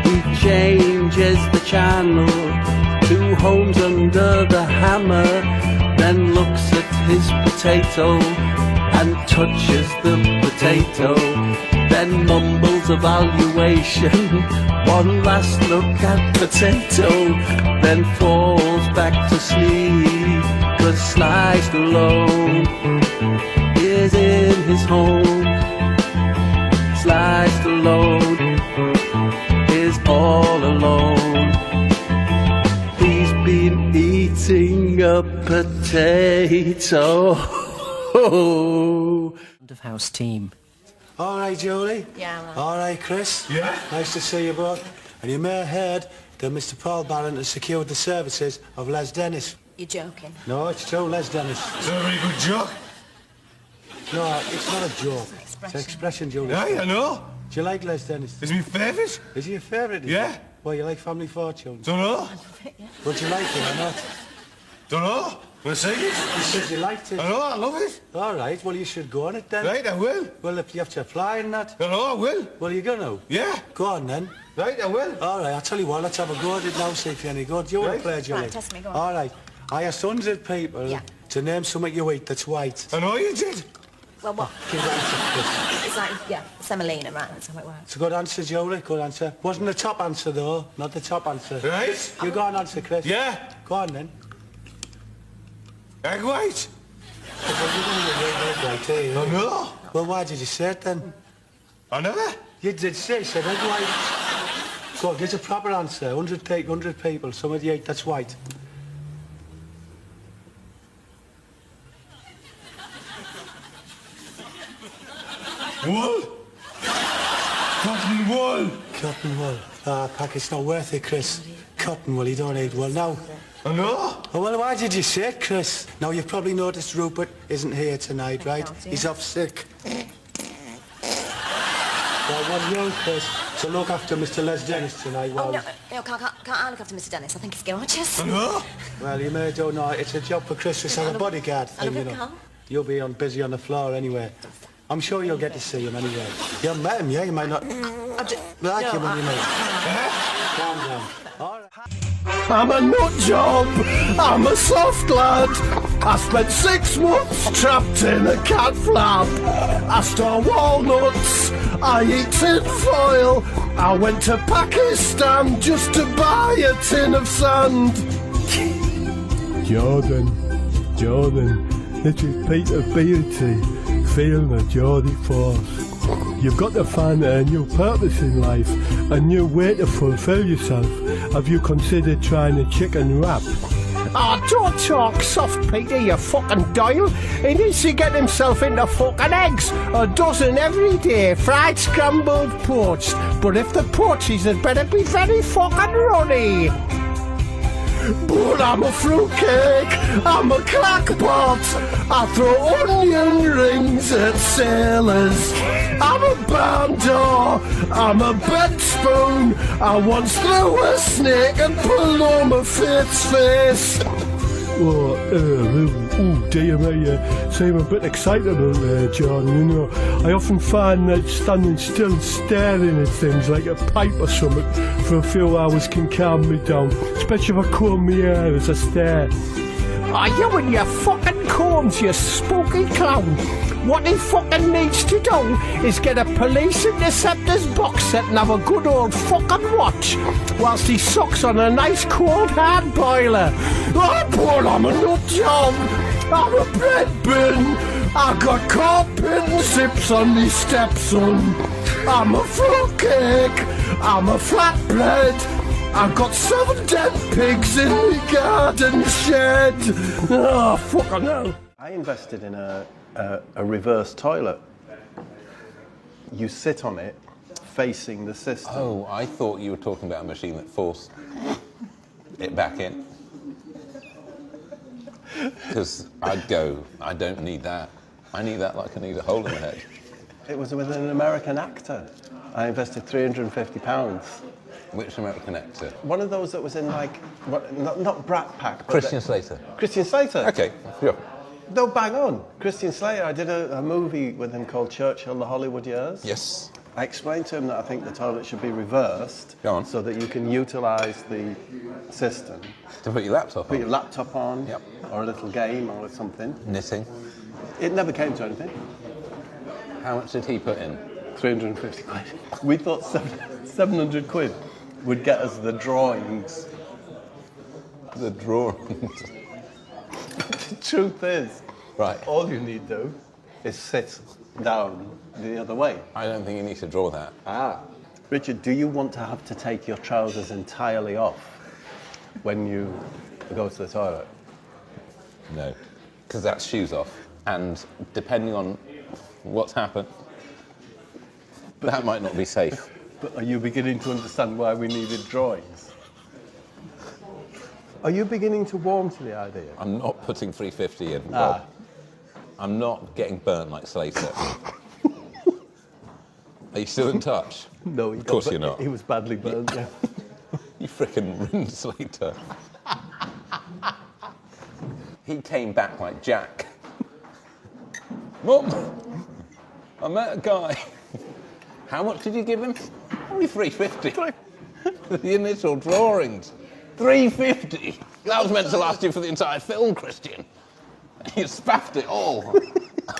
He changes the channel to Homes Under the Hammer, then looks at his potato and touches the potato, then mumbles a valuation, one last look at potato, then falls back to sleep, 'cause sliced alone is in his home. Sliced alone is all alone. He's been eating a potato. Of house team. All right, Julie. Yeah. All right, Chris. Yeah. Nice to see you both. And you may have heard that Mr. Paul Barron has secured the services of Les Dennis. You're joking. No, it's true, Les Dennis. It's not a very good joke. No, it's not a joke. It's an expression, Julie. Yeah, I know. Do you like Les Dennis? Is he my favourite? Is he your favourite? Yeah. Well, you like Family Fortunes? Don't know. Would you like it or not? Don't know. Want to see it? You said you liked it. I know, I love it. All right, well, you should go on it then. Right, I will. Well, if you have to apply in that. I know, I will. Well, you're going to? Yeah. Go on then. Right, I will. All right, I'll tell you what, let's have a go at it now, see if you're any good. Do you want to play, Julie? Right, test me, go on. All right. I asked 100 people to name something you eat that's white. I know you did. Well, what? Give that answer, Chris. It's like, yeah, semolina, right? That's how it works. It's a good answer, Julie, good answer. Wasn't the top answer, though. Not the top answer. Right. You go on answer, Chris. Yeah. Go on, then. Egg white. I know. Well, why did you say it, then? I never. You did say, you said egg white. Go on, give us a proper answer. 100 people, somebody ate that's white. Wool. Cotton wool. Cotton wool. Ah, Pack, it's not worth it, Chris. Cotton wool, you don't eat wool. Now... I know. Oh, well, why did you say it, Chris? Now, you've probably noticed Rupert isn't here tonight, right? He's off sick. Well, one young Chris to look after Mr. Les Dennis tonight. Oh, no, can't I look after Mr. Dennis? I think he's gorgeous. I know. Well, you may don't know. It's a job for Chris to have a bodyguard thing, you know. You'll be busy on the floor anyway. I'm sure you'll get to see him anyway. You haven't met him, yeah? You might not like him when you meet him. Calm down. All right. I'm a nut job. I'm a soft lad. I spent 6 months trapped in a cat flap. I store walnuts. I eat tin foil. I went to Pakistan just to buy a tin of sand. Jordan, this is Peter Beatty, feeling the Geordie force. You've got to find a new purpose in life, a new way to fulfill yourself. Have you considered trying a chicken wrap? Oh, don't talk soft, Peter, you fucking Doyle. He needs to get himself into fucking eggs. A dozen every day, fried, scrambled, poached. But if the poachies had better be very fucking runny. But I'm a fruitcake, I'm a crackpot. I throw onion rings at sailors. I'm a barn door, I'm a bed spoon. I once threw a snake at Paloma Faith's face. Oh dear me, say I'm a bit excitable there, John, you know. I often find that standing still and staring at things like a pipe or something for a few hours can calm me down, especially if I comb my hair as I stare. Are you and your fucking combs, you spooky clown? What he fucking needs to do is get a Police Interceptors box set and have a good old fucking watch whilst he sucks on a nice cold hard boiler. Oh, Paul, I'm a nut job. I'm a bread bin. I got carpet zips on me stepson. I'm a fruitcake. I'm a flatbread. I've got 7 dead pigs in the garden shed. Oh, fucking hell. I invested in a reverse toilet. You sit on it facing the system. Oh, I thought you were talking about a machine that forced it back in. Because I'd go, I don't need that. I need that like I need a hole in the head. It was with an American actor. I invested £350. Which American actor? One of those that was in, like, not Brat Pack, but... Christian Slater. Christian Slater? Okay, sure. No, bang on. Christian Slater. I did a movie with him called Churchill, The Hollywood Years. Yes. I explained to him that I think the toilet should be reversed. Go on. So that you can utilise the system. To put your laptop on? Put your laptop on. Yep. Or a little game or something. Knitting. It never came to anything. How much did he put in? 350 quid. We thought 700 quid would get us the drawings. The drawings? The truth is, right, all you need to do is sit down the other way. I don't think you need to draw that. Ah. Richard, do you want to have to take your trousers entirely off when you go to the toilet? No, because that's shoes off. And depending on what's happened, that might not be safe. But are you beginning to understand why we needed drawings? Are you beginning to warm to the idea? I'm not putting 350 in, Bob. I'm not getting burnt like Slater. Are you still in touch? No, of course you're not. He was badly burnt, yeah. You frickin' ruined Slater. He came back like Jack. Mum, I met a guy. How much did you give him? Only 350. The initial drawings. 350. That was meant to last you for the entire film, Christian. You spaffed it all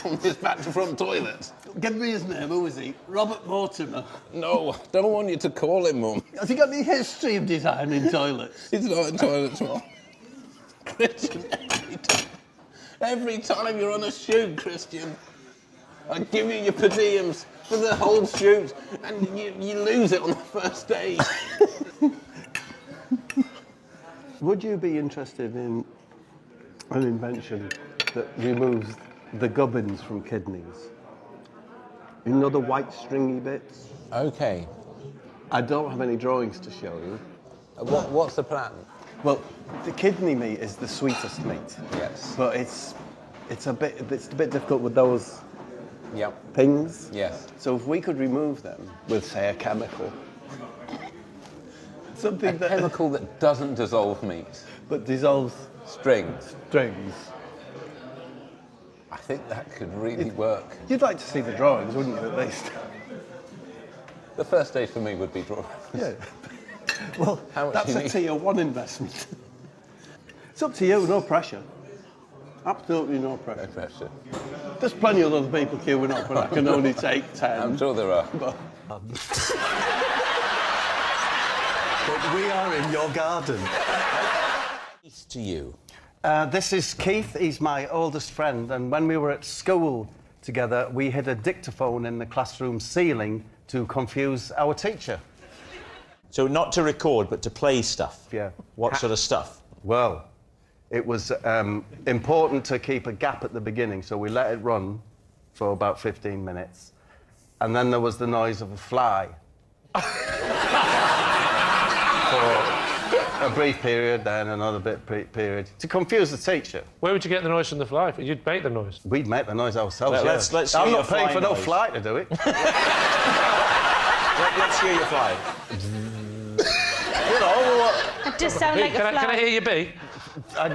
on this back to front toilet. Give me his name, who is he? Robert Mortimer. No, don't want you to call him, Mum. Has he got any history of designing toilets? He's not in toilets, Mum. Christian, every time you're on a shoot, Christian, I give you your per diems for the whole shoot, and you lose it on the first day. Would you be interested in an invention that removes the gubbins from kidneys? You know the white stringy bits? Okay. I don't have any drawings to show you. What's the plan? Well, the kidney meat is the sweetest meat. Yes. But it's a bit difficult with those things. Yes. So if we could remove them with, say, a chemical. Something a chemical that doesn't dissolve meat. But dissolves strings. Strings. I think that could really work. You'd like to see the drawings, wouldn't you, at least? The first stage for me would be drawings. Yeah. Well, how much that's you a need? tier 1 investment. It's up to you, no pressure. Absolutely no pressure. No pressure. There's plenty of other people queuing up, and I can only take 10. I'm sure there are. But we are in your garden. Peace to you. This is Keith. He's my oldest friend, and when we were at school together, we hid a dictaphone in the classroom ceiling to confuse our teacher. So not to record, but to play stuff? Yeah. What sort of stuff? Well, it was important to keep a gap at the beginning, so we let it run for about 15 minutes. And then there was the noise of a fly. For a brief period, then another period, to confuse the teacher. Where would you get the noise from the fly? You'd make the noise. We'd make the noise ourselves, Well, let's I'm hear not your paying fly for no noise. fly to do it. Let's hear your fly. It just sounds like a fly. Can I hear your bee?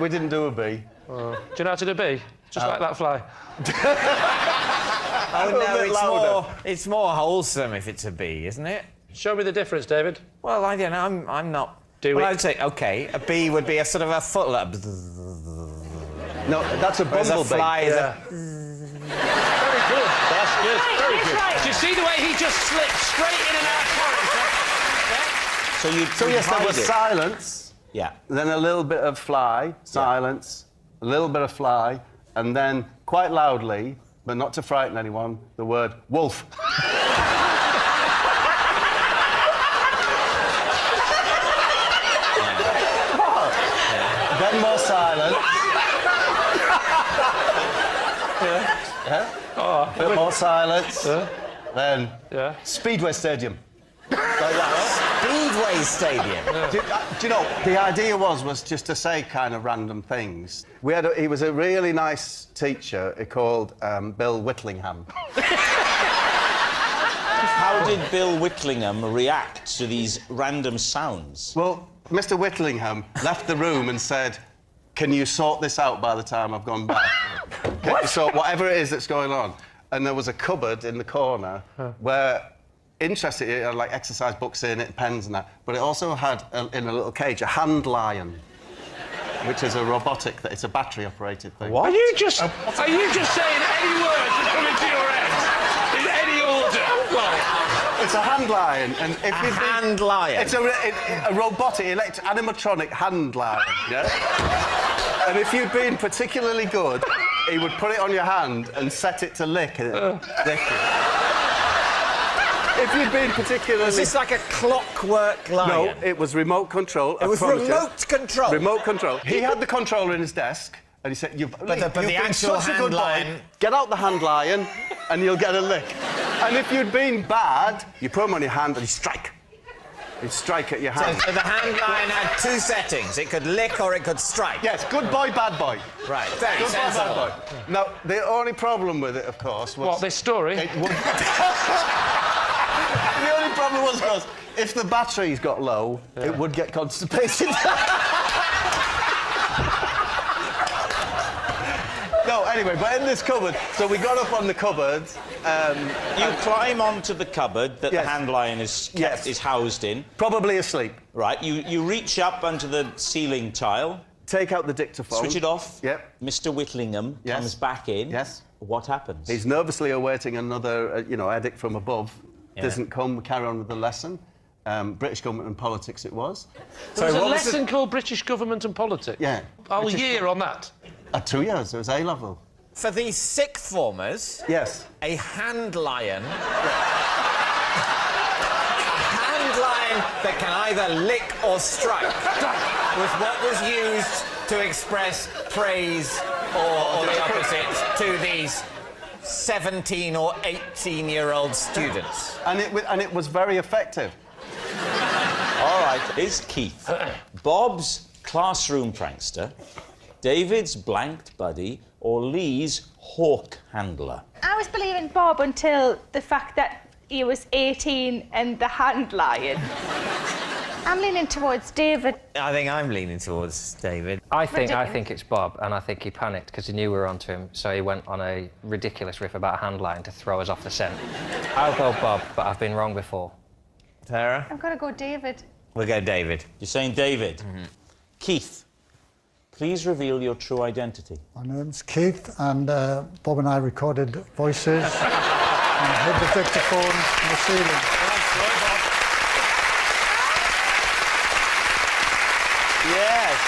We didn't do a B. Do you know how to do B? Just like that fly. Oh, no, it's more wholesome if it's a B, isn't it? Show me the difference, David. Well, I don't know. I'm not... Do well, it. I'd say, OK, a bee would be a sort of a footler. No, that's a bumblebee. Whereas a fly is a... Very good. That's good. Very good. Do you see the way he just slipped straight in and out of character? So yes, there was silence. Yeah. Then a little bit of fly, silence, a little bit of fly, and then, quite loudly, but not to frighten anyone, the word wolf. Then more silence. A bit more silence. Then Speedway Stadium. Like that. Speedway Stadium. Do you know, the idea was just to say kind of random things. He was a really nice teacher called Bill Whitlingham. How did Bill Whitlingham react to these random sounds? Well, Mr. Whitlingham left the room and said, "Can you sort this out by the time I've gone back? Can you sort whatever it is that's going on?" And there was a cupboard in the corner where, interestingly, it had, like, exercise books in it, pens and that, but it also had, in a little cage, a hand lion, which is a robotic, it's a battery-operated thing. What? Are you just saying any words that come into your head? In any order? It's a hand lion, and if a hand lion. It's a robotic, animatronic hand lion, yeah. And if you'd been particularly good, he would put it on your hand and set it to lick it. If you'd been particularly... Was this like a clockwork lion? No, it was remote control. It was remote control? Remote control. He had the controller in his desk, and he said, But the actual hand lion... Get out the hand lion, and you'll get a lick. And if you'd been bad, you put him on your hand and you strike. You strike at your hand. So the hand lion had two settings. It could lick or it could strike. Yes, good boy, bad boy. Right, very good sensible. boy, bad boy. Now, the only problem with it, of course, was... What, this story? It would... The only problem was, of course, if the batteries got low, it would get constipated. No, anyway, but in this cupboard, so we got up on the cupboard. You climb onto the cupboard that the hand lion is housed in. Probably asleep. Right, you reach up onto the ceiling tile. Take out the dictaphone. Switch it off. Yep. Mr. Whitlingham comes back in. Yes. What happens? He's nervously awaiting another, edict from above. Yeah. Doesn't come, we carry on with the lesson. British government and politics it was. There was a lesson called British government and politics? Yeah. Whole year on that? 2 years, it was A-level. For these sixth formers... Yes. A hand lion... hand lion that can either lick or strike was what was used to express praise or the opposite to these 17 or 18-year-old students. And it was very effective. All right, is Keith Bob's classroom prankster, David's blanked buddy, or Lee's hawk handler? I was believing Bob until the fact that he was 18 and the hand lion. I'm leaning towards David. I think I'm leaning towards David. I think it's Bob, and I think he panicked because he knew we were onto him, so he went on a ridiculous riff about a hand lion to throw us off the scent. I'll go Bob, but I've been wrong before. Tara? I'm going to go David. We'll go David. You're saying David? Mm-hmm. Keith, please reveal your true identity. My name's Keith, and Bob and I recorded voices and hid the dictaphone in the ceiling. Yes.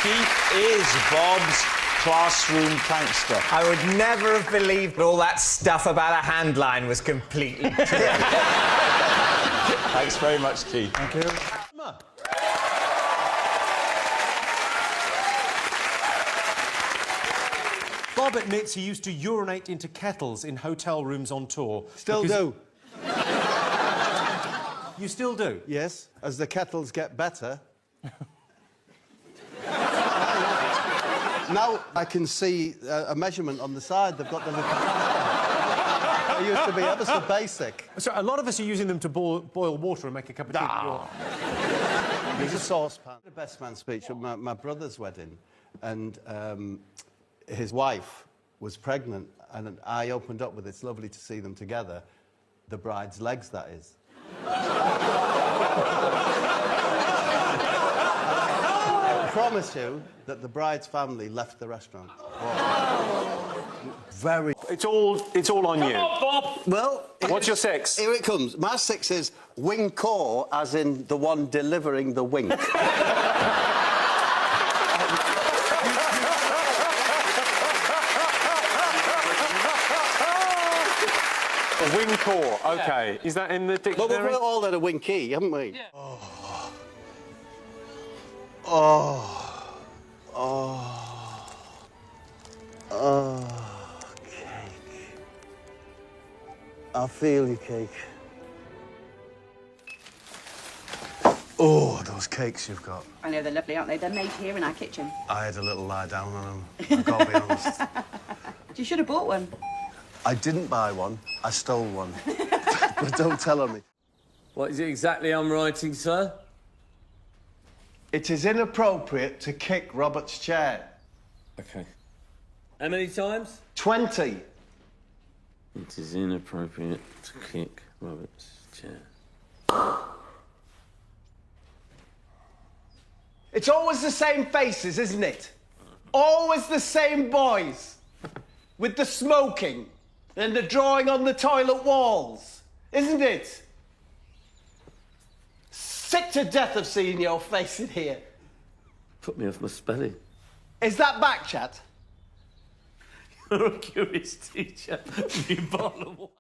Keith is Bob's classroom prankster. I would never have believed all that stuff about a hand line was completely true. Thanks very much, Keith. Thank you. Bob admits he used to urinate into kettles in hotel rooms on tour. Still do. You still do? Yes, as the kettles get better. Now I can see a measurement on the side. They've got the little... They used to be ever so basic. So a lot of us are using them to boil water and make a cup of tea. There's a saucepan. The best man speech at my brother's wedding, and his wife was pregnant, and I opened up with "It's lovely to see them together." The bride's legs, that is. I promise you that the bride's family left the restaurant. Very. It's all on you. Come on, Bob. Well, what's your 6? Here it comes. My 6 is wing-core, as in the one delivering the wink. A wing core, OK. Is that in the dictionary? Well, we've all had a winky, haven't we? Yeah. Cake. I feel you, cake. Oh, those cakes you've got. I know, they're lovely, aren't they? They're made here in our kitchen. I had a little lie down on them, I've got to be honest. You should have bought one. I didn't buy one, I stole one. But don't tell on me. What is it exactly I'm writing, sir? It is inappropriate to kick Robert's chair. OK. How many times? 20. It is inappropriate to kick Robert's chair. It's always the same faces, isn't it? Always the same boys. With the smoking and the drawing on the toilet walls, isn't it? Sick to death of seeing your face in here. Put me off my spelling. Is that back chat? You're a curious teacher. You bottle of water.